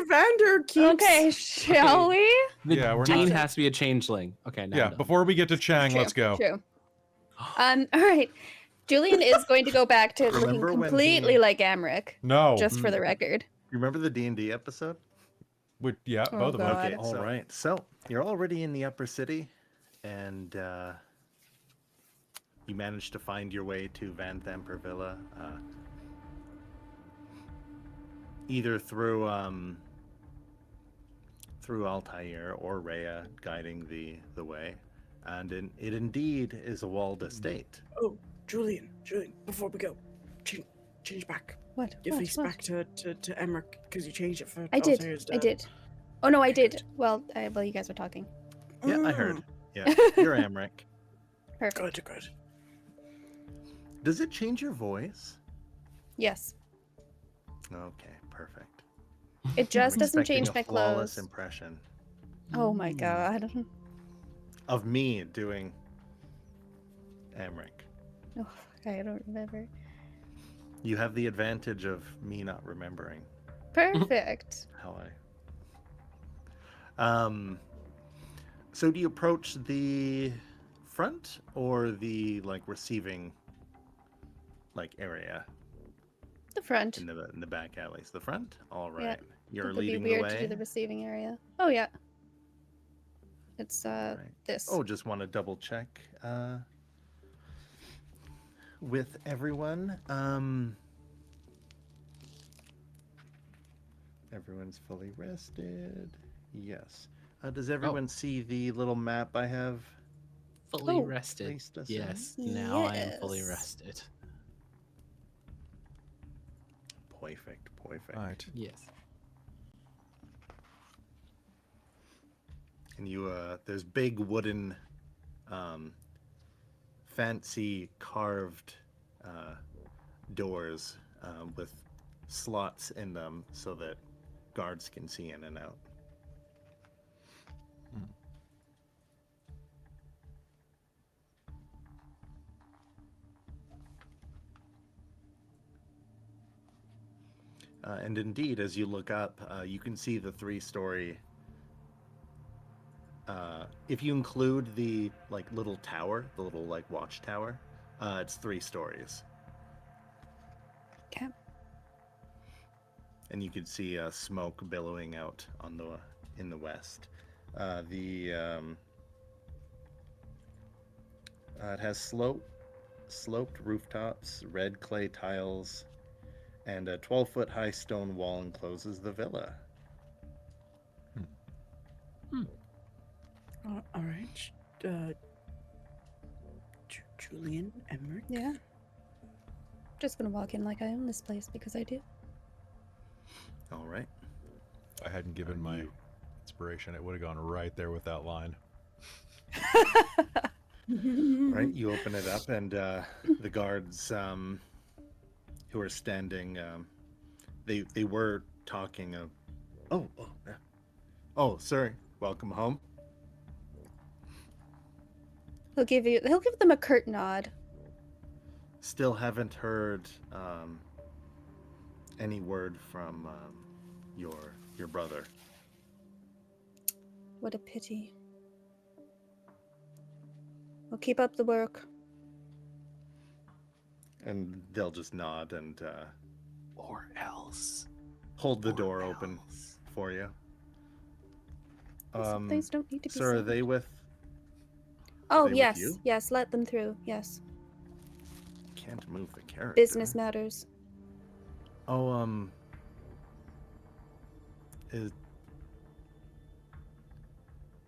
E: Vander keeps.
F: Okay, shall we?
H: The
B: Yeah, we're
H: Dean
B: not-
H: has to be a changeling. Okay, now
B: Yeah,
H: I'm done.
B: before we get to Chang,
F: True,
B: let's go.
F: True. All right. Julian is going to go back to looking
A: Remember when
F: completely
A: he-
F: like Amric,
B: No.
F: just for the record.
A: You remember the D&D episode?
B: Yeah,
F: Oh,
B: both of them.
F: God.
A: Okay, all right. So you're already in the upper city, and you managed to find your way to Vanthampur Villa, either through Altair or Rhea guiding the way, and it indeed is a walled estate.
E: Oh, Julian, before we go, change back.
F: What?
E: Your
F: What?
E: face
F: What?
E: back to Emmerich because you changed it for
F: I did.
E: Altair's
F: I
E: dad.
F: did. Oh no, I did. Well, you guys were talking.
A: Yeah, I
E: Mm.
A: heard. Yeah, you're Amric.
F: Perfect.
E: Good.
A: Does it change your voice?
F: Yes.
A: Okay, perfect.
F: It just
A: I'm
F: doesn't
A: expecting
F: change
A: a
F: my
A: flawless
F: clothes.
A: impression
F: Oh my god.
A: of me doing Amric.
F: Oh, I don't remember.
A: You have the advantage of me not remembering
F: Perfect.
A: how I. So do you approach the front or the receiving area
F: The front.
A: in the back alleys? The front. All
F: Yeah.
A: right. You're
F: It'd be
A: leading the
F: weird to
A: way.
F: do the receiving area. Oh yeah. It's
A: Right.
F: this.
A: Oh, just want to double check with everyone. Everyone's fully rested. Yes. Does everyone see the little map I have?
H: Fully
F: Oh.
H: rested.
A: Placed us in?
H: Yes, now I am fully
F: Yes.
H: rested.
A: Perfect.
B: Right.
C: Yes.
A: And you, there's big wooden, fancy carved doors with slots in them so that guards can see in and out. And indeed, as you look up, you can see the 3-story. If you include the little tower, the little watchtower, it's 3 stories.
F: Okay.
A: And you can see smoke billowing out on in the west. It has sloped rooftops, red clay tiles, and a 12-foot high stone wall encloses the villa.
I: All right. Julian, Emmerich.
F: Yeah. Just gonna walk in like I own this place because I do.
A: All right.
B: If I hadn't given my inspiration, it would have gone right there with that line.
A: Right, you open it up, and the guards who are standing, they were talking. Oh, sir, welcome home.
F: He'll give them a curt nod.
A: Still haven't heard any word from your brother.
F: What a pity. Well, keep up the work.
A: And they'll just nod and
H: Or else.
A: hold the door open for you.
F: Some things don't need to be
A: Sir, are
F: said.
A: they with?
F: Oh,
A: they with
F: yes.
A: you?
F: Yes, let them through. Yes.
A: Can't move the character.
F: Business matters.
A: Oh,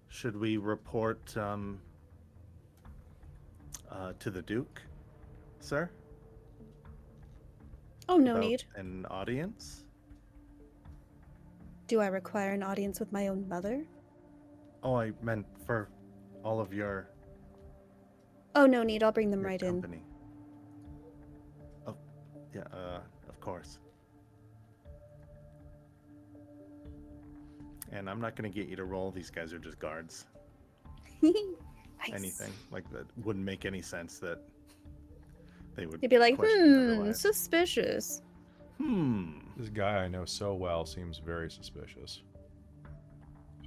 A: should we report to the Duke, sir?
F: Oh, no
A: About
F: need.
A: an audience?
F: Do I require an audience with my own mother?
A: Oh, I meant for all of your
F: Oh, no need. I'll bring them right in.
A: company. Oh, yeah, of course. And I'm not going to get you to roll. These guys are just guards.
F: Nice.
A: Anything like that wouldn't make any sense that they would.
F: They'd be like,
A: question otherwise.
F: suspicious.
B: This guy I know so well seems very suspicious.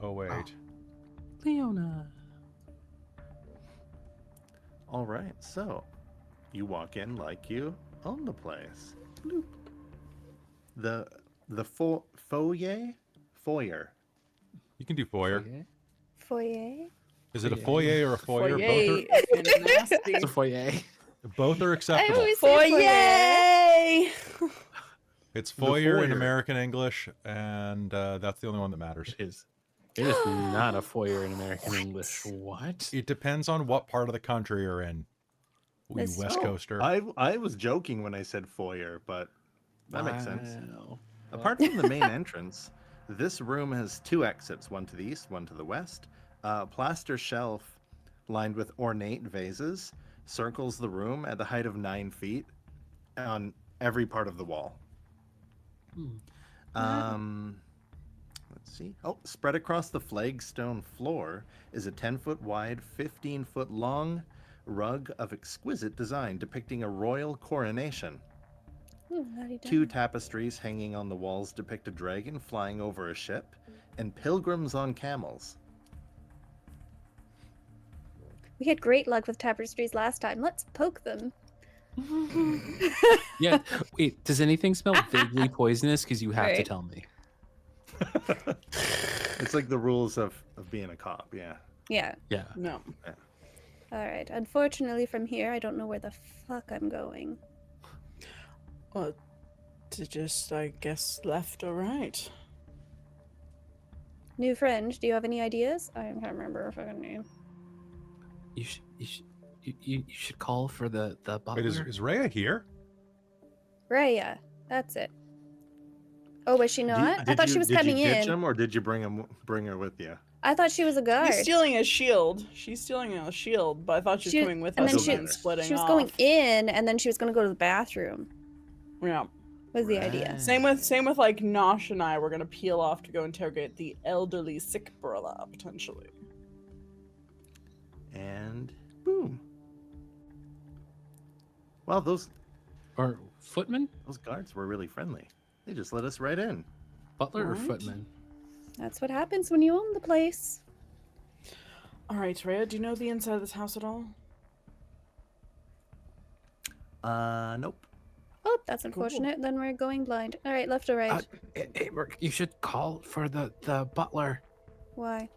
B: Oh, wait.
H: Leona.
A: All right, so you walk in like you own the place. Bloop. The foyer.
B: You can do foyer.
F: Foyer?
B: Is it a foyer or a foyer?
I: Foyer. Nasty.
C: It's a foyer.
B: Both are
F: I
B: acceptable.
F: always say
E: Foyer!
B: It's foyer in
A: foyer.
B: American English, and that's the only one that matters.
C: It is. It is not a foyer in American English. What?
B: It depends on what part of the country you're in. You
F: This-
B: West
F: Oh.
B: Coaster.
A: I was joking when I said foyer, but that makes sense.
C: Wow.
A: Apart from the main entrance, this room has 2 exits, one to the east, one to the west. A plaster shelf lined with ornate vases circles the room at the height of 9 feet on every part of the wall. Let's see. Oh, spread across the flagstone floor is a 10-foot wide, 15-foot long rug of exquisite design depicting a royal coronation.
F: Ooh, la-di-da.
A: 2 tapestries hanging on the walls depict a dragon flying over a ship and pilgrims on camels.
F: We had great luck with tapestries last time. Let's poke them.
C: Yeah. Wait, does anything smell vaguely poisonous? Because you have to
F: Right.
C: tell me.
A: It's like the rules of being a cop, yeah.
F: Yeah.
C: Yeah.
I: No.
F: All right. Unfortunately, from here, I don't know where the fuck I'm going.
I: Well, to just, I guess, left or right.
F: New friend, do you have any ideas? I can't remember her fucking name.
H: You should call for the butler.
B: Wait, is Rhea here?
F: Raya. That's it. Oh, was she not? I thought she was coming
A: Did you ditch
F: in.
A: him, or did you bring her with you?
F: I thought she was a guard.
E: She's stealing a shield. She's stealing a shield, but I thought she was coming with
F: and
E: us
F: then
E: and
F: she,
E: then splitting
F: she was
E: off.
F: going in, and then she was going to go to the bathroom.
E: Yeah.
F: Was the idea.
E: Same with like Nosh and I were gonna peel off to go interrogate the elderly sick brother, potentially.
A: And boom. Well, those
H: Or footman?
A: guards were really friendly. They just let us right in.
H: Butler or
E: Right.
H: footman?
F: That's what happens when you own the place.
E: Alright, Rhea, do you know the inside of this house at all?
A: Nope.
F: Oh, that's unfortunate. Then we're going blind. All right, left or right?
H: You should call for the butler,
F: Why?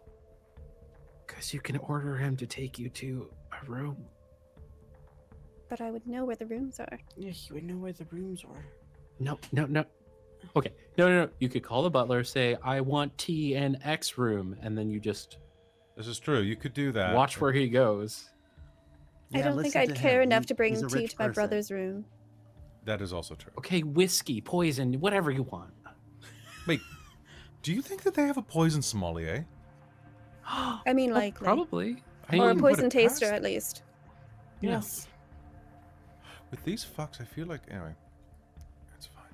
H: because you can order him to take you to a room.
F: But I would know where the rooms are.
E: Yeah, he would know where the rooms are.
H: No. Okay, no. You could call the butler, say, I want T and X room, and then you just
B: This is true. You could do that.
H: watch where he goes.
F: I
A: Yeah,
F: don't think
A: listen
F: I'd
A: to
F: care
A: him.
F: enough to bring
A: He's a
F: tea
A: rich
F: to my
A: person.
F: brother's room.
B: That is also true.
H: Okay, whiskey, poison, whatever you want.
B: Wait, do you think that they have a poison sommelier?
F: I mean,
H: Well,
F: likely.
H: probably.
B: I
F: Or a
B: wouldn't put
F: poison
B: it
F: taster,
B: past
F: at least.
E: Yes.
B: With these fucks, I feel like anyway. That's fine.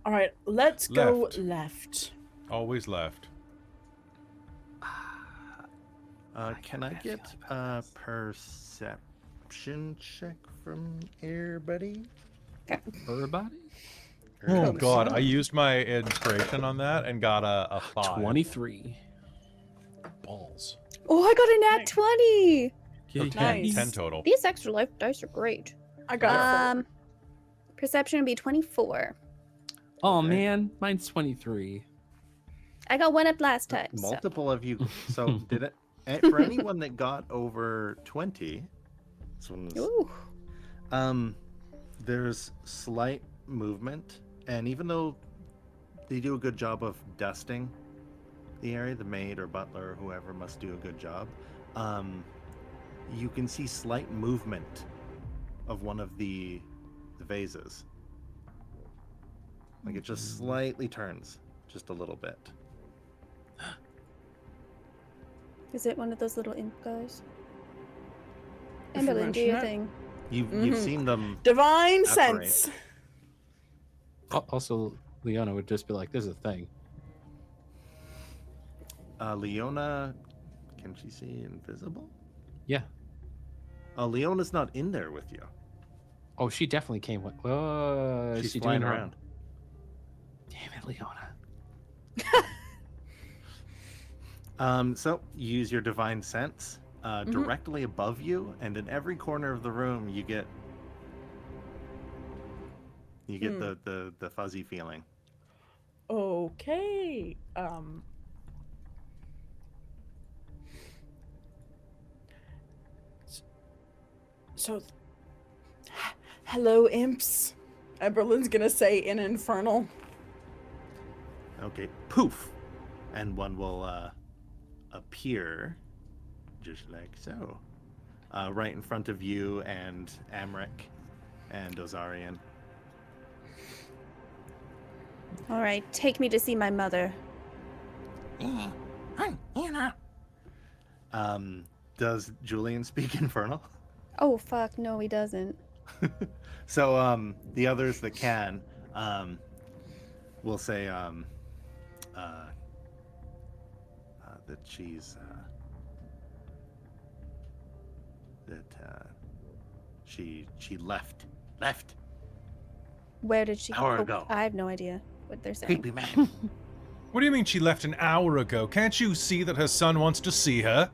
E: Alright, let's go
B: Left.
E: left.
B: Always left.
A: Can I get a perception check from everybody?
H: Everybody?
B: Oh god, I used my inspiration on that and got a 5.
H: 23.
B: Balls.
F: Oh, I got a nat 20!
B: So 10,
E: Nice.
B: 10 total.
F: These extra life dice are great.
E: I got
F: Perception would be 24.
H: Oh
A: Okay.
H: man, mine's 23.
F: I got one up last time. So.
A: Multiple of you. So did it? For anyone that got over 20, this one was,
F: Ooh.
A: there's slight movement, and even though they do a good job of dusting the area, the maid or butler or whoever must do a good job, you can see slight movement of one of the vases. Like it just slightly turns, just a little bit.
F: Is it one of those little imp guys?
E: If you
F: Emberlynn, do
E: mention
F: your
E: it.
F: thing.
A: You've seen them.
E: Divine
A: Operate.
E: sense.
H: Also, Leona would just be like, "This is a thing."
A: Leona, can she see invisible?
H: Yeah.
A: Leona's not in there with you.
H: Oh, she definitely came with. Is
A: She's
H: she
A: flying
H: doing her-
A: around.
H: Damn it, Leona.
A: So you use your divine sense directly above you, and in every corner of the room, you get the fuzzy feeling.
E: Okay. So, hello, imps. Emberlynn's gonna say in infernal.
A: Okay, poof, and one will appear, just like so, right in front of you and Amric and Ozarian.
F: All right, take me to see my mother.
A: Does Julian speak Infernal?
F: Oh, fuck, no, he doesn't.
A: So the others that can will say that she's she left.
F: Where did she
A: Hour
F: oh,
A: ago.
F: I have no idea what they're saying.
A: Creepy man.
B: What do you mean she left an hour ago? Can't you see that her son wants to see her?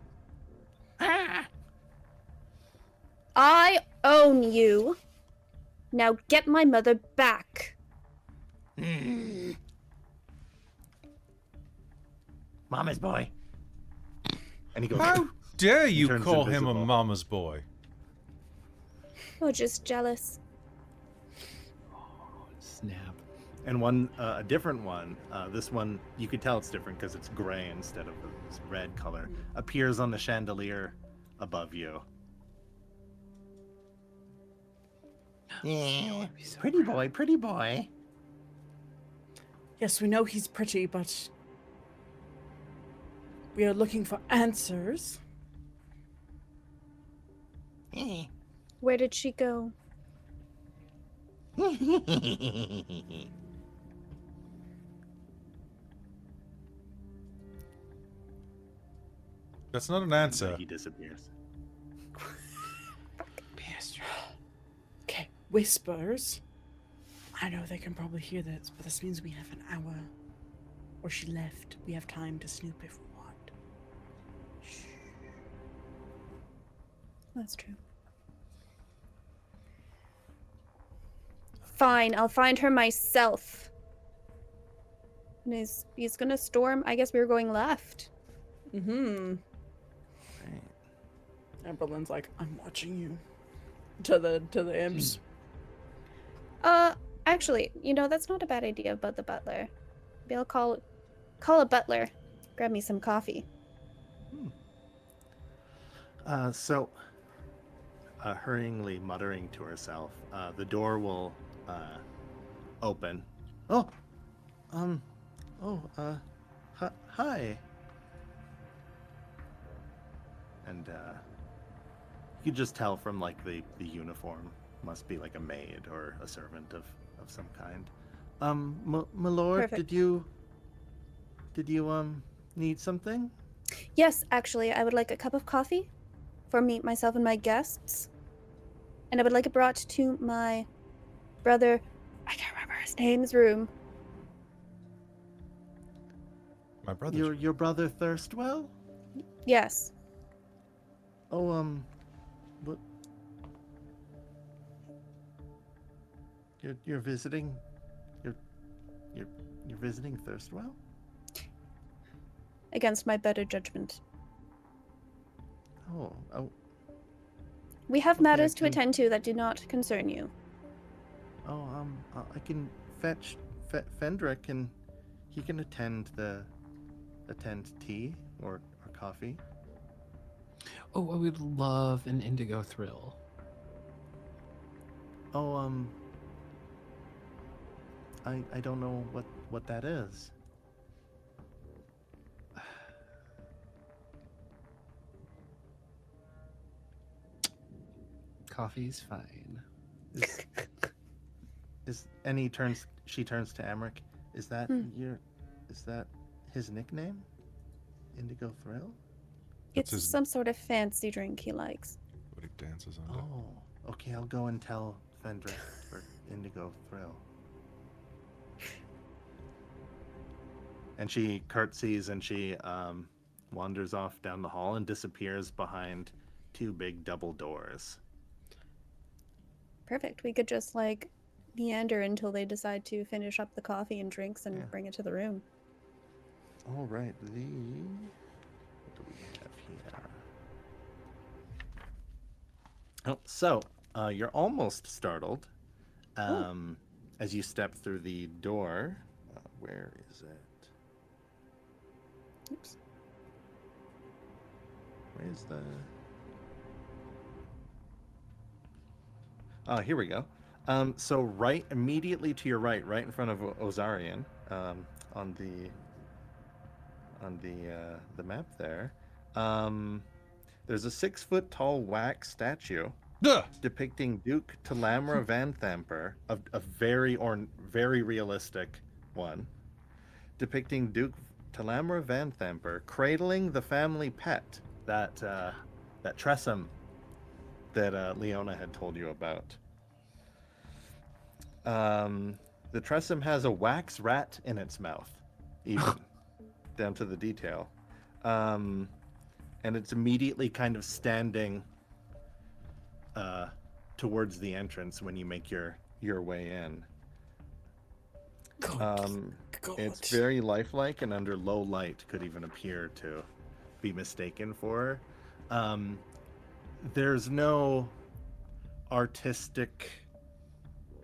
F: I own you. Now get my mother back.
A: Mama's boy. And he goes.
B: How dare you
A: turns
B: call him a
A: invisible.
B: mama's boy?
F: Oh, just jealous.
H: Snap.
A: And one, a different one, this one, you could tell it's different because it's gray instead of this red color, appears on the chandelier above you.
G: Yeah,
H: be so
G: pretty boy, pretty boy.
I: Yes, we know he's pretty, but we are looking for answers.
G: Eh.
F: Where did she go?
B: That's not an
A: And
B: answer.
A: he disappears.
I: Okay, whispers. I know they can probably hear this, but this means we have an hour. Or she left. We have time to snoop if we want. Shh.
F: That's true. Fine, I'll find her myself. And he's gonna storm. I guess we were going left.
E: Mm-hmm.
A: Right.
I: Emberlynn's like, I'm watching you. To the imps.
F: Actually, you know, that's not a bad idea about the butler. Maybe I'll call a butler. Grab me some coffee.
A: So, hurriedly muttering to herself, the door will open. Hi. And you could just tell from like the uniform, must be like a maid or a servant of some kind. My lord,
F: Perfect.
A: did you need something?
F: Yes, actually, I would like a cup of coffee for me, myself, and my guests. And I would like it brought to my brother, I can't remember his name's room.
B: My brother.
A: Your brother Thirstwell?
F: Yes.
A: Oh, what? You're visiting? You're visiting Thirstwell?
F: Against my better judgment.
A: Oh,
F: We have
A: Okay,
F: matters
A: I
F: to
A: can-
F: attend to that do not concern you.
A: I can fetch Fendrick, and he can attend tea or coffee.
H: Oh, I would love an indigo thrill.
A: Oh, I don't know what that is.
H: Coffee's fine.
A: She turns to Amric. Is that is that his nickname? Indigo Thrill?
B: That's
F: It's
B: his-
F: some sort of fancy drink he likes.
B: What he dances under.
A: Oh, okay. I'll go and tell Fendrick for Indigo Thrill. And she curtsies and she wanders off down the hall and disappears behind two big double doors.
F: Perfect. We could just like meander until they decide to finish up the coffee and drinks and
A: Yeah.
F: bring it to the room.
A: All right. What do we have here? Oh, so you're almost startled as you step through the door. Where is it?
F: Oops.
A: Where's the? Here we go. So right immediately to your right in front of Ozarian, on the map there, there's a 6-foot tall wax statue
B: Duh!
A: depicting Duke Talamra Vanthampur, a very realistic one, depicting Duke Talamra Vanthampur cradling the family pet, that Tressum that Leona had told you about. The Tressum has a wax rat in its mouth, even down to the detail, and it's immediately kind of standing towards the entrance when you make your way in. It's very lifelike, and under low light could even appear to be mistaken for her. There's no artistic,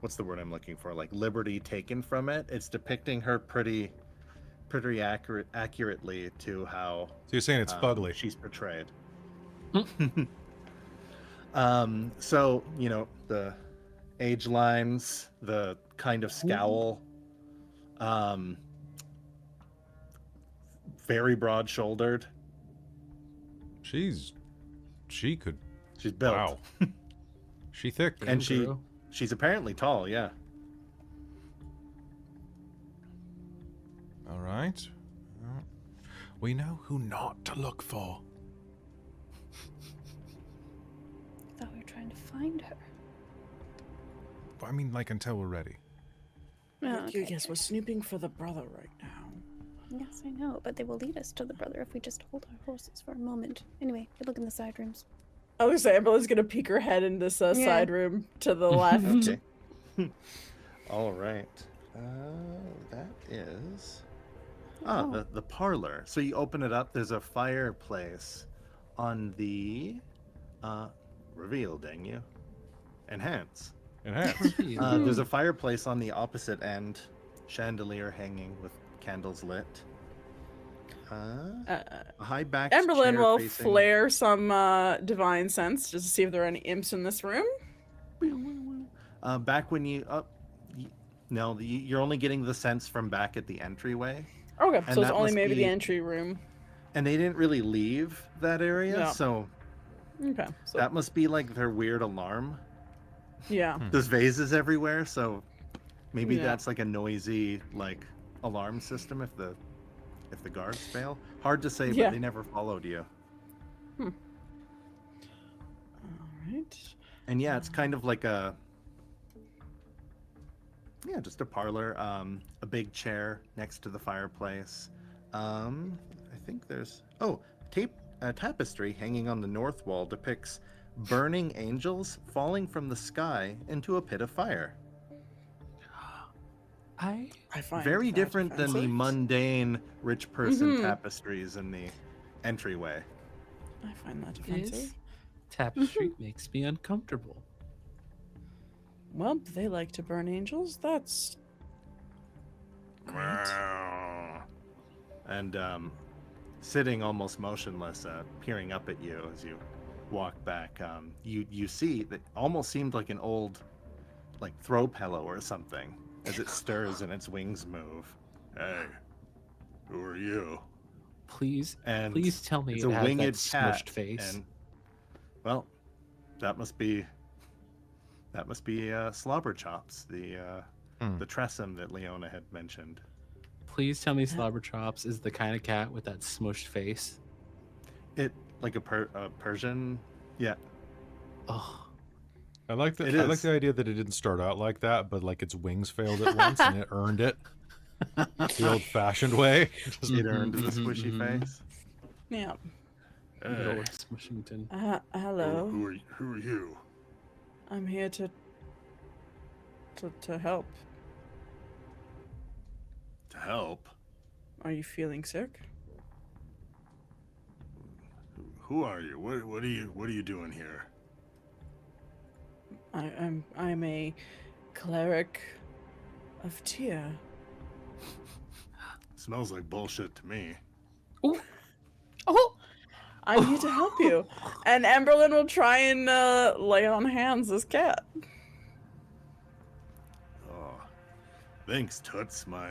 A: what's the word I'm looking for, like liberty taken from it. It's depicting her pretty accurately to how
B: So you're saying it's fugly.
A: she's portrayed. So, you know, age lines, the kind of scowl. Very broad-shouldered.
B: She could.
A: She's built.
B: Wow. She thick.
A: And
C: Girl.
A: she's apparently tall, yeah.
B: All right. We know who not to look for.
F: I thought we were trying to find her.
B: I mean, like, until we're ready.
F: Oh, okay.
I: Yes, we're snooping for the brother right now.
F: Yes, I know, but they will lead us to the brother if we just hold our horses for a moment. Anyway, good look in the side rooms.
E: I was gonna say, Emberlynn's gonna peek her head in this
F: Yeah.
E: side room to the left.
A: Okay. All right. That is... the parlor. So you open it up, there's a fireplace on the... reveal, dang you. Enhance.
B: Enhance.
A: There's a fireplace on the opposite end. Chandelier hanging with candles lit. A high back.
E: Emberlynn will flare some divine sense just to see if there are any imps in this room.
A: Back when you... no, you're only getting the sense from back at the entryway.
E: Okay,
A: And
E: so it's
A: that
E: only
A: must
E: maybe the
A: be-
E: entry room.
A: And they didn't really leave that area,
E: Yeah.
A: so
E: Okay, so
A: that must be like their weird alarm.
E: yeah.
A: There's vases everywhere, so maybe
E: Yeah.
A: that's like a noisy like alarm system if the guards fail. Hard to say,
E: Yeah.
A: but they never followed you.
E: All right.
A: And yeah, it's kind of like just a parlor. A big chair next to the fireplace. I think there's a tapestry hanging on the north wall depicts burning angels falling from the sky into a pit of fire.
H: I
I: I find
A: Very
I: that
A: different than the
I: offensive.
A: mundane rich person
E: Mhm.
A: tapestries in the entryway.
I: I find that offensive.
H: this tapestry makes me uncomfortable.
I: Well, they like to burn angels. That's great.
A: And sitting almost motionless, peering up at you as you walk back, you see that almost seemed like an old like throw pillow or something as it stirs and its wings move. Hey, who are you?
H: Please,
A: And
H: please tell me
A: it's
H: it
A: a
H: has that
A: winged cat,
H: smushed face.
A: and well, that must be Slobber Chops, the Tressum that Leona had mentioned.
H: Please tell me Slobber Chops is the kind of cat with that smushed face.
A: It like a Persian, yeah.
H: Oh,
B: I like
A: It
B: the
A: is.
B: idea that it didn't start out like that, but like its wings failed at once and it earned it. The old-fashioned way. Just-
A: It earned the
H: Mhm,
A: squishy
H: mhm.
A: face.
I: Yeah.
H: good old Smushington.
I: Hello.
A: Who are you?
I: I'm here to help.
A: To help?
I: Are you feeling sick?
A: Who are you? What are you doing here?
I: I'm a cleric of Tyr.
A: Smells like bullshit to me.
E: Oh, I'm here to help you. And Emberlynn will try and lay on hands this cat.
A: Oh, thanks, Toots. My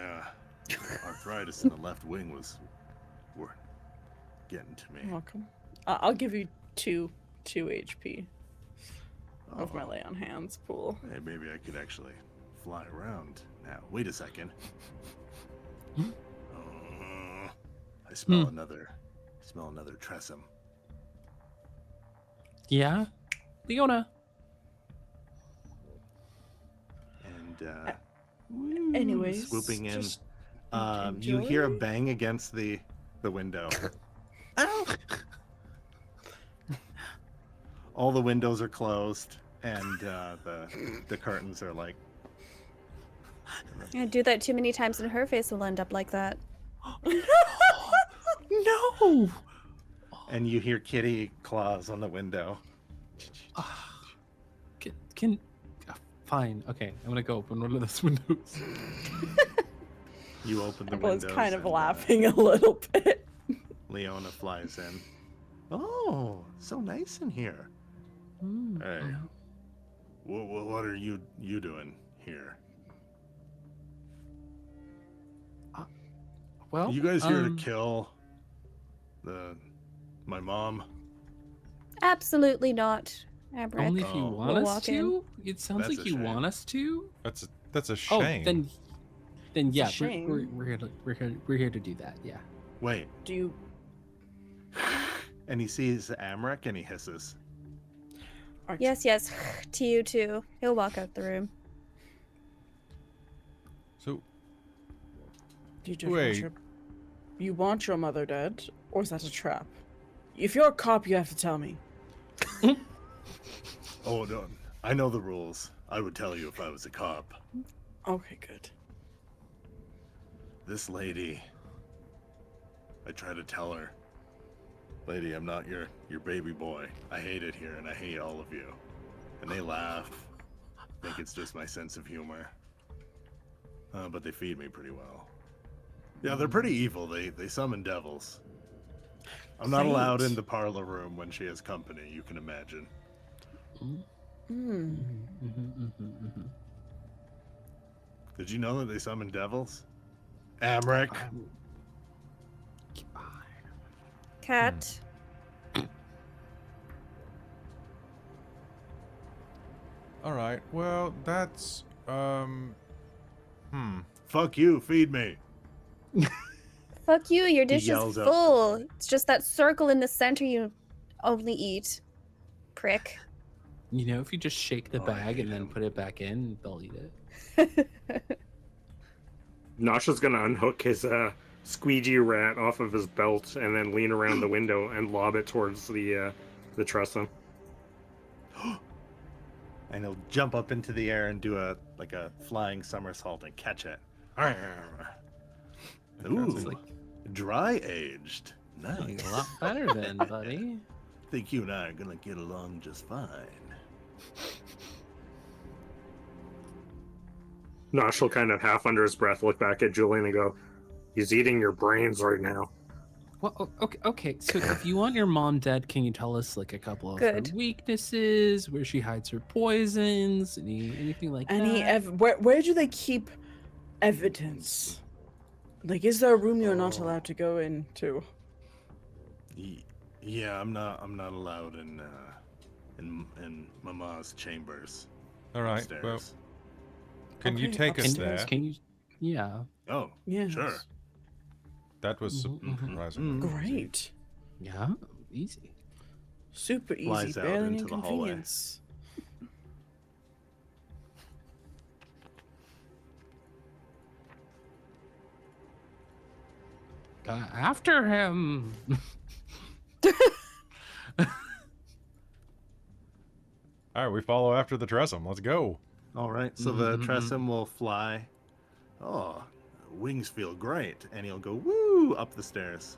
A: arthritis in the left wing were getting to me.
E: You're welcome. I'll give you two HP of my
A: Oh,
E: lay on hands pool.
A: hey, maybe I could actually fly around now. Wait a second. I smell another Tressum.
H: Yeah, Leona.
A: And
I: Anyways,
A: swooping in,
I: just
A: you hear a
I: enjoy.
A: bang against the window. All the windows are closed, and the curtains are like.
F: Yeah, do that too many times and her face will end up like that.
H: No.
A: And you hear kitty claws on the window.
H: Can fine. Okay, I'm gonna go open one of those windows.
A: You open the
E: Emberlynn's
A: windows.
E: kind of
A: and,
E: laughing a little bit.
A: Leona flies in. Oh, so nice in here. Hey, What are you doing here?
H: Well,
A: You guys here to kill my mom?
F: Absolutely not, Abrick.
H: only if you
A: Oh.
H: want
F: We'll
H: us
F: walk in.
H: to. It sounds
A: That's
H: like
A: a
H: you
A: shame.
H: want us to.
B: That's a
H: Oh,
B: shame.
H: then yeah,
I: It's a shame.
H: we're here to do that. Yeah.
A: Wait.
I: Do you?
A: And he sees Amric and he hisses.
I: Aren't
F: Yes, yes, to you too. He'll walk out the room.
B: So
I: Do you just
B: Wait.
I: want you want your mother dead, or is that a trap? If you're a cop, you have to tell me.
A: Oh no, I know the rules. I would tell you if I was a cop.
I: Okay, good.
A: This lady, I try to tell her, lady, I'm not your baby boy. I hate it here and I hate all of you. And they laugh. Think it's just my sense of humor. But they feed me pretty well. Yeah, they're pretty evil. They summon devils. I'm not allowed in the parlor room when she has company, you can imagine.
I: Hmm.
A: Did you know that they summon devils? Amric.
F: Cat.
B: all right. Well, that's
A: Fuck you, feed me.
F: Fuck you, your dish is
A: yells out.
F: full. It's just that circle in the center you only eat. Prick.
H: You know, if you just shake the
A: Oh, I
H: bag
A: hate
H: and then
A: him.
H: put it back in, they'll eat it.
D: Nosh is gonna unhook his squeegee rat off of his belt and then lean around the window and lob it towards the trestle.
A: And he'll jump up into the air and do a flying somersault and catch it. Ooh,
H: It's like
A: dry aged.
H: doing
A: Nice.
H: a lot better then, buddy.
A: Think you and I are gonna get along just fine.
D: Nosh will kind of half under his breath look back at Julian and go, "He's eating your brains right now."
H: Well, okay. So if you want your mom dead, can you tell us like a couple of her
F: Good.
H: weaknesses, where she hides her poisons, anything like
I: Any
H: that?
I: where do they keep evidence? Like, is there a room you're not
A: Oh.
I: allowed to go into?
A: Yeah, I'm not allowed in Mama's chambers.
B: all right.
A: Upstairs.
B: Well, can you
I: Okay,
B: take us
I: upstairs.
B: there?
H: Can you? Yeah.
A: Oh,
I: Yes.
A: sure.
B: That was
H: Mhm,
B: surprising.
I: Great.
H: Yeah. Easy.
I: Super easy.
A: Flies out
I: Barely an
A: into the hallway.
I: inconvenience.
H: After him.
B: All right, we follow after the Tressum. Let's go.
A: All right, so the Tressum will fly. Oh, wings feel great, and he'll go woo up the stairs.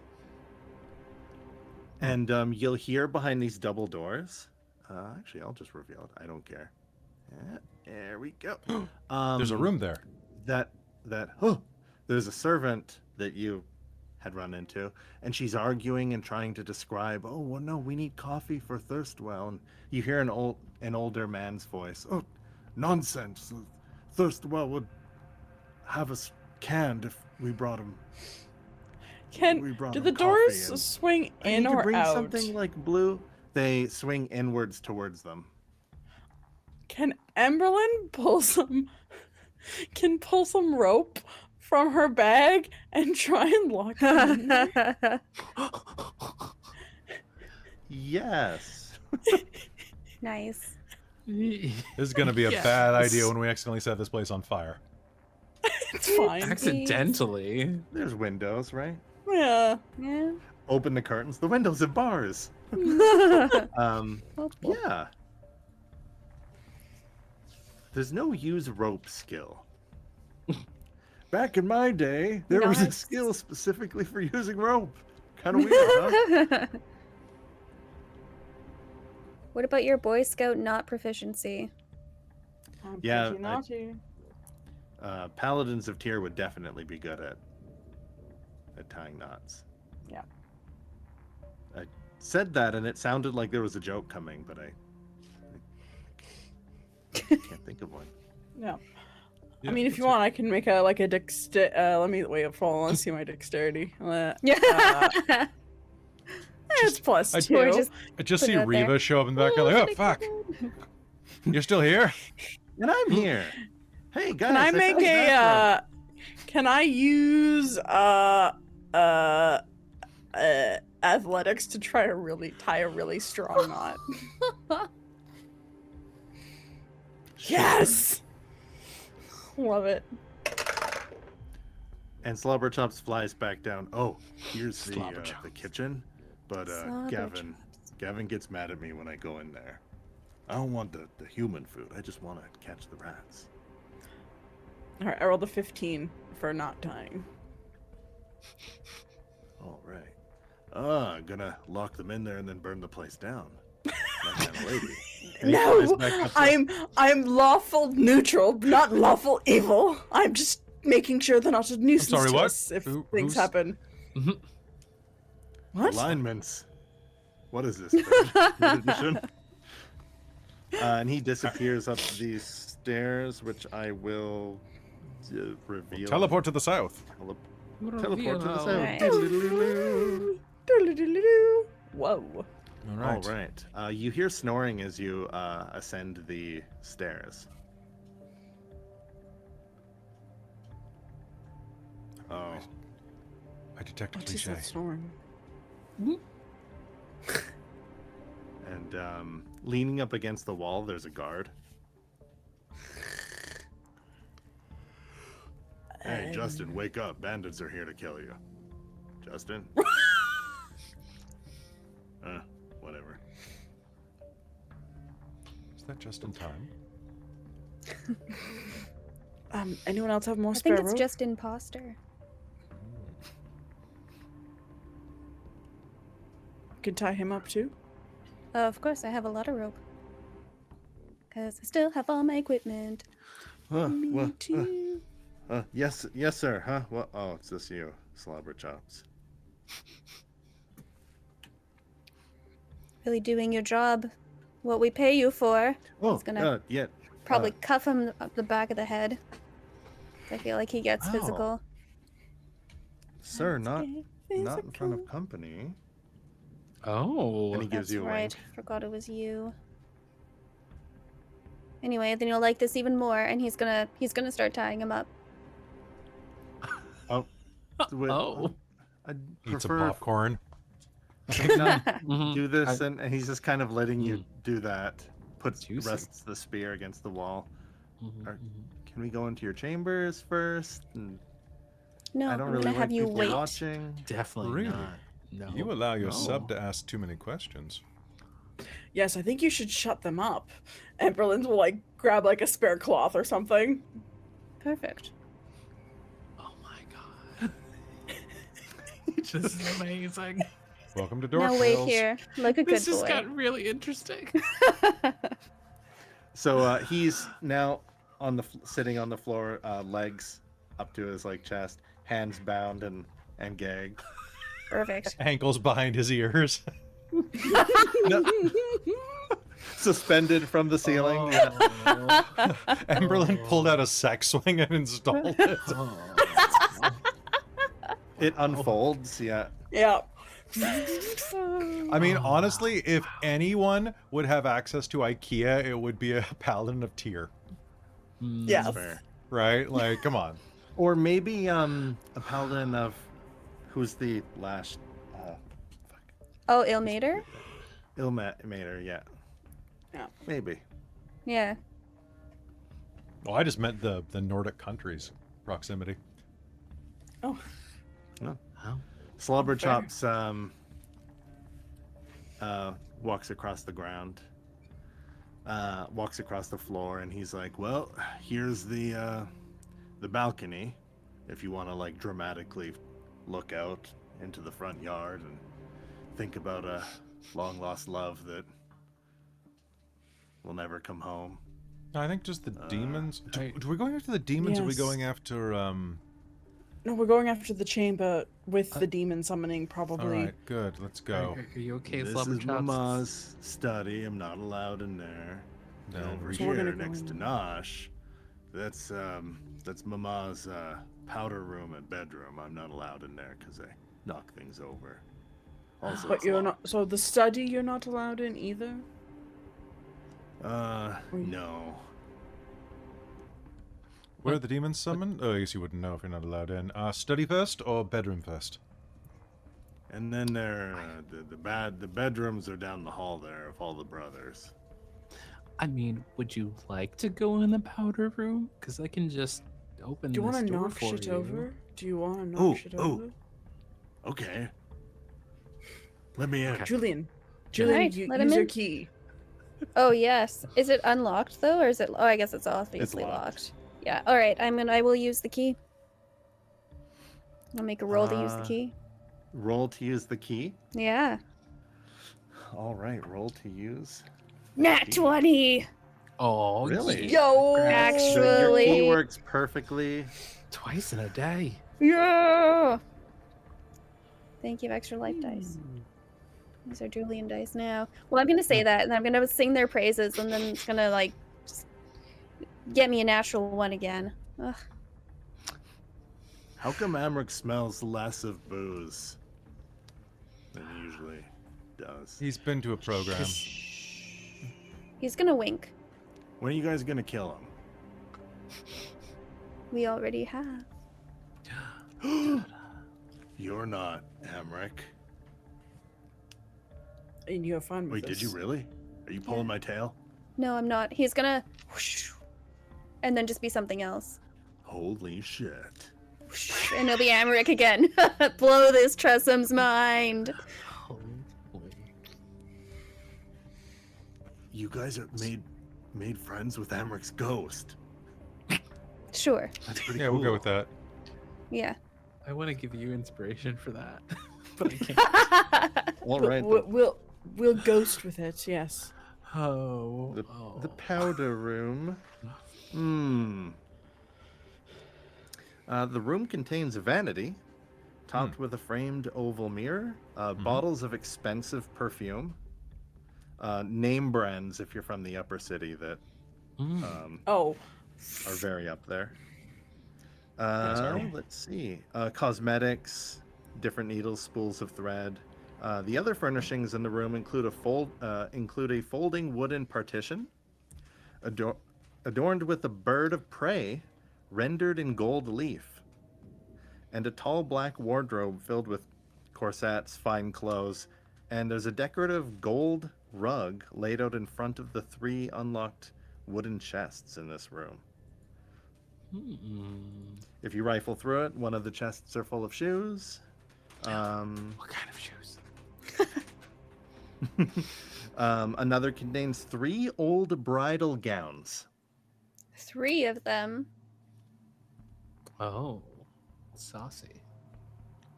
A: And you'll hear behind these double doors. Actually, I'll just reveal it. I don't care. Yeah, there we go.
B: There's a room there.
A: There's a servant that you had run into, and she's arguing and trying to describe. Oh, well, no, we need coffee for Thirstwell, and you hear an older man's voice. Oh, nonsense! Thirstwell would have us canned if we brought him. We brought
I: Do
A: him
I: the
A: coffee
I: doors
A: and-
I: swing
A: I
I: in
A: need to
I: or
A: bring
I: out?
A: something like blue. They swing inwards towards them.
I: Can Emberlynn pull some rope from her bag and try and lock them in there?
A: Yes.
F: Nice.
B: This is going to be a
H: Yes.
B: bad idea when we accidentally set this place on fire.
I: It's fine.
H: Accidentally.
A: There's windows, right?
I: Yeah.
F: Yeah.
A: Open the curtains. The windows have bars. Yeah. There's no use rope skill. Back in my day, there was a
F: Nice.
A: skill specifically for using rope. Kind of weird, huh?
F: What about your Boy Scout not proficiency?
I: I'm
A: Yeah,
I: pretty
A: I-
I: naughty.
A: Paladins of Tyr would definitely be good at tying knots.
I: Yeah.
A: I said that, and it sounded like there was a joke coming, but Can't think of one.
E: No.
B: Yeah,
E: I mean, if you want, I can make a let me wait. Hold on, let's see my dexterity.
F: Yeah.
E: It's plus
B: I-
E: 2.
F: Or just
B: I just
F: put
B: see
F: it out there.
B: Reva show up in the back. I'm like, oh fuck, you're still here?
A: And I'm here. Hey guys,
E: Can I
A: found
E: make
A: the bathroom.
E: can I use athletics to try to really tie a really strong knot? Yes. Love it.
A: And Slobberchops flies back down. Oh, here's the
C: Slobberchops.
A: kitchen. But Gavin gets mad at me when I go in there. I don't want the human food. I just want to catch the rats.
E: All right, I rolled a 15 for not dying.
A: All right. I'm gonna lock them in there and then burn the place down. That kind of lady. And he flies
E: No,
A: back up to-
E: I'm lawful neutral, not lawful evil. I'm just making sure they're not a nuisance
B: sorry,
E: to
B: what?
E: us if
B: Who-
E: things
B: who's-
E: happen. What?
A: alignments. What is this? Third edition? And he disappears up these stairs, which I will reveal.
B: Teleport to the south.
A: Teleport to the south.
F: Alright.
E: Doodle-doodle-doo. Whoa.
B: All right.
A: All right. You hear snoring as you ascend the stairs. Oh.
B: I detect a
I: What is
B: cliche.
I: that snoring?
A: And leaning up against the wall, there's a guard. Hey, Justin, wake up. Bandits are here to kill you. Justin? Whatever.
B: Is that just in time?
I: Anyone else have more
F: I
I: spare
F: think it's
I: rope?
F: just imposter.
I: Could tie him up too.
F: Of course, I have a lot of rope. Because I still have all my equipment.
I: Me too.
A: Yes, sir. Huh? What? Oh, it's just you, Slobberchops.
F: Really doing your job. What we pay you for.
A: Oh,
F: gonna-
A: yeah.
F: Probably cuff him up the back of the head. I feel like he gets
A: Ow.
F: physical.
A: Sir, not
F: Okay.
A: not in front of company.
C: Oh.
A: And he gives
F: That's
A: you a
F: right.
A: wink.
F: Forgot it was you. Anyway, then you'll like this even more, and he's gonna start tying him up.
A: Wait,
C: Oh.
A: I'd
B: Eat some
A: prefer
B: popcorn.
A: not
C: Mhm.
A: do this,
C: I-
A: and he's just kind of letting you do that.
C: Juicy.
A: Rests the spear against the wall.
C: Mhm,
A: Or-
C: mhm.
A: Can we go into your chambers first? And
F: No,
A: I
F: I'm
A: don't
F: gonna
A: really
F: have
A: like
F: you
A: people
F: wait.
A: watching.
C: Definitely
B: Really?
C: not. No.
B: You allow your
C: No.
B: sub to ask too many questions.
E: Yes, I think you should shut them up. Emberlynn will like grab like a spare cloth or something.
F: Perfect.
C: Oh my god. This is amazing.
B: Welcome to Dork
F: Now wait
B: Tales.
F: here, like a good
C: This just
F: boy.
C: got really interesting.
A: So he's now on the sitting on the floor, legs up to his like chest, hands bound and gagged.
F: Perfect.
B: Ankles behind his ears.
A: Suspended from the ceiling.
C: Oh.
B: Emberlynn pulled out a sex swing and installed it.
A: It unfolds. Yeah.
E: Yeah.
B: I mean, honestly, if anyone would have access to IKEA, it would be a paladin of Tyr,
E: Yes.
A: Fair.
B: right? Like, come on.
A: Or maybe a paladin of who's the last
F: Oh, Ilmater?
A: Ilmater, yeah.
E: Yeah.
A: Maybe.
F: Yeah.
B: Well, I just meant the Nordic countries proximity.
E: Oh.
A: Slobberchops walks across the ground. Walks across the floor, and he's like, "Well, here's the balcony. If you want to like dramatically look out into the front yard and think about a long lost love that will never come home."
B: I think just the demons. Do
C: I-
B: we going after the demons? Or are we
I: Yes.
B: going after?
I: No, we're going after the chamber with the demon summoning,
B: All
I: probably.
B: right, good. Let's go.
C: Are you okay,
A: This
C: Slobber
A: is
C: Chops?
A: Mama's study. I'm not allowed in there.
B: Then
A: Over
I: So we're
A: here
I: gonna go
A: next to
I: in.
A: Nosh, that's Mama's powder room and bedroom. I'm not allowed in there because they knock things over. Also,
I: But
A: it's
I: you're
A: locked.
I: not. So the study you're not allowed in either.
A: No.
B: Where are the demons summoned? Oh, I guess you wouldn't know if you're not allowed in. Study first or bedroom first?
A: And then there, the bedrooms are down the hall there of all the brothers.
H: I mean, would you like to go in the powder room? Because I can just open
I: Do you
H: this
I: want to
H: door
I: knock
H: for
I: shit
H: you.
I: over? Do you want to knock
A: Oh,
I: shit
A: oh.
I: over?
A: Okay. Let me in.
H: Okay.
I: Julian,
F: Alright,
I: you
F: let him
I: use your
F: in.
I: key.
F: Oh yes. Is it unlocked though, or is it? Oh, I guess it's obviously
A: locked.
F: locked. Yeah. All right. I will use the key. I'll make a roll to use the key.
A: Roll to use the key.
F: Yeah.
A: All right, roll to use.
F: Nat 20.
H: Oh,
A: Really?
H: yeah.
I: Yo,
H: Congrats.
A: So your key
F: Actually.
A: works perfectly.
H: Twice in a day.
F: Yeah. Thank you, extra life dice. These are Julian dice now. Well, I'm gonna say that, and I'm gonna sing their praises, and then it's gonna like just get me a natural one again. Ugh.
A: How come Amric smells less of booze than he usually does?
B: He's been to a program.
F: He's gonna wink.
A: When are you guys gonna kill
F: We already have.
A: him? You're not, Amric.
I: and you're fine with
A: Wait,
I: this.
A: did you really? Are you pulling my tail?
F: No, I'm not. He's gonna whoosh, and then just be something else.
A: Holy shit.
F: Whoosh, and it'll be Amric again. Blow this Tressum's mind.
H: Holy.
A: You guys are made friends with Amric's ghost.
F: Sure.
A: That's pretty
B: Yeah,
A: cool.
B: we'll go with that.
F: Yeah.
C: I want to give you inspiration for that, but I can't.
A: All right.
I: We'll ghost with it. Yes.
C: Oh,
A: The powder room. The room contains a vanity, topped with a framed oval mirror, bottles of expensive perfume, name brands if you're from the upper city that
I: Oh.
A: are very up there.
B: sorry.
A: Let's see. Cosmetics, different needles, spools of thread. The other furnishings in the room include a folding wooden partition, adorned with a bird of prey rendered in gold leaf, and a tall black wardrobe filled with corsets, fine clothes, and there's a decorative gold rug laid out in front of the 3 unlocked wooden chests in this room. If you rifle through it, one of the chests are full of shoes.
H: What kind of shoes?
A: Another contains 3 old bridal gowns.
F: 3 of them.
H: Oh, saucy.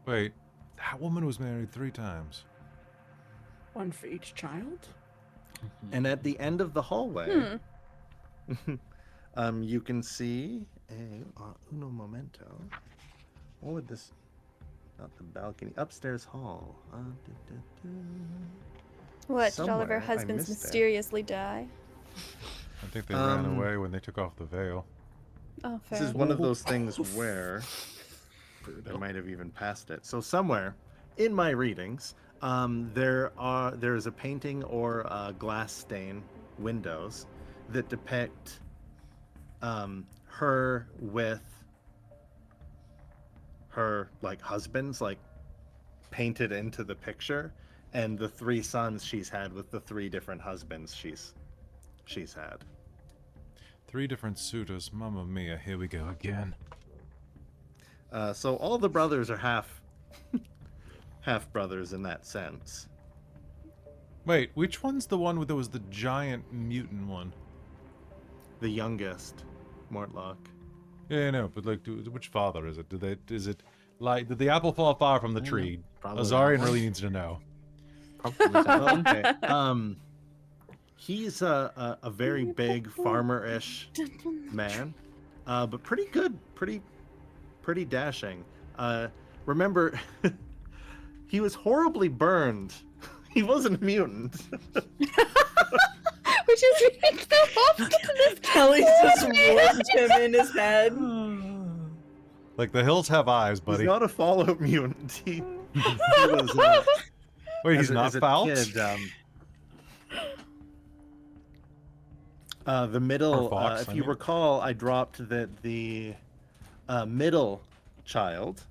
B: Wait, that woman was married 3 times.
I: One for each child?
A: And at the end of the hallway, you can see a uno momento. What would this? Not the balcony. Upstairs hall.
F: What, did all of
A: Somewhere,
F: our
A: I
F: husbands
A: missed it.
F: mysteriously die?
B: I think they ran away when they took off the veil.
F: Oh, fair.
A: This is one of those things where I might have even passed it. So somewhere in my readings, there's a painting or glass stain windows that depict her with her husbands painted into the picture, and the 3 sons she's had with the 3 different husbands she's had.
B: 3 different suitors. Mamma mia, here we go again.
A: So all the brothers are half brothers in that sense.
B: Wait, which one's the one that was the giant mutant one?
A: The youngest, Mortlock.
B: Yeah, I know, but which father is it? Did the apple fall far from the
H: I don't
B: tree?
H: know. Probably
B: Ozarian
H: that one.
B: really needs to know.
H: Probably that one.
A: Okay. He's a very big farmer-ish man, but pretty good, pretty dashing. Remember, he was horribly burned. He wasn't a mutant.
F: We just make the wolf.
E: Kelly's just warped him in his head.
B: Like the hills have eyes,
A: He's
B: buddy.
A: not a fallout mutant. He was,
B: Wait, he's
A: as
B: not
A: a
B: foul?
A: kid, the middle,
B: Or fox,
A: if
B: I
A: you
B: mean.
A: recall, I dropped that the middle child,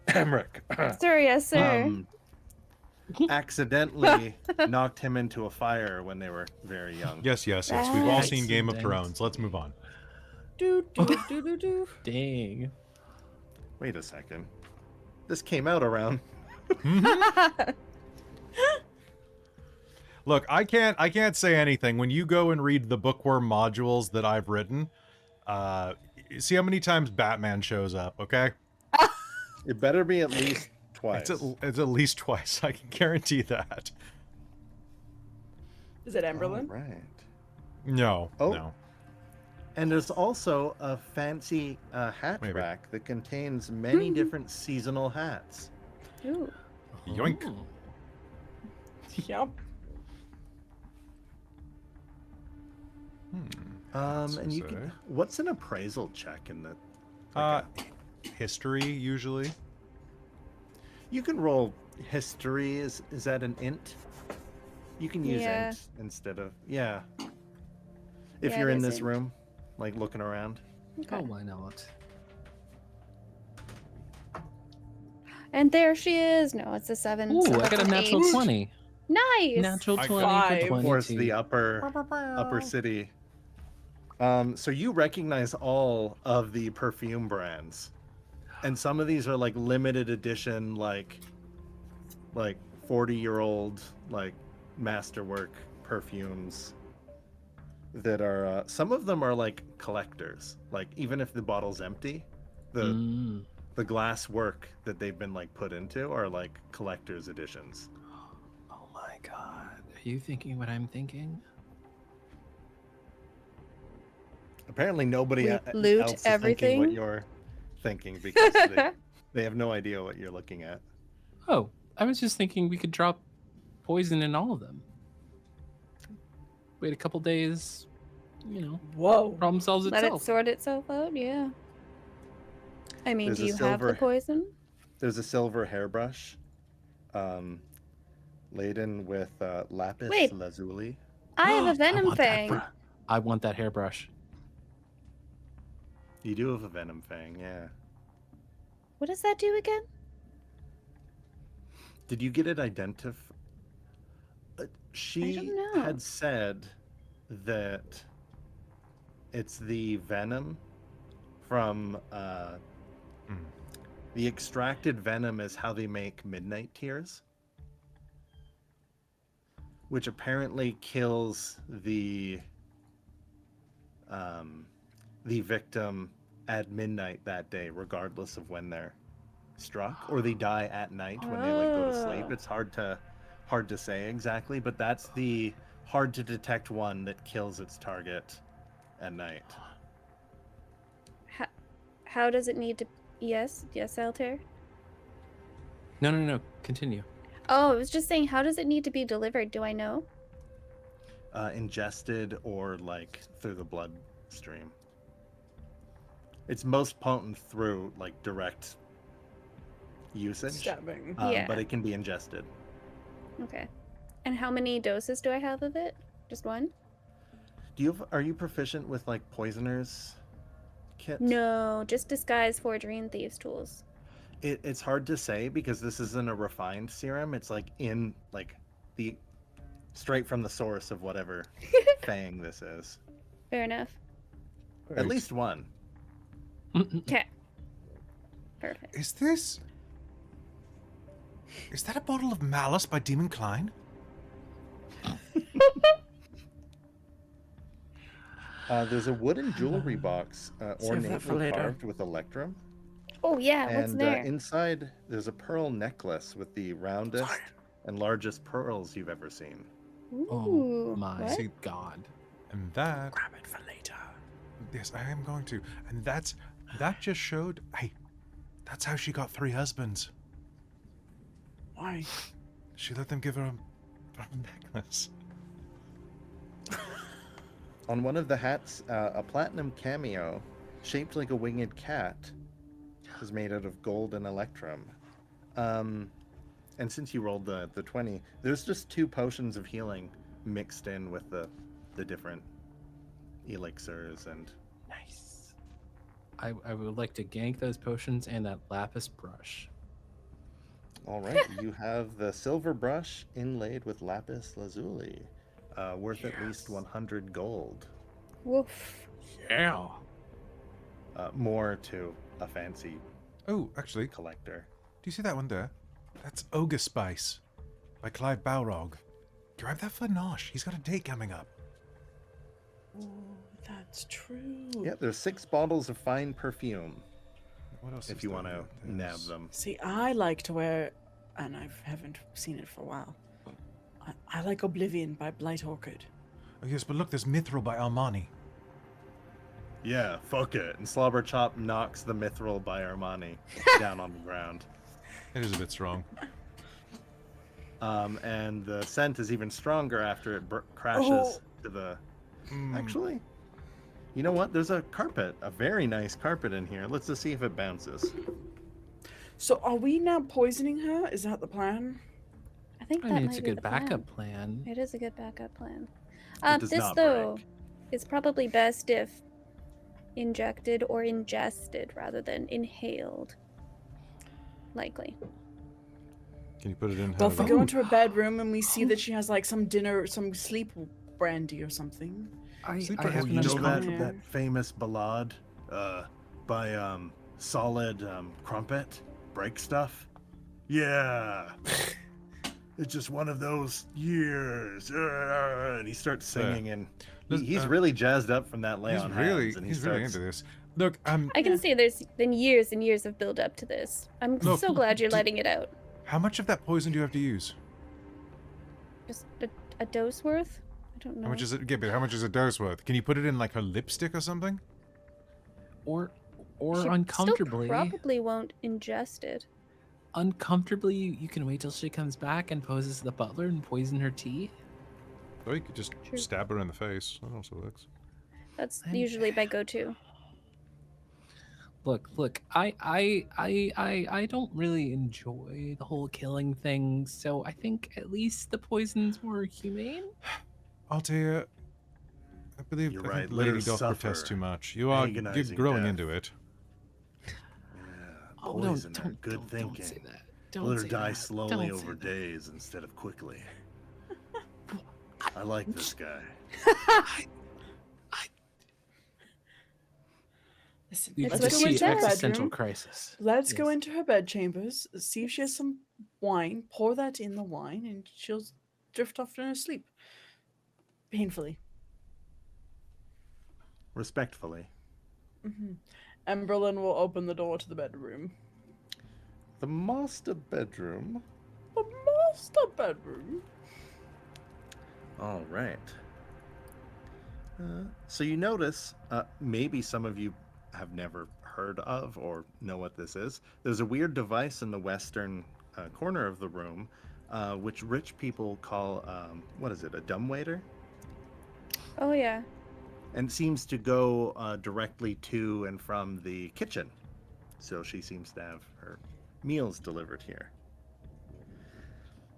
A: Emmerich,
F: Sir, yes, sir.
A: accidentally knocked him into a fire when they were very young.
B: Yes. We've all seen
C: Accident.
B: Game of Thrones. Let's move on.
E: Do do do do do.
C: Dang.
A: Wait a second. This came out around.
B: Look, I can't say anything. When you go and read the bookworm modules that I've written, see how many times Batman shows up, okay?
A: It better be at least twice.
B: It's at least twice. I can guarantee that.
E: Is it Emberlynn?
A: Right.
B: No.
A: Oh.
B: No.
A: And there's also a fancy hat
B: Maybe.
A: rack that contains many different seasonal hats.
F: Ooh.
B: Yoink.
C: Oh.
E: Yep.
A: And you can. What's an appraisal check in the?
B: History usually.
A: You can roll history. Is that an int? You can use
F: Yeah.
A: int instead of If
F: Yeah,
A: you're in
F: it is
A: this
F: int.
A: room, like looking around.
C: Oh, why not?
F: And there she is. No, it's a 7.
C: Ooh,
F: so
C: I
F: that's
C: got a
F: an
C: natural
F: 8.
C: 20.
F: Nice.
C: Natural
B: I
C: 20
E: got-
C: for
E: Five.
C: 22.
A: Of course, the upper city. So you recognize all of the perfume brands, and some of these are like limited edition, like 40-year-old like masterwork perfumes. That are some of them are like collectors. Like even if the bottle's empty, the glass work that they've been like put into are like collector's editions.
C: Oh my god. Are you thinking what I'm thinking?
A: Apparently, nobody
F: We
A: else
F: loot
A: is thinking
F: everything?
A: what you're thinking because they have no idea what you're looking at.
C: Oh, I was just thinking we could drop poison in all of them. Wait a couple days,
E: Whoa.
C: problem solves
F: Let it
C: itself.
F: sort itself out, yeah. I mean,
A: There's
F: do
A: a
F: you have the
A: silver-
F: poison?
A: There's a silver hairbrush, laden with lapis
F: Wait.
A: lazuli.
F: I have a venom
C: want that
F: fang.
C: I want that hairbrush.
A: You do have a venom fang, yeah.
F: What does that do again?
A: Did you get it identified? She
F: don't know.
A: had said that it's the venom from the extracted venom is how they make midnight tears, which apparently kills the victim at midnight that day, regardless of when they're struck, or they die at night when they like go to sleep.
F: Oh.
A: It's hard to say exactly, but that's the hard to detect one that kills its target at night.
F: How does it need to... Yes, Altair?
C: No. Continue.
F: Oh, I was just saying, how does it need to be delivered? Do I know?
A: Ingested or like through the bloodstream. It's most potent through like direct usage,
E: Stabbing.
F: Yeah.
A: but it can be ingested.
F: Okay. And how many doses do I have of it? Just one?
A: Are you proficient with like poisoners kit?
F: No, just disguise, forgery, and thieves' tools.
A: It's hard to say because this isn't a refined serum. It's like in like the straight from the source of whatever fang this is.
F: Fair enough.
A: At least one.
F: Okay. Perfect.
B: Is that a bottle of Malice by Demon Klein?
A: There's a wooden jewelry box
I: Save that for
A: ornately
I: later.
A: carved with electrum.
F: Oh, yeah, what's
A: And
F: there?
A: inside, there's a pearl necklace with the roundest and largest pearls you've ever seen.
C: Oh
F: Ooh,
C: my
F: what?
C: god.
B: And that,
I: Grab it for later.
B: yes, I am going to. And that just showed, hey, that's how she got 3 husbands.
I: Why?
B: She let them give her a necklace.
A: On one of the hats, a platinum cameo shaped like a winged cat is made out of gold and electrum. And since you rolled the 20, there's just 2 potions of healing mixed in with the different elixirs and...
C: Nice. I would like to gank those potions and that lapis brush.
A: All right, you have the silver brush inlaid with lapis lazuli, worth at least 100 gold.
F: Woof.
C: Yeah.
A: More to a fancy
B: Oh, actually,
A: collector.
B: do you see that one there? That's Ogre Spice by Clive Balrog. Grab that for Nosh. He's got a date coming up.
I: Oh, that's true.
A: Yeah, there's 6 bottles of fine perfume,
B: What else?
A: if
B: is
A: you
B: there?
A: want to nab
B: There's-
A: them.
I: See, I like to wear, and I haven't seen it for a while. I like Oblivion by Blight Orchid.
B: Oh yes, but look, there's Mithril by Armani.
A: Yeah, fuck it. And Slobber Chop knocks the Mithril by Armani down on the ground.
B: It is a bit strong.
A: And the scent is even stronger after it crashes
I: Oh.
A: to the...
B: Mm.
A: Actually, you know what? There's a carpet, a very nice carpet in here. Let's just see if it bounces.
I: So are we now poisoning her? Is that the plan?
F: I think
C: I
F: that
C: mean,
F: might
C: it's a
F: be
C: good
F: the
C: backup
F: plan.
C: plan.
F: It is a good backup plan.
A: does
F: This
A: not
F: though
A: break.
F: is probably best if injected or ingested rather than inhaled. Likely.
B: Can you put it in?
I: Well,
B: her
I: if we
B: then?
I: go into her bedroom and we see that she has like some dinner, some sleep brandy or something.
B: Sleep
C: I
B: break.
C: have
A: Oh,
C: an
A: you know
C: understanding.
A: that famous ballad by Solid Crumpet? Break Stuff? Yeah. It's just one of those years. And he starts singing, and he's really jazzed up from that lay
B: He's
A: on
B: really,
A: hands. And
B: he's really into this. Look,
F: I can see there's been years and years of build up to this. I'm
B: Look,
F: so glad you're
B: do-
F: letting it out.
B: how much of that poison do you have to use?
F: Just a dose worth? I don't know.
B: How much is it? Yeah, but how much is a dose worth? Can you put it in like her lipstick or something?
C: Or
F: She
C: uncomfortably.
F: Still probably won't ingest it.
C: Uncomfortably, you can wait till she comes back and poses as the butler and poison her tea.
B: Or you could just
F: True.
B: stab her in the face. That also works.
F: That's
C: And-
F: usually my go-to.
C: Look, I don't really enjoy the whole killing thing, so I think at least the poison's more humane.
B: Altair, I believe
A: You're
B: I
A: right,
B: think
A: let her
B: Lady Doth protests
A: suffer
B: too much. You're
A: agonizing
B: growing
A: death.
B: into it.
A: Yeah,
C: Oh,
A: poison
C: no,
A: her. Good thinking.
C: Don't say that. Don't
A: Let her
C: say
A: die
C: that.
A: slowly
C: Don't say
A: over
C: that.
A: days instead of quickly. I like this guy.
I: Listen,
C: You
F: It's
C: just
F: what
C: see
F: she said.
C: existential
I: bedroom.
C: crisis.
I: Let's go
C: Yes.
I: into her bed chambers, see if she has some wine, pour that in the wine, and she'll drift off in her sleep. Painfully.
A: Respectfully.
I: Emberlynn will open the door to the bedroom.
A: The master bedroom.
I: The master bedroom?
A: All right. So you notice, maybe some of you have never heard of or know what this is. There's a weird device in the western corner of the room, which rich people call, what is it, a dumbwaiter?
F: Oh yeah.
A: And it seems to go directly to and from the kitchen. So she seems to have her meals delivered here.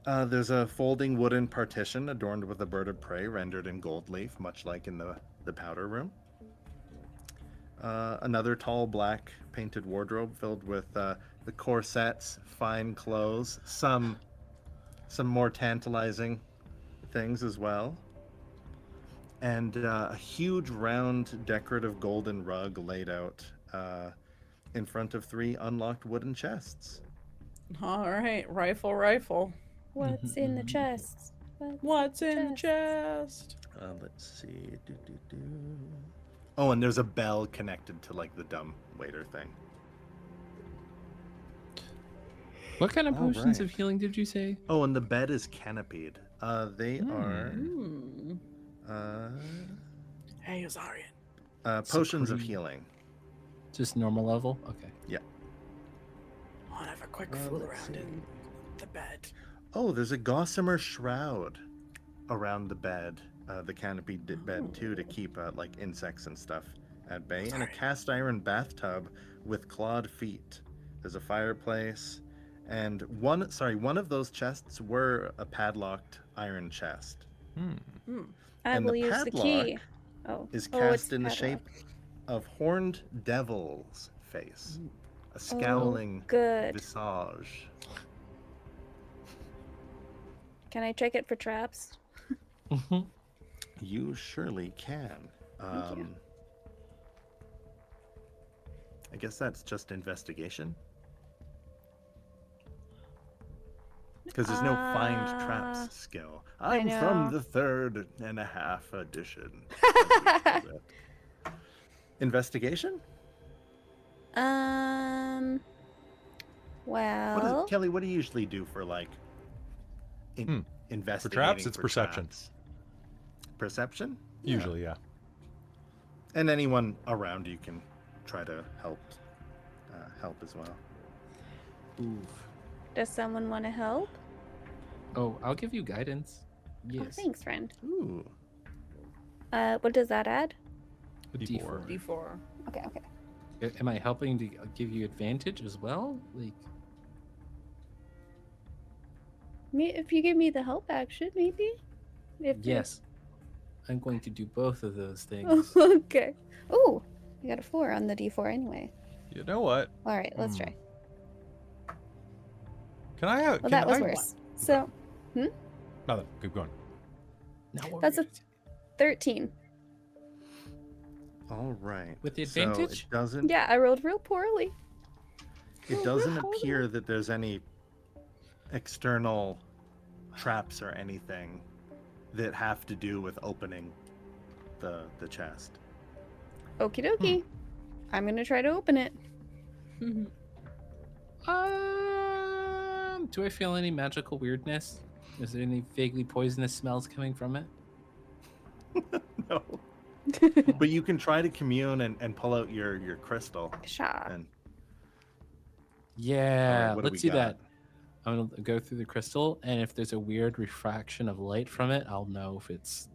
A: There's a folding wooden partition adorned with a bird of prey rendered in gold leaf, much like in the powder room. Another tall black painted wardrobe filled with the corsets, fine clothes, some more tantalizing things as well. And a huge round decorative golden rug laid out in front of 3 unlocked wooden chests.
I: All right, rifle.
F: What's in the chests?
I: What's in the
F: chest?
I: chest?
A: Let's see. Oh, and there's a bell connected to like the dumb waiter thing.
C: What kind of
A: All
C: potions
A: right.
C: of healing did you say?
A: Oh, and the bed is canopied. They are
I: Hmm. Hey, Ozarian.
A: potions of
C: Supreme.
A: healing.
C: Just normal level? Okay.
I: I'll have a quick
A: Well,
I: fool
A: let's
I: around
A: see.
I: in the bed.
A: Oh, there's a gossamer shroud around the bed. the canopy bed too to keep like insects and stuff at bay, and a cast iron bathtub with clawed feet. There's a fireplace, and one of those chests were a padlocked iron chest.
F: I
A: And
F: will
A: the
F: use the key.
A: padlock
F: Oh,
A: is
F: it's
A: cast in the
F: padlock.
A: shape of horned devil's face, a scowling
F: good.
A: visage.
F: Can I check it for traps?
A: You surely can.
F: Thank you.
A: I guess that's just investigation. Because there's no find traps skill. I'm from
F: know.
A: the 3rd and a half edition. Investigation?
F: Well,
A: Kelly, what do you usually do for like investigating?
B: For traps, it's perception.
A: traps? Perception?
B: Usually, yeah.
A: And anyone around you can try to help as well.
C: Oof.
F: does someone want to help?
C: Oh, I'll give you guidance. Yes.
F: Oh, thanks, friend.
A: Ooh.
F: What does that add?
C: A
B: D4.
I: D4.
F: Okay, okay.
C: Am I helping to give you advantage as well? Like,
F: If you give me the help action, maybe?
C: yes. I'm going to do both of those things.
F: Okay. Ooh, I got a 4 on the D4 anyway.
B: You know what?
F: All right, let's try.
B: Can I have?
F: Well, that was worse. So,
B: Nothing. Keep going.
C: Now what
F: that's
C: are
F: a
C: we gonna
F: 13.
A: All right.
C: With the
A: So
C: advantage?
A: it doesn't.
F: Yeah, I rolled real poorly.
A: It doesn't appear that there's any external traps or anything that have to do with opening the chest.
F: Okie dokie. I'm gonna try to open it.
C: do? Do I feel any magical weirdness? Is there any vaguely poisonous smells coming from it?
A: No. But you can try to commune and pull out your crystal.
F: Sha.
A: And
C: Yeah,
A: what do
C: let's
A: we
C: do that.
A: got?
C: I'm gonna go through the crystal, and if there's a weird refraction of light from it, I'll know if it's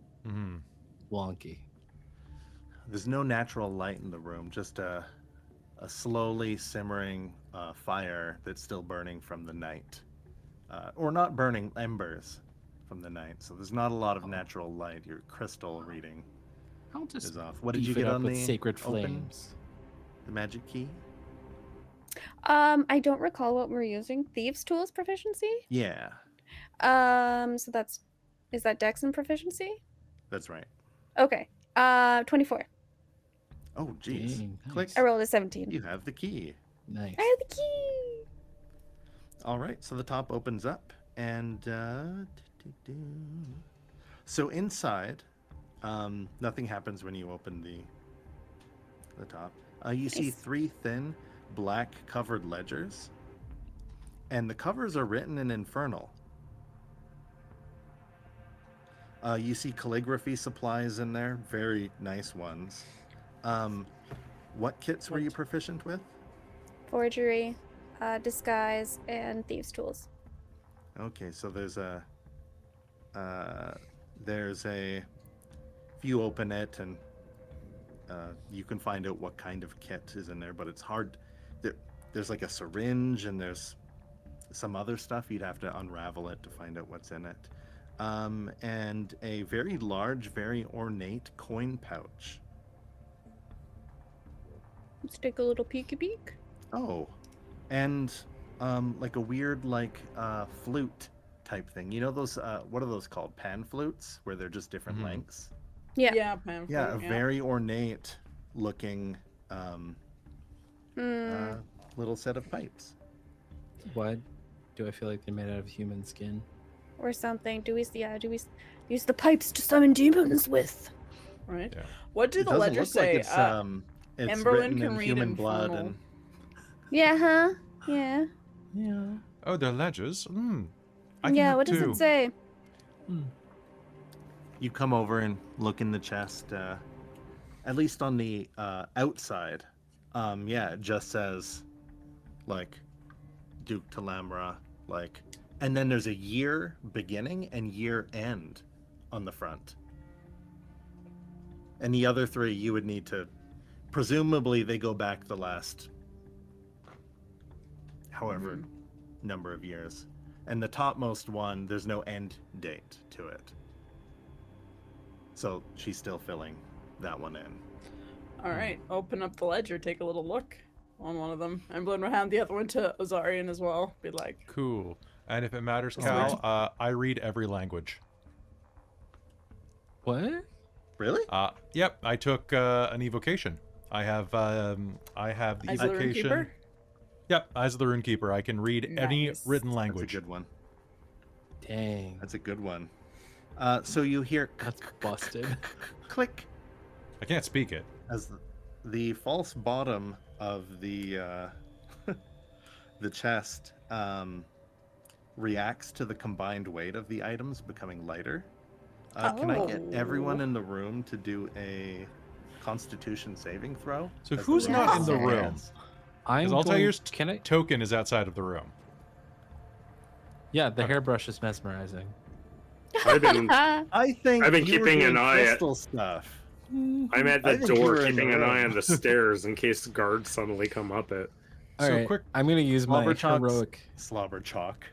C: wonky.
A: There's no natural light in the room, just a slowly simmering fire that's still burning from the night. Or not burning, embers from the night. So there's not a lot of natural light. Your crystal reading
C: I'll just
A: is off. What did you
C: beef it
A: get
C: up
A: on
C: with
A: the
C: sacred
A: open?
C: flames.
A: The magic key?
F: I don't recall what we're using. Thieves' tools proficiency?
A: Yeah,
F: So is that Dex and proficiency?
A: that's right.
F: Okay. 24.
A: Oh, geez.
C: Dang,
A: Click.
F: I rolled a 17.
A: You have the key.
C: Nice.
F: I have the key.
A: All right, so the top opens up, and so inside, nothing happens when you open the top. You see
F: Nice.
A: 3 thin, black covered ledgers, and the covers are written in Infernal. You see calligraphy supplies in there, very nice ones. What kits were you proficient with?
F: Forgery, disguise, and thieves' tools.
A: Okay, so there's a if you open it and you can find out what kind of kit is in there, but it's hard. There's like a syringe and there's some other stuff. You'd have to unravel it to find out what's in it. And a very large, very ornate coin pouch.
F: Let's take a little peeky peek.
A: Oh, and like a weird flute type thing. You know those what are those called? Pan flutes, where they're just different lengths.
F: Yeah.
I: Yeah, pamphlet,
A: Yeah, a very ornate looking little set of pipes.
C: What? Do I feel like they're made out of human skin?
F: Or something. Do we use the pipes to summon demons with?
I: Right.
B: Yeah.
I: What do
A: It
I: the
A: doesn't
I: ledgers
A: look like
I: say?
A: it's
I: Emberlynn
A: written
I: can
A: in
I: read
A: human blood
I: Infernal.
A: and
F: Yeah, huh? Yeah.
C: Yeah.
B: Oh, they're ledgers. I
F: Yeah,
B: can
F: what
B: look
F: does
B: too.
F: it say?
A: you come over and look in the chest. At least on the outside, yeah, it just says like Duke to Lamra, and then there's a year beginning and year end on the front. And the other 3, you would need to, presumably they go back the last however number of years. And the topmost one, there's no end date to it. So she's still filling that one in.
E: All right, open up the ledger, take a little look on one of them. Emberlynn will hand the other one to Ozarian as well. Be like,
B: Cool. And if it matters, Cal, I read every language.
C: What?
A: Really?
B: Yep, I took an evocation. I have the
E: Eyes of the
B: evocation.
E: Runekeeper?
B: Yep, Eyes of the Runekeeper. I can read any
E: Nice.
B: written
A: That's a
B: language.
A: good one.
C: Dang.
A: That's a good one. So you hear
C: That's busted.
A: click
B: I can't speak it.
A: as the false bottom of the the chest reacts to the combined weight of the items becoming lighter. Can I get everyone in the room to do a Constitution saving throw?
B: So
A: as the
B: who's
A: room
F: not
A: fills
F: in the
A: with
B: room?
A: hands?
C: I'm
B: Because Altair's
C: Can I?
B: token is outside of the room.
C: Yeah, the hairbrush is mesmerizing.
D: I've been
A: I think
D: I've been
A: you were
D: keeping an
A: doing
D: eye at-
A: crystal stuff.
D: I'm at
A: I
D: the
A: think you
D: door
A: were in
D: keeping
A: the
D: an eye
A: room.
D: on the stairs in case guards suddenly come up it.
C: All
B: So
C: right,
B: quick-
C: I'm gonna use my
A: Slobberchops-
C: heroic.
A: Slobber chalk.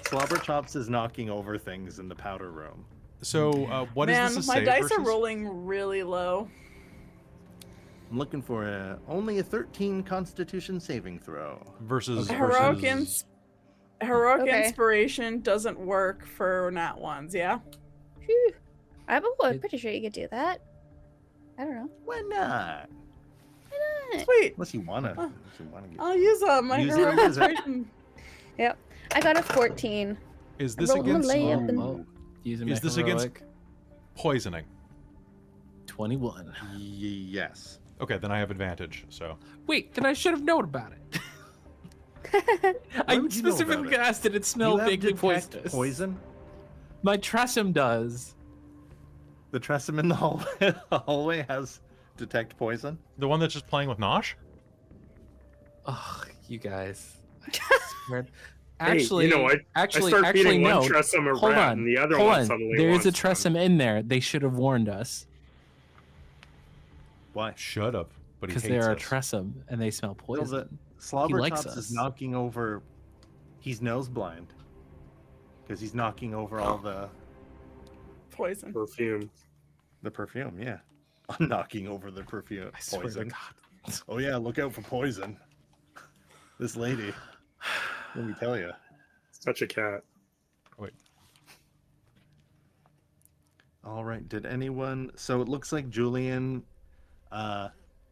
A: Slobber chops is knocking over things in the powder room.
B: So what is
E: man,
B: this a
E: my
B: save
E: dice
B: versus?
E: are rolling really low.
A: I'm looking for only a 13 Constitution saving throw.
B: Versus
E: Heroic,
B: versus-
E: heroic
F: Okay.
E: inspiration doesn't work for nat ones, yeah?
F: Phew. I'm pretty sure you could do that. I don't know.
A: Why not?
E: Sweet.
A: Unless you wanna.
E: Huh.
A: Unless you wanna get...
E: I'll use my
A: Use it,
E: heroic
A: use it.
E: inspiration.
F: I got a 14.
B: Is this
F: rolled my
B: against
F: lay up
C: Oh,
F: and-
C: well, using my
B: Is this against-
C: heroic,
B: poisoning?
C: 21.
A: Yes.
B: Okay, then I have advantage. So
C: Wait, then I should have known about it. I
A: would you know about
C: specifically
A: it?
C: asked did it
A: You
C: smell
A: have
C: vaguely
A: detect
C: poisonous.
A: poison?
C: My Tressum does.
A: The Tressum in the hallway has detect poison?
B: the one that's just playing with Nosh?
C: Ugh, you guys. I swear.
D: Hey,
C: Actually,
D: you know, I
C: actually,
D: start
C: actually,
D: feeding
C: no.
D: one Tressum a
C: Hold
D: rat
C: on.
D: and the other
C: Hold
D: one
C: on.
D: suddenly
C: There is a
D: wants one.
C: Tressum in there. They should have warned us
A: Why?
B: Should have, but he
C: because
B: hates
C: they're a
B: us.
C: Tressum and they smell
A: Well, the
C: poison.
A: Slobber
C: likes
A: Chops
C: us.
A: is knocking over. He's nose blind. Because he's knocking over all the
E: Poison.
D: Perfume.
A: perfume, yeah. I'm knocking over the perfume.
C: I swear to
A: Poison.
C: God.
A: Oh yeah, look out for poison. This lady. Let me tell you.
D: Such a cat.
A: All right. Did anyone? So it looks like Julian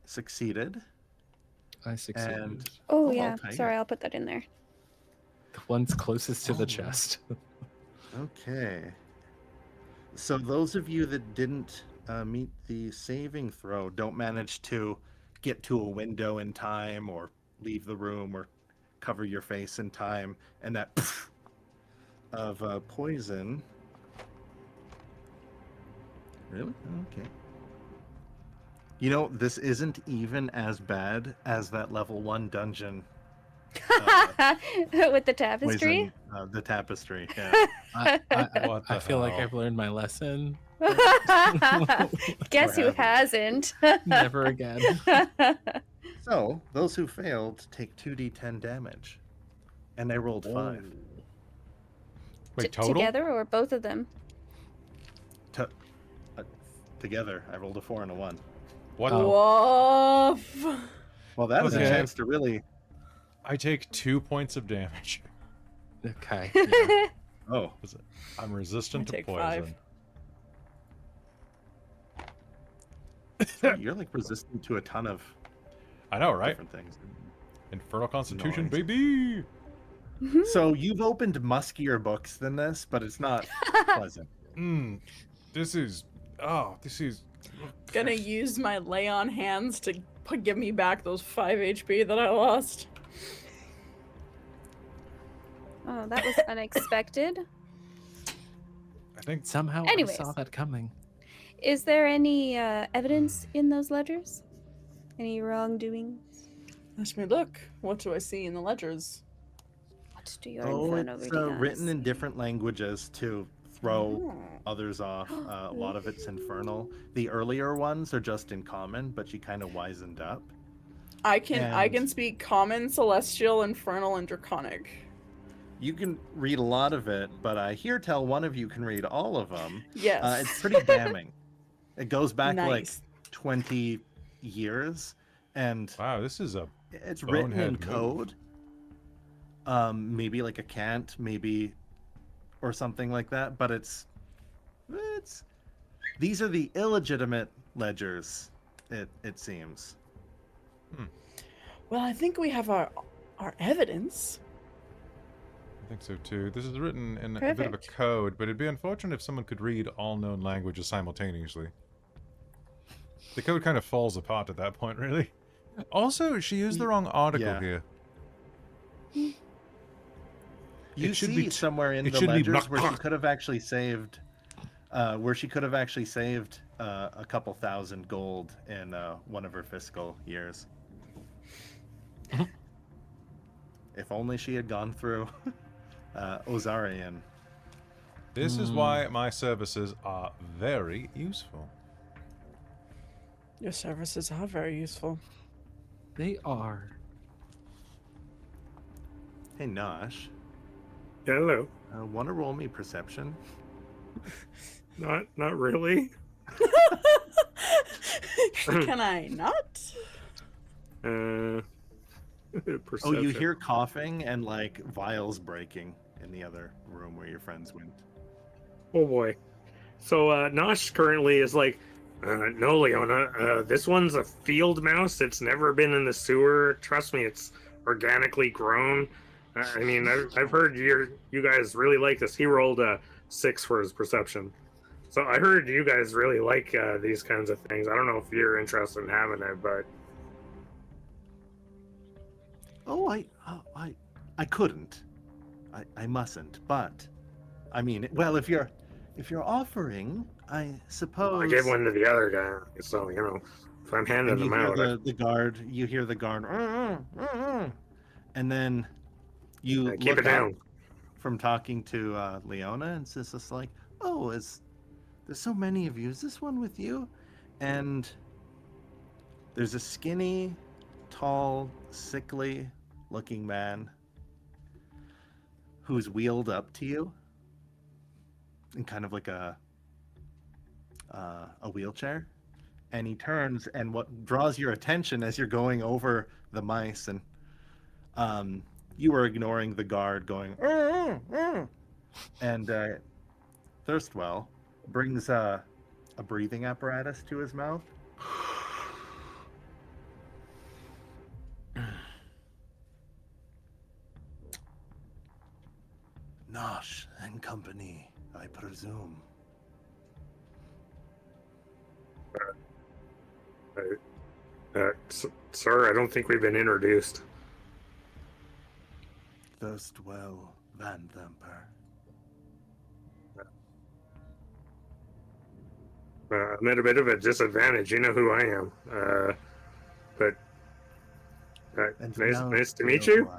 A: succeeded.
C: I succeeded.
A: And
F: Oh,
A: Oh,
F: yeah.
A: okay.
F: Sorry, I'll put that in there.
C: The one's closest to the
A: Oh.
C: chest.
A: okay. So those of you that didn't meet the saving throw don't manage to get to a window in time or leave the room or cover your face in time, and that of poison. Really? Okay. You know, this isn't even as bad as that level 1 dungeon
F: With the tapestry?
A: poison, the tapestry. Yeah.
B: What the
C: I feel like
B: hell?
C: I've learned my lesson.
F: Guess who
A: Or
F: hasn't?
C: Never again.
A: So those who failed take 2d10 damage, and they rolled 5.
B: Wait, total?
F: Together or both of them?
A: Together, I rolled a 4 and a 1.
B: What?
E: Woof.
A: Well, that was a
B: Okay.
A: chance to really.
B: I take 2 points of damage.
C: Okay. Yeah.
A: Oh,
B: I'm resistant to
E: take
B: poison.
E: 5.
A: you're like resistant to a ton of
B: I know, right?
A: different things.
B: Infernal Constitution,
A: Nice.
B: baby!
A: So you've opened muskier books than this, but it's not pleasant.
B: This is... Oh, this is...
E: Gonna use my lay on hands to give me back those 5 HP that I lost.
F: Oh, that was unexpected.
B: I think...
C: Somehow
F: Anyways.
C: I saw that coming.
F: Is there any evidence in those ledgers? Any wrongdoings?
E: Let me look. What do I see in the ledgers?
F: What do your
A: Oh,
F: infernal
A: it's
F: reading
A: written
F: eyes
A: in different languages too. throw
I: Oh.
A: others off. A lot of it's infernal. The earlier ones are just in common, but she kind of wizened up.
E: I can
A: And-
E: speak common, celestial, infernal, and draconic.
A: You can read a lot of it, but I hear tell one of you can read all of them.
E: Yes.
A: It's pretty damning. It goes back like
E: Nice.
A: 20 years, and
B: Wow, this is a
A: it's written in
B: bonehead
A: code. Maybe like a cant, maybe, or something like that. But it's these are the illegitimate ledgers. It seems.
I: Well, I think we have our evidence.
B: I think so too. This is written in a bit of a
F: Perfect.
B: code, but it'd be unfortunate if someone could read all known languages simultaneously. The code kind of falls apart at that point, really. Also, she used the wrong article
A: Yeah.
B: here.
A: You
B: It should
A: see
B: be
A: somewhere in
B: it
A: the
B: should be
A: ledgers where she
B: Barakat.
A: could have actually saved, a couple thousand gold in one of her fiscal years. If only she had gone through Ozarian.
B: This is why my services are very useful.
I: Your services are very useful.
C: They are.
A: Hey Nosh,
D: Hello.
A: want to roll me perception?
D: Not really.
I: Can I not?
A: Oh, you hear coughing and like vials breaking in the other room where your friends went.
D: Oh boy. So Nosh currently is like, no, Leona, this one's a field mouse. It's never been in the sewer. Trust me, it's organically grown. I mean, I've heard you guys really like this. He rolled a 6 for his perception. So I heard you guys really like these kinds of things. I don't know if you're interested in having it, but
A: Oh, I couldn't. I mustn't. But, I mean, well, if you're offering, I suppose.
D: I gave one to the other guy. So if I'm handing
A: And you
D: them
A: hear
D: out,
A: the guard. You hear the guard. And then you
D: keep
A: look
D: it down.
A: up from talking to Leona, and it's just like, oh, there's so many of you. Is this one with you? And there's a skinny, tall, sickly-looking man who's wheeled up to you in kind of like a wheelchair, and he turns, and what draws your attention as you're going over the mice, and you were ignoring the guard going, and Thirstwell brings a breathing apparatus to his mouth. Nosh and company, I presume.
D: Sir, I don't think we've been introduced.
A: Thirstwell Vanthampur.
D: I'm at a bit of a disadvantage. You know who I am. But
A: And
D: nice to meet you.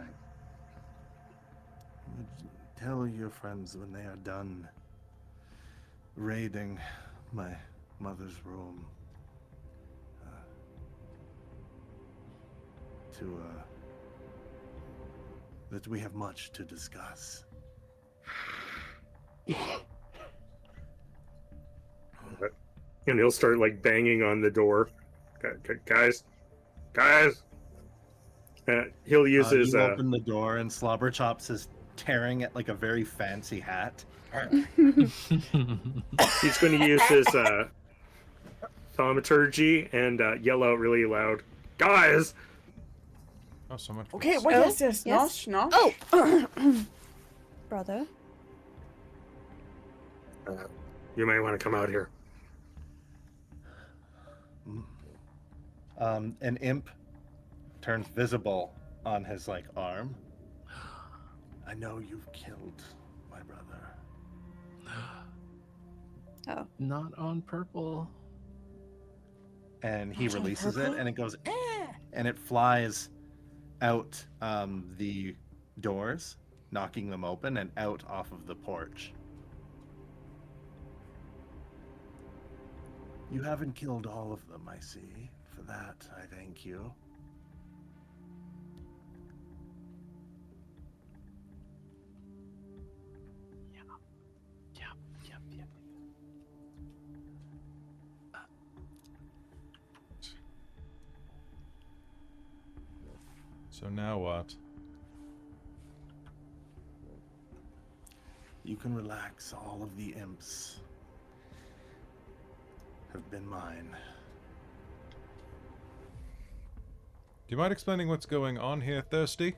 A: Tell your friends when they are done raiding my mother's room that we have much to discuss.
D: And he'll start like banging on the door. Guys. He'll use his.
A: You open the door, and Slobberchops is tearing at like a very fancy hat.
D: He's going to use his thaumaturgy and yell out really loud, "Guys!"
B: Oh, so much. for
I: Okay,
B: this.
I: what
F: Oh,
I: is this?
F: yes.
I: Nosh?
F: Oh! Brother.
D: You may want to come out here.
A: An imp turns visible on his like arm. I know you've killed my brother.
F: Oh.
C: Not on purple.
A: And he
I: Not on
A: releases it,
I: purple?
A: and it goes, and it flies out the doors, knocking them open, and out off of the porch. You haven't killed all of them, I see. For that, I thank you.
H: Yep.
B: So now what?
A: You can relax. All of the imps have been mine.
B: Do you mind explaining what's going on here, Thirsty?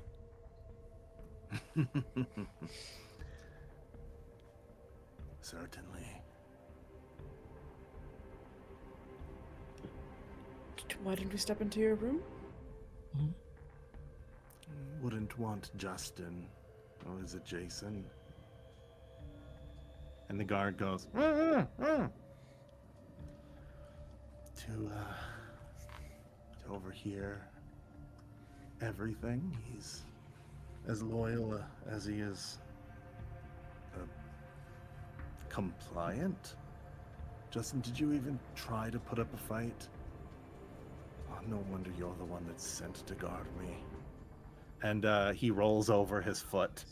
A: Certainly.
I: Why didn't we step into your room?
A: Wouldn't want Justin. Or is it Jason? And the guard goes, to overhear everything. He's as loyal as he is compliant. Justin, did you even try to put up a fight? Oh, no wonder you're the one that's sent to guard me. And he rolls over his foot.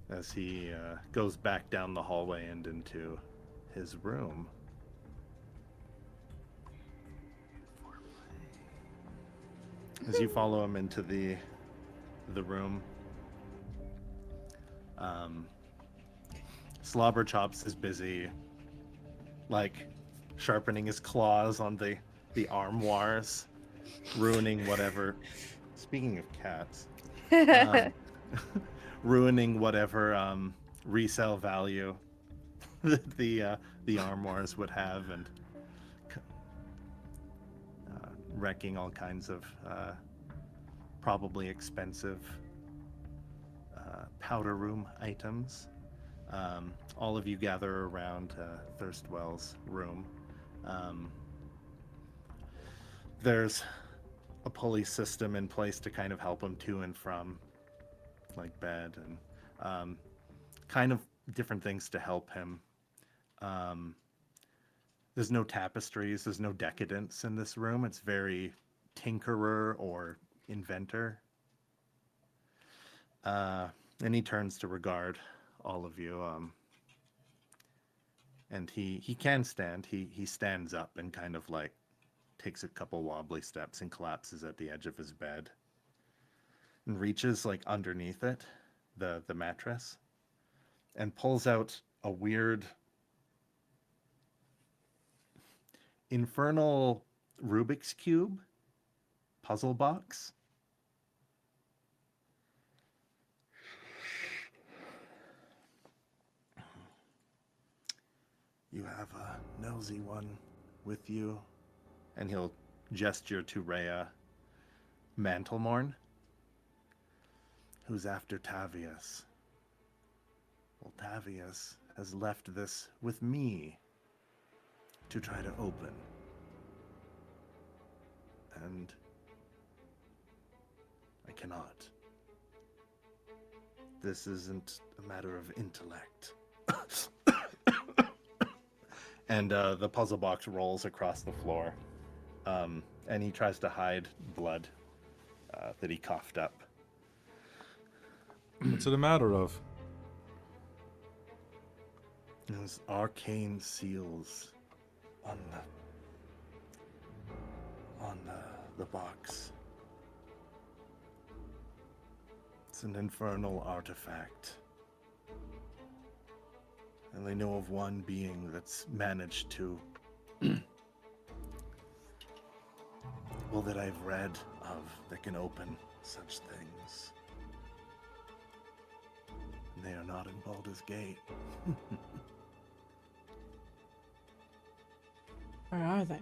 A: As he goes back down the hallway and into his room. As you follow him into the room, Slobber Chops is busy, like, sharpening his claws on the armoires, ruining whatever. Speaking of cats, ruining whatever resale value that the armoires would have, and wrecking all kinds of probably expensive powder room items. All of you gather around Thirstwell's room. There's a pulley system in place to kind of help him to and from, like bed, and kind of different things to help him. There's no tapestries, there's no decadence in this room. It's very tinkerer or inventor. And he turns to regard all of you. And he can stand. He stands up and kind of like takes a couple wobbly steps and collapses at the edge of his bed. And reaches like underneath it, the mattress, and pulls out a weird infernal Rubik's Cube puzzle box. You have a nosy one with you, and he'll gesture to Rhea Mantlemorn, who's after Tavius. Well, Tavius has left this with me to try to open. And I cannot. This isn't a matter of intellect. And the puzzle box rolls across the floor. And he tries to hide blood that he coughed up.
B: What's it a matter of?
A: Those arcane seals on the box. It's an infernal artifact. And they know of one being that's managed to, well, that I've read of, that can open such things. And they are not in Baldur's Gate.
I: Where are they?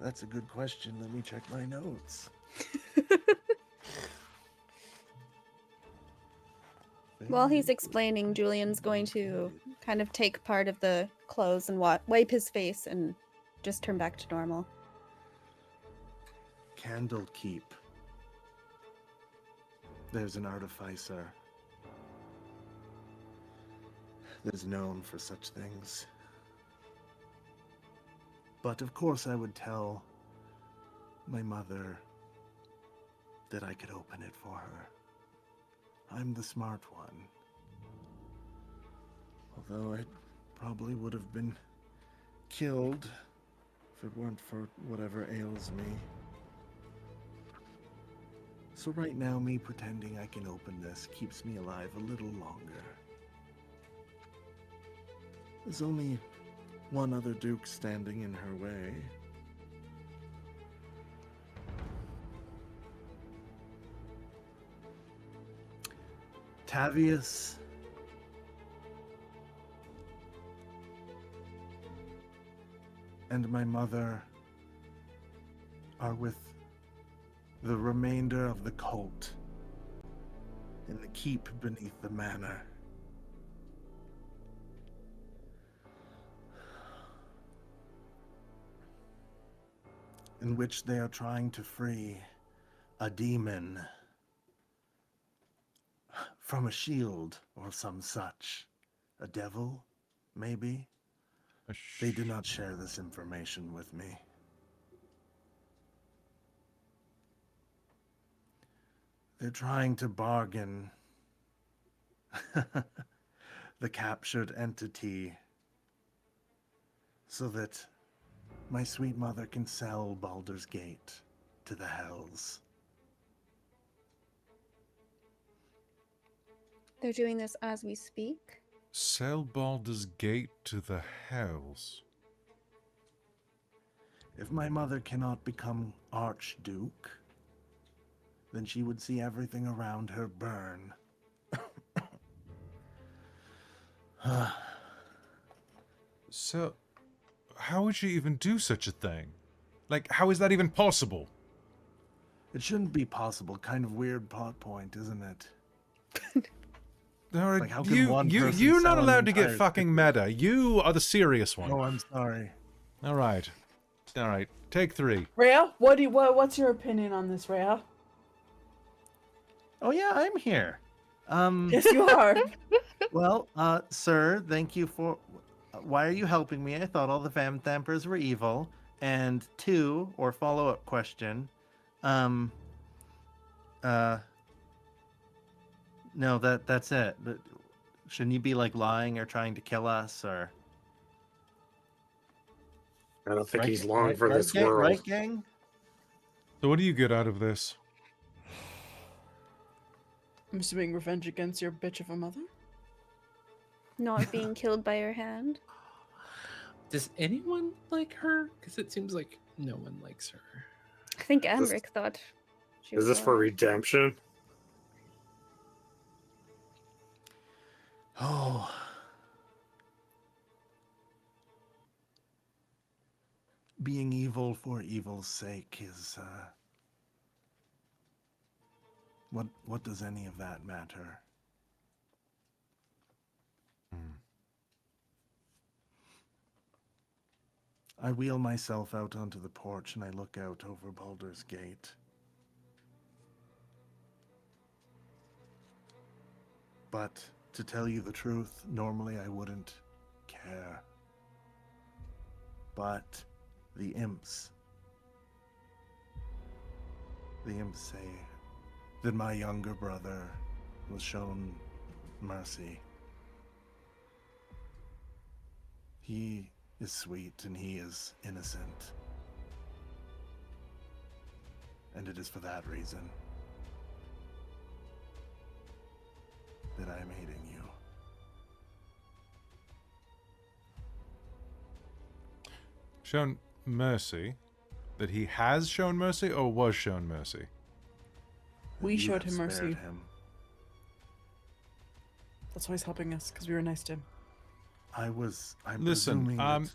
A: That's a good question. Let me check my notes.
F: While he's explaining, Julian's going to kind of take part of the clothes and wipe his face and just turn back to normal.
A: Candlekeep. There's an artificer that is known for such things. But of course I would tell my mother that I could open it for her. I'm the smart one. Although I probably would have been killed if it weren't for whatever ails me. So right now, me pretending I can open this keeps me alive a little longer. There's only one other Duke standing in her way. Tavius and my mother are with the remainder of the cult in the keep beneath the manor. In which they are trying to free a demon from a shield or some such. A devil, maybe? They do not share this information with me. They're trying to bargain the captured entity so that my sweet mother can sell Baldur's Gate to the Hells.
F: They're doing this as we speak.
B: Sell Baldur's Gate to the Hells.
A: If my mother cannot become Archduke, then she would see everything around her burn.
B: So, how would she even do such a thing? Like, how is that even possible?
A: It shouldn't be possible. Kind of weird plot point, isn't it?
B: Alright,
A: Like, how can one person
B: you're
A: sell
B: not
A: an
B: allowed to get
A: entire
B: fucking meta. You are the serious one.
A: Oh, I'm sorry.
B: Alright. Alright, take 3.
I: Rhea, what's your opinion on this, Rhea?
A: Oh yeah, I'm here.
I: Yes, you are.
A: Well, sir, thank you for... Why are you helping me? I thought all the Vanthampers were evil. And 2, or follow-up question, no, that's it. But shouldn't you be, like, lying or trying to kill us, or...
D: I don't think
A: Right-
D: he's long
A: right-
D: for
A: right,
D: this
A: gang?
D: world.
A: Right, gang?
B: So what do you get out of this?
I: I'm assuming revenge against your bitch of a mother?
F: Not being killed by her hand.
C: Does anyone like her? Because it seems like no one likes her.
F: I think
D: This-
F: Emric thought she
D: Is
F: was
D: this for
F: alright.
D: redemption?
A: Oh. Being evil for evil's sake is, what does any of that matter? I wheel myself out onto the porch and I look out over Baldur's Gate. But to tell you the truth, normally I wouldn't care. But the imps say that my younger brother was shown mercy. He is sweet and he is innocent. And it is for that reason that I am hating you.
B: Shown mercy? That he has shown mercy or was shown mercy?
I: We
A: You
I: showed
A: have
I: him mercy.
A: spared him.
I: That's why he's helping us, because we were nice to him.
A: I'm
B: Listen,
A: presuming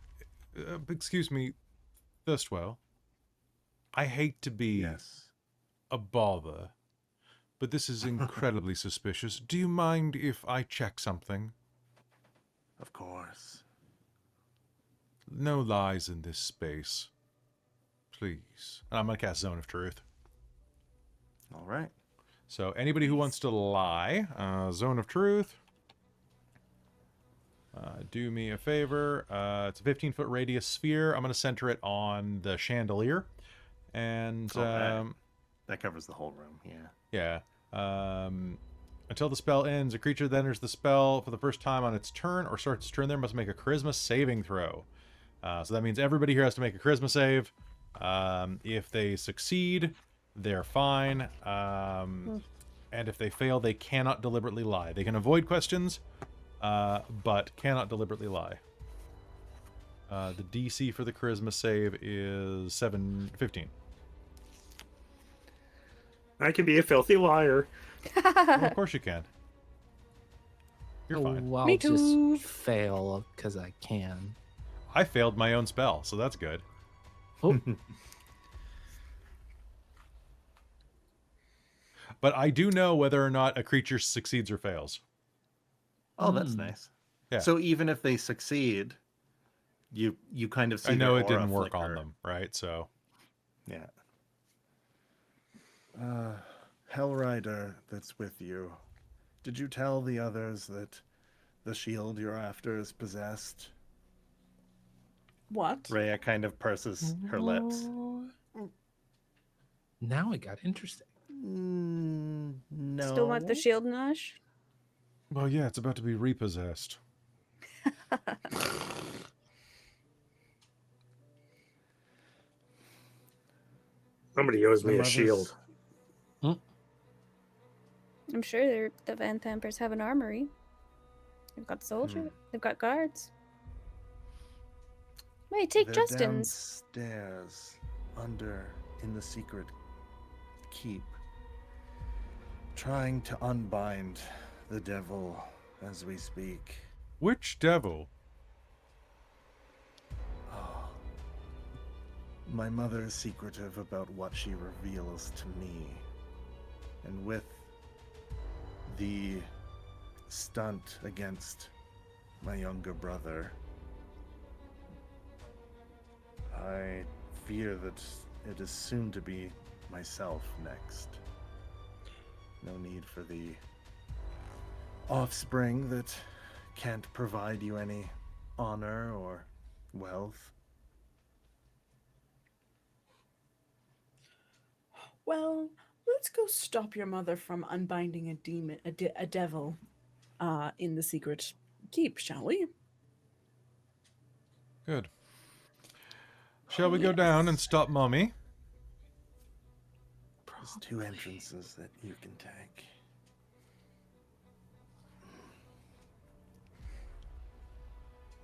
B: excuse me, Thirstwell. I hate to be
A: yes.
B: a bother, but this is incredibly suspicious. Do you mind if I check something?
A: Of course.
B: No lies in this space. Please. And I'm going to cast Zone of Truth.
A: All right.
B: So anybody who wants to lie, zone of truth. Do me a favor. It's a 15-foot radius sphere. I'm going to center it on the chandelier. And
A: that covers the whole room, yeah.
B: yeah. Until the spell ends, a creature that enters the spell for the first time on its turn or starts its turn there must make a charisma saving throw. So that means everybody here has to make a charisma save. If they succeed, they're fine. And if they fail, they cannot deliberately lie. They can avoid questions, but cannot deliberately lie. The DC for the charisma save is 15.
D: I can be a filthy liar.
B: Well, of course you can. You're fine.
C: I'll
I: Me too.
C: just fail because I can.
B: I failed my own spell, so that's good.
C: Oh.
B: But I do know whether or not a creature succeeds or fails.
A: Oh, that's nice.
B: Yeah.
A: So even if they succeed, you kind of see
B: I know
A: their
B: it didn't
A: aura
B: work on
A: flicker.
B: them, right? So
A: Yeah. Hellrider that's with you. Did you tell the others that the shield you're after is possessed?
I: What?
A: Rhea kind of purses her lips.
C: Now it got interesting.
A: No.
F: Still want the shield, Nosh?
B: well, yeah, it's about to be repossessed.
D: Somebody owes
A: The
D: me a
A: mother's-
D: shield.
F: I'm sure the Vanthampers have an armory. They've got soldiers. They've got guards. Wait, take
A: They're
F: Justin's.
A: downstairs, under in the secret keep, trying to unbind the devil as we speak.
B: Which devil?
A: Oh. My mother is secretive about what she reveals to me, and with the stunt against my younger brother, I fear that it is soon to be myself next. No need for the offspring that can't provide you any honor or wealth.
I: Well, let's go stop your mother from unbinding a demon, a devil, in the secret keep, shall we?
B: Good. Shall we go down and stop Mommy?
A: There's two entrances that you can take.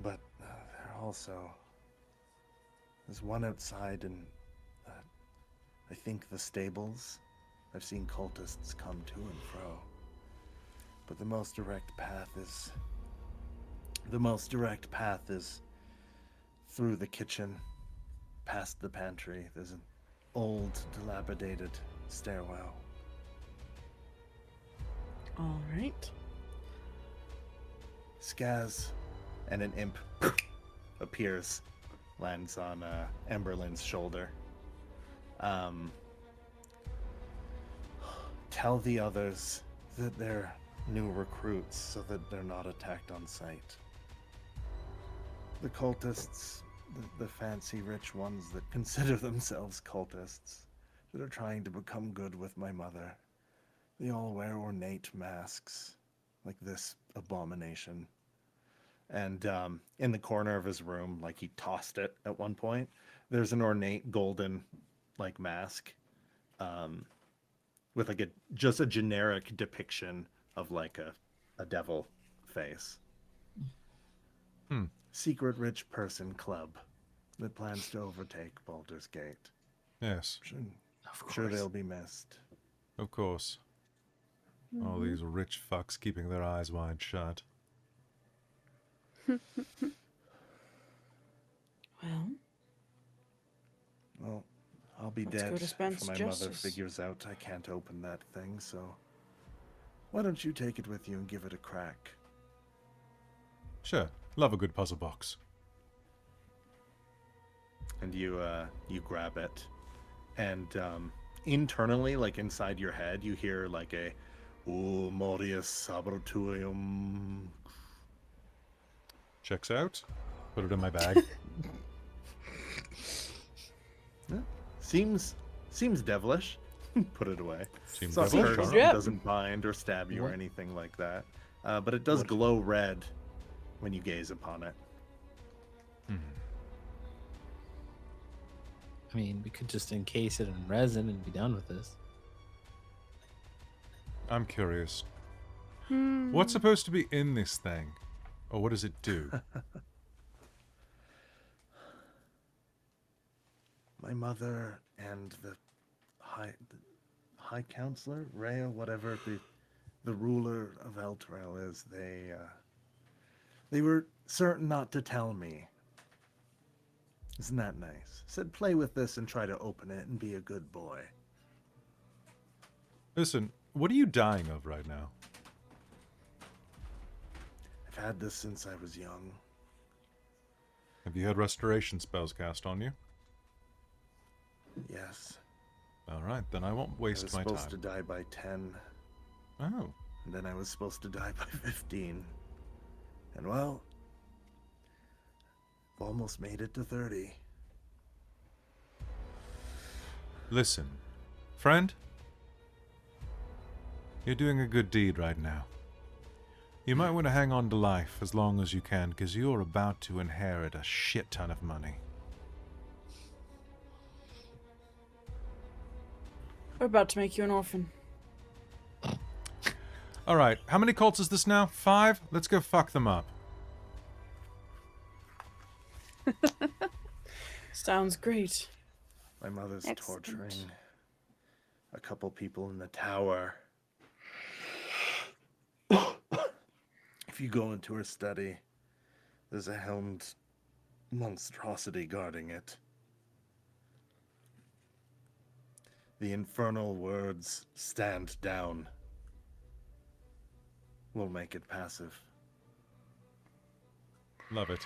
A: But there are also... There's one outside in, I think, the stables. I've seen cultists come to and fro. But the most direct path is... through the kitchen, past the pantry. There's an old, dilapidated stairwell.
I: All right.
A: Skaz and an imp appears, lands on Emberlynn's shoulder. Tell the others that they're new recruits so that they're not attacked on sight. The cultists, the fancy rich ones that consider themselves cultists, that are trying to become good with my mother, they all wear ornate masks, like this abomination. And in the corner of his room, like he tossed it at one point, there's an ornate golden, like, mask, with like just a generic depiction of like a devil face. Secret rich person club that plans to overtake Baldur's Gate.
B: Yes,
A: Sure they'll be missed.
B: of course. All these rich fucks keeping their eyes wide shut.
A: Well, I'll be
I: Let's
A: dead
I: go to Spence
A: if my mother
I: Justice.
A: figures out I can't open that thing, so why don't you take it with you and give it a crack?
B: Sure, love a good puzzle box.
A: And you grab it, and internally, like inside your head, you hear like a "O Morius Sabratuum."
B: Checks out. Put it in my bag.
A: Yeah. Seems devilish. Put it away.
B: Seems
A: It's also
B: devilish,
A: cursed.
B: alright.
A: It doesn't bind or stab you or
C: What?
A: anything like that. But it does glow red when you gaze upon it.
C: I mean, we could just encase it in resin and be done with this.
B: I'm curious. What's supposed to be in this thing? Or what does it do?
A: My mother and the high counselor, Rhea, whatever the ruler of Elturel is, they were certain not to tell me. Isn't that nice? Said play with this and try to open it and be a good boy.
B: Listen, what are you dying of right now?
A: I've had this since I was young.
B: Have you had restoration spells cast on you?
A: Yes.
B: Alright, then I won't
A: I
B: waste
A: was
B: my
A: supposed
B: time.
A: to die by 10,
B: Oh.
A: and then I was supposed to die by 15. And well, I've almost made it to 30.
B: Listen, friend, you're doing a good deed right now. You might want to hang on to life as long as you can, because you're about to inherit a shit ton of money.
I: We're about to make you an orphan.
B: Alright, how many cults is this now? 5? Let's go fuck them up.
I: Sounds great.
A: My mother's
F: Excellent.
A: torturing a couple people in the tower. If you go into her study, there's a helmed monstrosity guarding it. The infernal words, "Stand down," will make it passive.
B: Love it.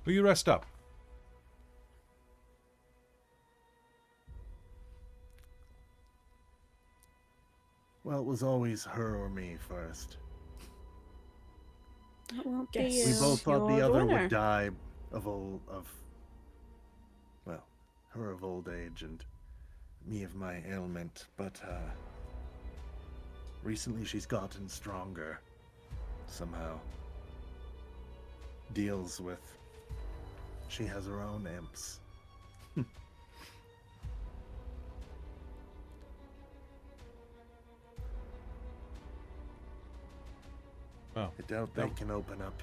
B: Will you rest up?
A: Well, it was always her or me first.
F: It won't
I: Guess.
F: be you.
A: We both thought
I: You're
A: the
I: the
A: other
I: winner.
A: would die of her of old age and me of my ailment, but recently she's gotten stronger somehow. Deals with, she has her own imps.
B: Oh.
A: I doubt they
B: Nope.
A: can open up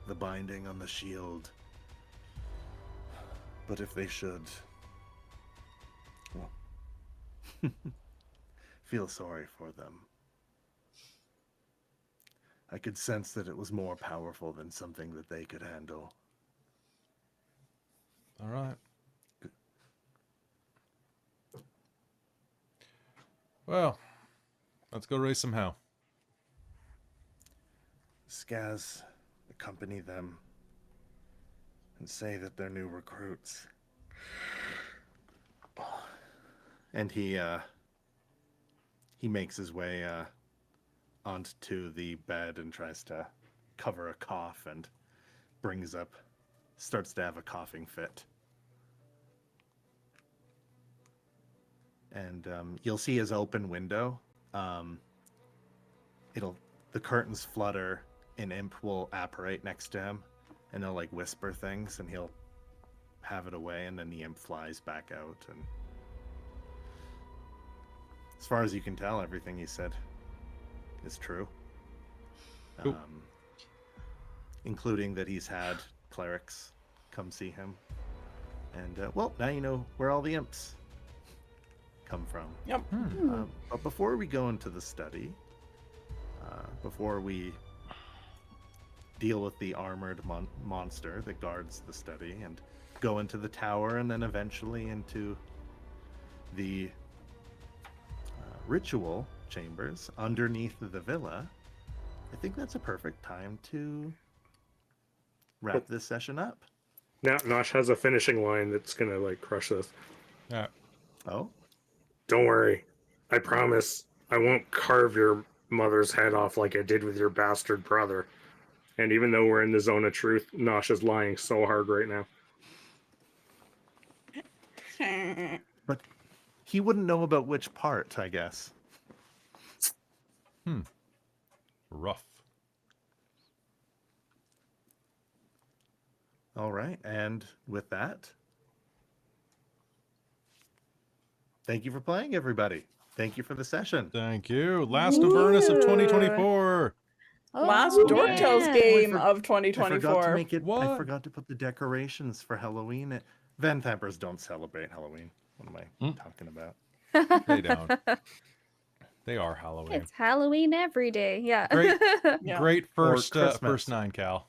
A: the binding on the shield. But if they should, well, feel sorry for them. I could sense that it was more powerful than something that they could handle.
B: Alright. Well, let's go raise some hell.
A: Skaz accompany them and say that they're new recruits. And he makes his way onto the bed and tries to cover a cough and starts to have a coughing fit. And you'll see his open window. The curtains flutter. An imp will apparate next to him, and he'll like whisper things, and he'll have it away, and then the imp flies back out. And as far as you can tell, everything he said is true,
B: Cool.
A: including that he's had clerics come see him. And well, now you know where all the imps come from.
I: Yep.
A: But before we go into the study, before we deal with the armored monster that guards the study and go into the tower and then eventually into the ritual chambers underneath the villa, I think that's a perfect time to wrap this session up.
D: Now Nosh has a finishing line that's gonna like crush this.
B: Yeah.
A: Oh,
D: Don't worry. I promise I won't carve your mother's head off like I did with your bastard brother. And even though we're in the zone of truth, Nosh is lying so hard right now.
A: but he wouldn't know about which part, I guess.
B: Rough.
A: All right, and with that, thank you for playing, everybody. Thank you for the session.
B: Thank you. Last Avernus of 2024.
E: Last
F: Oh,
E: Dork Tales
F: man.
E: game of
A: I forgot to
E: 2024.
A: make it. I
B: What?
A: forgot to put the decorations for Halloween. Vanthampers don't celebrate Halloween. What am I talking about?
B: They don't. They are Halloween.
F: It's Halloween every day. Yeah.
B: Great.
E: Yeah.
B: Great first
A: Christmas.
B: first 9, Cal.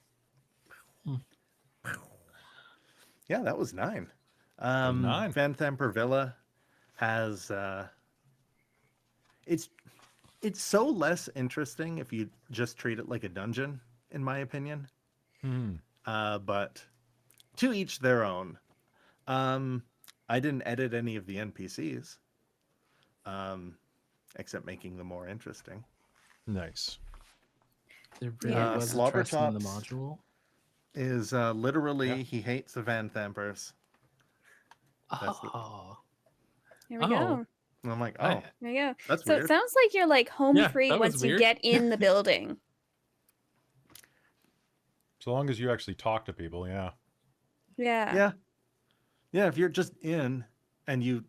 A: Yeah, that was 9.
B: 9.
A: Vanthampur Villa has it's so less interesting if you just treat it like a dungeon, in my opinion. But to each their own. I didn't edit any of the NPCs, except making them more interesting.
B: Nice.
C: There really
F: Yeah.
C: was a
A: Slobber
C: trust in the
A: Chops.
C: module.
A: Is literally
B: Yeah.
A: he hates the Vanthampers. That's the-
C: Oh,
F: Here we
C: Oh.
F: go.
A: And I'm like, oh,
C: I-
F: There you go.
A: that's
F: So
A: weird.
F: it sounds like you're like home
C: Yeah,
F: free
C: that was
F: once you
C: weird.
F: get in the building.
B: So long as you actually talk to people, yeah.
F: Yeah.
A: Yeah, if you're just in and you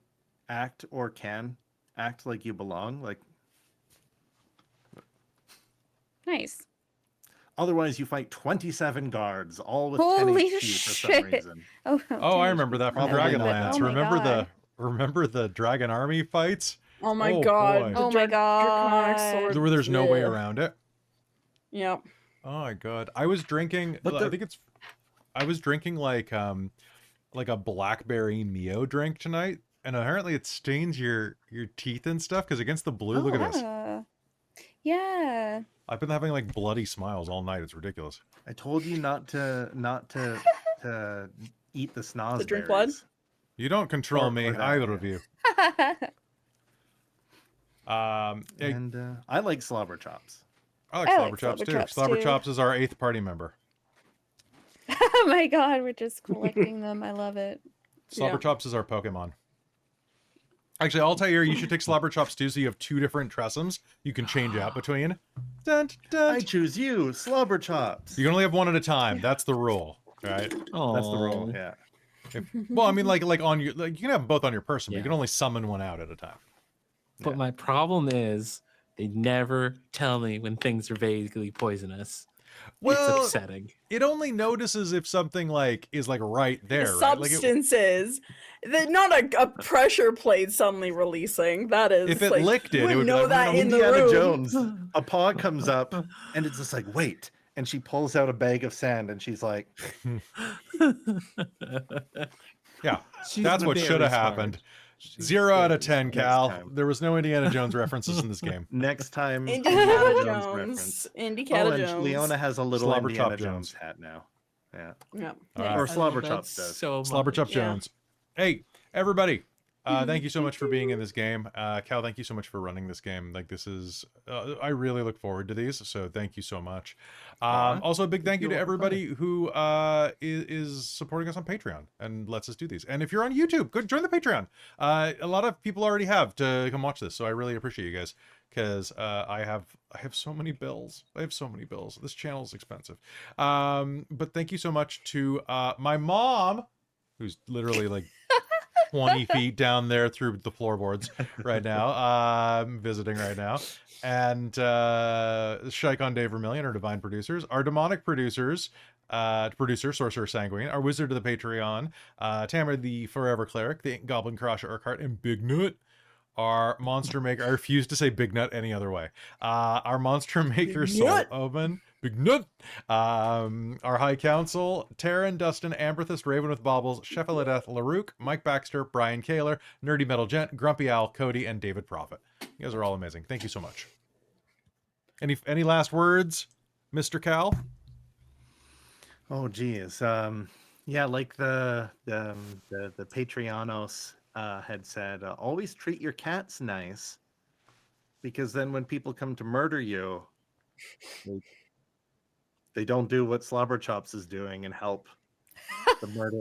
A: act or can act like you belong, like
F: Nice.
A: otherwise you fight 27 guards, all with
F: Holy
A: 10 HP for some
F: shit.
A: reason.
F: Oh,
B: Oh, I remember that from
A: Probably not.
B: Dragonlance.
F: Oh my
B: remember
F: God.
B: remember the Dragon Army fights?
E: Oh my
B: Oh,
E: god.
B: boy.
E: the
F: Oh my
E: draconic
F: God.
E: sword.
B: Where there's no way
E: Yeah.
B: around it.
E: Yep.
B: Oh my god. I was drinking
A: But
B: I was drinking like a blackberry Mio drink tonight, and apparently it stains your teeth and stuff because against the blue, look at this.
F: Yeah.
B: I've been having like bloody smiles all night. It's ridiculous.
A: I told you not to eat the snozberries.
E: To drink blood?
B: You don't control
A: Or
B: me,
A: that,
B: either
A: yeah.
B: of you. Hey,
A: And I like slobber chops.
B: I like
F: I
B: Slobber
F: like
B: Chops
F: Slobber
B: too.
F: Chops,
B: Slobber
F: too.
B: Chops is our 8th party member.
F: Oh my god, we're just collecting them. I love it.
B: Slobber
E: Yeah.
B: Chops is our Pokemon. Actually, Altair, you should take Slobber Chops too, so you have 2 different Tressums you can change out between. Dun, dun.
A: I choose you, slobber chops.
B: You can only have one at a time. That's the rule, right?
C: oh,
A: That's the rule. Yeah.
B: Well, I mean, like on your, like you can have both on your person, but you
C: Yeah.
B: can only summon one out at a time.
C: But my problem is they never tell me when things are vaguely poisonous.
B: Well,
C: It's upsetting.
B: it only notices if something like is like right there, right? Like
E: Substances. Not a pressure plate suddenly releasing. That is.
B: If it
E: like,
B: licked it,
E: you
B: it would
E: would
B: be
E: know
B: like,
E: that in the
A: Indiana
E: room.
A: Jones, a paw comes up and it's just like, wait. And she pulls out a bag of sand and she's like,
B: yeah,
C: She's
B: that's what
C: very
B: should have
C: smart.
B: happened. 0 out of 10,
A: Next
B: Cal.
A: time.
B: There was no Indiana Jones references in this game.
A: next time.
E: Indiana
A: reference.
E: Jones. Indy
A: Oh,
E: Cat
A: and
E: Jones.
A: Leona has a little
B: Slobber
A: Indiana
B: Chop
A: Jones
B: Jones.
A: hat now. Yeah.
E: Yeah.
B: All right.
A: Or
C: I
A: Slobber
C: love
A: Chops
C: that
A: does.
C: so
B: Slobber Chop
C: much.
E: Yeah.
B: Jones. Hey, everybody. Thank you so much for being in this game. Cal, thank you so much for running this game. Like, this is, I really look forward to these, so thank you so much. Also, a big thank you to everybody who is supporting us on Patreon and lets us do these. And if you're on YouTube, go join the Patreon. A lot of people already have to come watch this, so I really appreciate you guys, because I have so many bills. I have so many bills. This channel is expensive. But thank you so much to my mom, who's literally like 20 feet down there through the floorboards right now, visiting right now. And Shaikon Dave Vermillion, our divine producers, our demonic producers, producer, Sorcerer Sanguine, our wizard of the Patreon, Tamara the Forever Cleric, the Goblin Crusher Urquhart, and Big Nut, our monster maker. I refuse to say Big Nut any other way. Our monster maker,
E: Big
B: Soul
E: Nut.
B: Omen, Big Nut. Our High Council, Taryn, Dustin, Amberthist, Raven with Baubles, Sheffiladeth, Larouk, Mike Baxter, Brian Kaler, Nerdy Metal Gent, Grumpy Owl, Cody, and David Prophet. You guys are all amazing. Thank you so much. Any last words, Mr. Cal?
A: Oh, geez. Yeah, like the Patreonos had said, always treat your cats nice, because then when people come to murder you, they don't do what Slobberchops is doing and help the murder.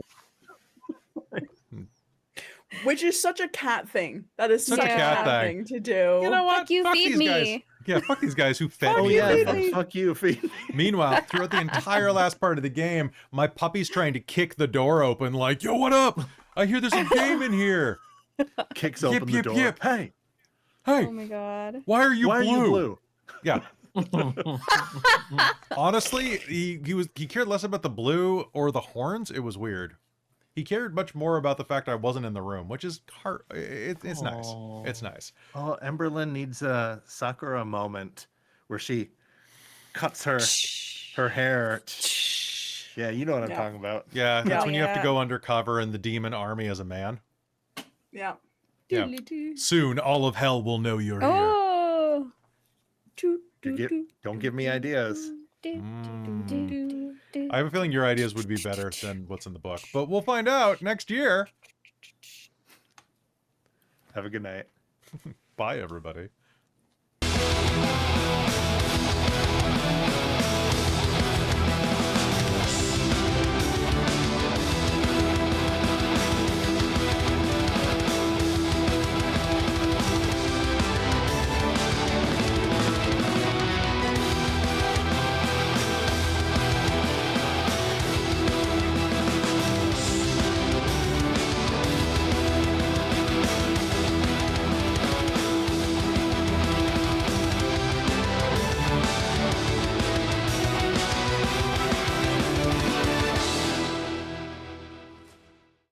I: Which is such a cat thing. That is such,
B: Such
F: a
I: a
F: cat
I: cat
B: thing.
I: thing to do.
B: You know what?
F: Fuck you, feed
B: these
F: me.
B: guys. Yeah, fuck these guys who fed
I: Fuck
A: Oh
B: me.
I: you,
A: yeah,
I: feed
B: everything.
I: me.
A: fuck you, feed me.
B: Meanwhile, throughout the entire last part of the game, my puppy's trying to kick the door open like, yo, what up? I hear there's a game in here.
A: Kicks
B: Yip,
A: open the
B: yip,
A: door.
B: yip.
A: Hey,
B: Hey,
F: Oh my god.
B: why are you
A: why
B: blue?
A: are you blue?
B: Yeah. Honestly, he cared less about the blue or the horns. It was weird. He cared much more about the fact I wasn't in the room, which is hard. It's nice. It's nice.
A: Oh, Emberlynn needs a Sakura moment where she cuts her hair. Yeah, you know what I'm
I: Yeah.
A: talking about.
B: Yeah, that's
I: Yeah.
B: when you have to
E: Yeah.
B: go undercover in the demon army as a man.
I: Yeah.
B: Yeah.
F: Doodly-doo.
B: Soon, all of hell will know you're here.
F: Oh.
A: Don't give me ideas.
B: I have a feeling your ideas would be better than what's in the book, but we'll find out next year.
A: Have a good night.
B: Bye, everybody.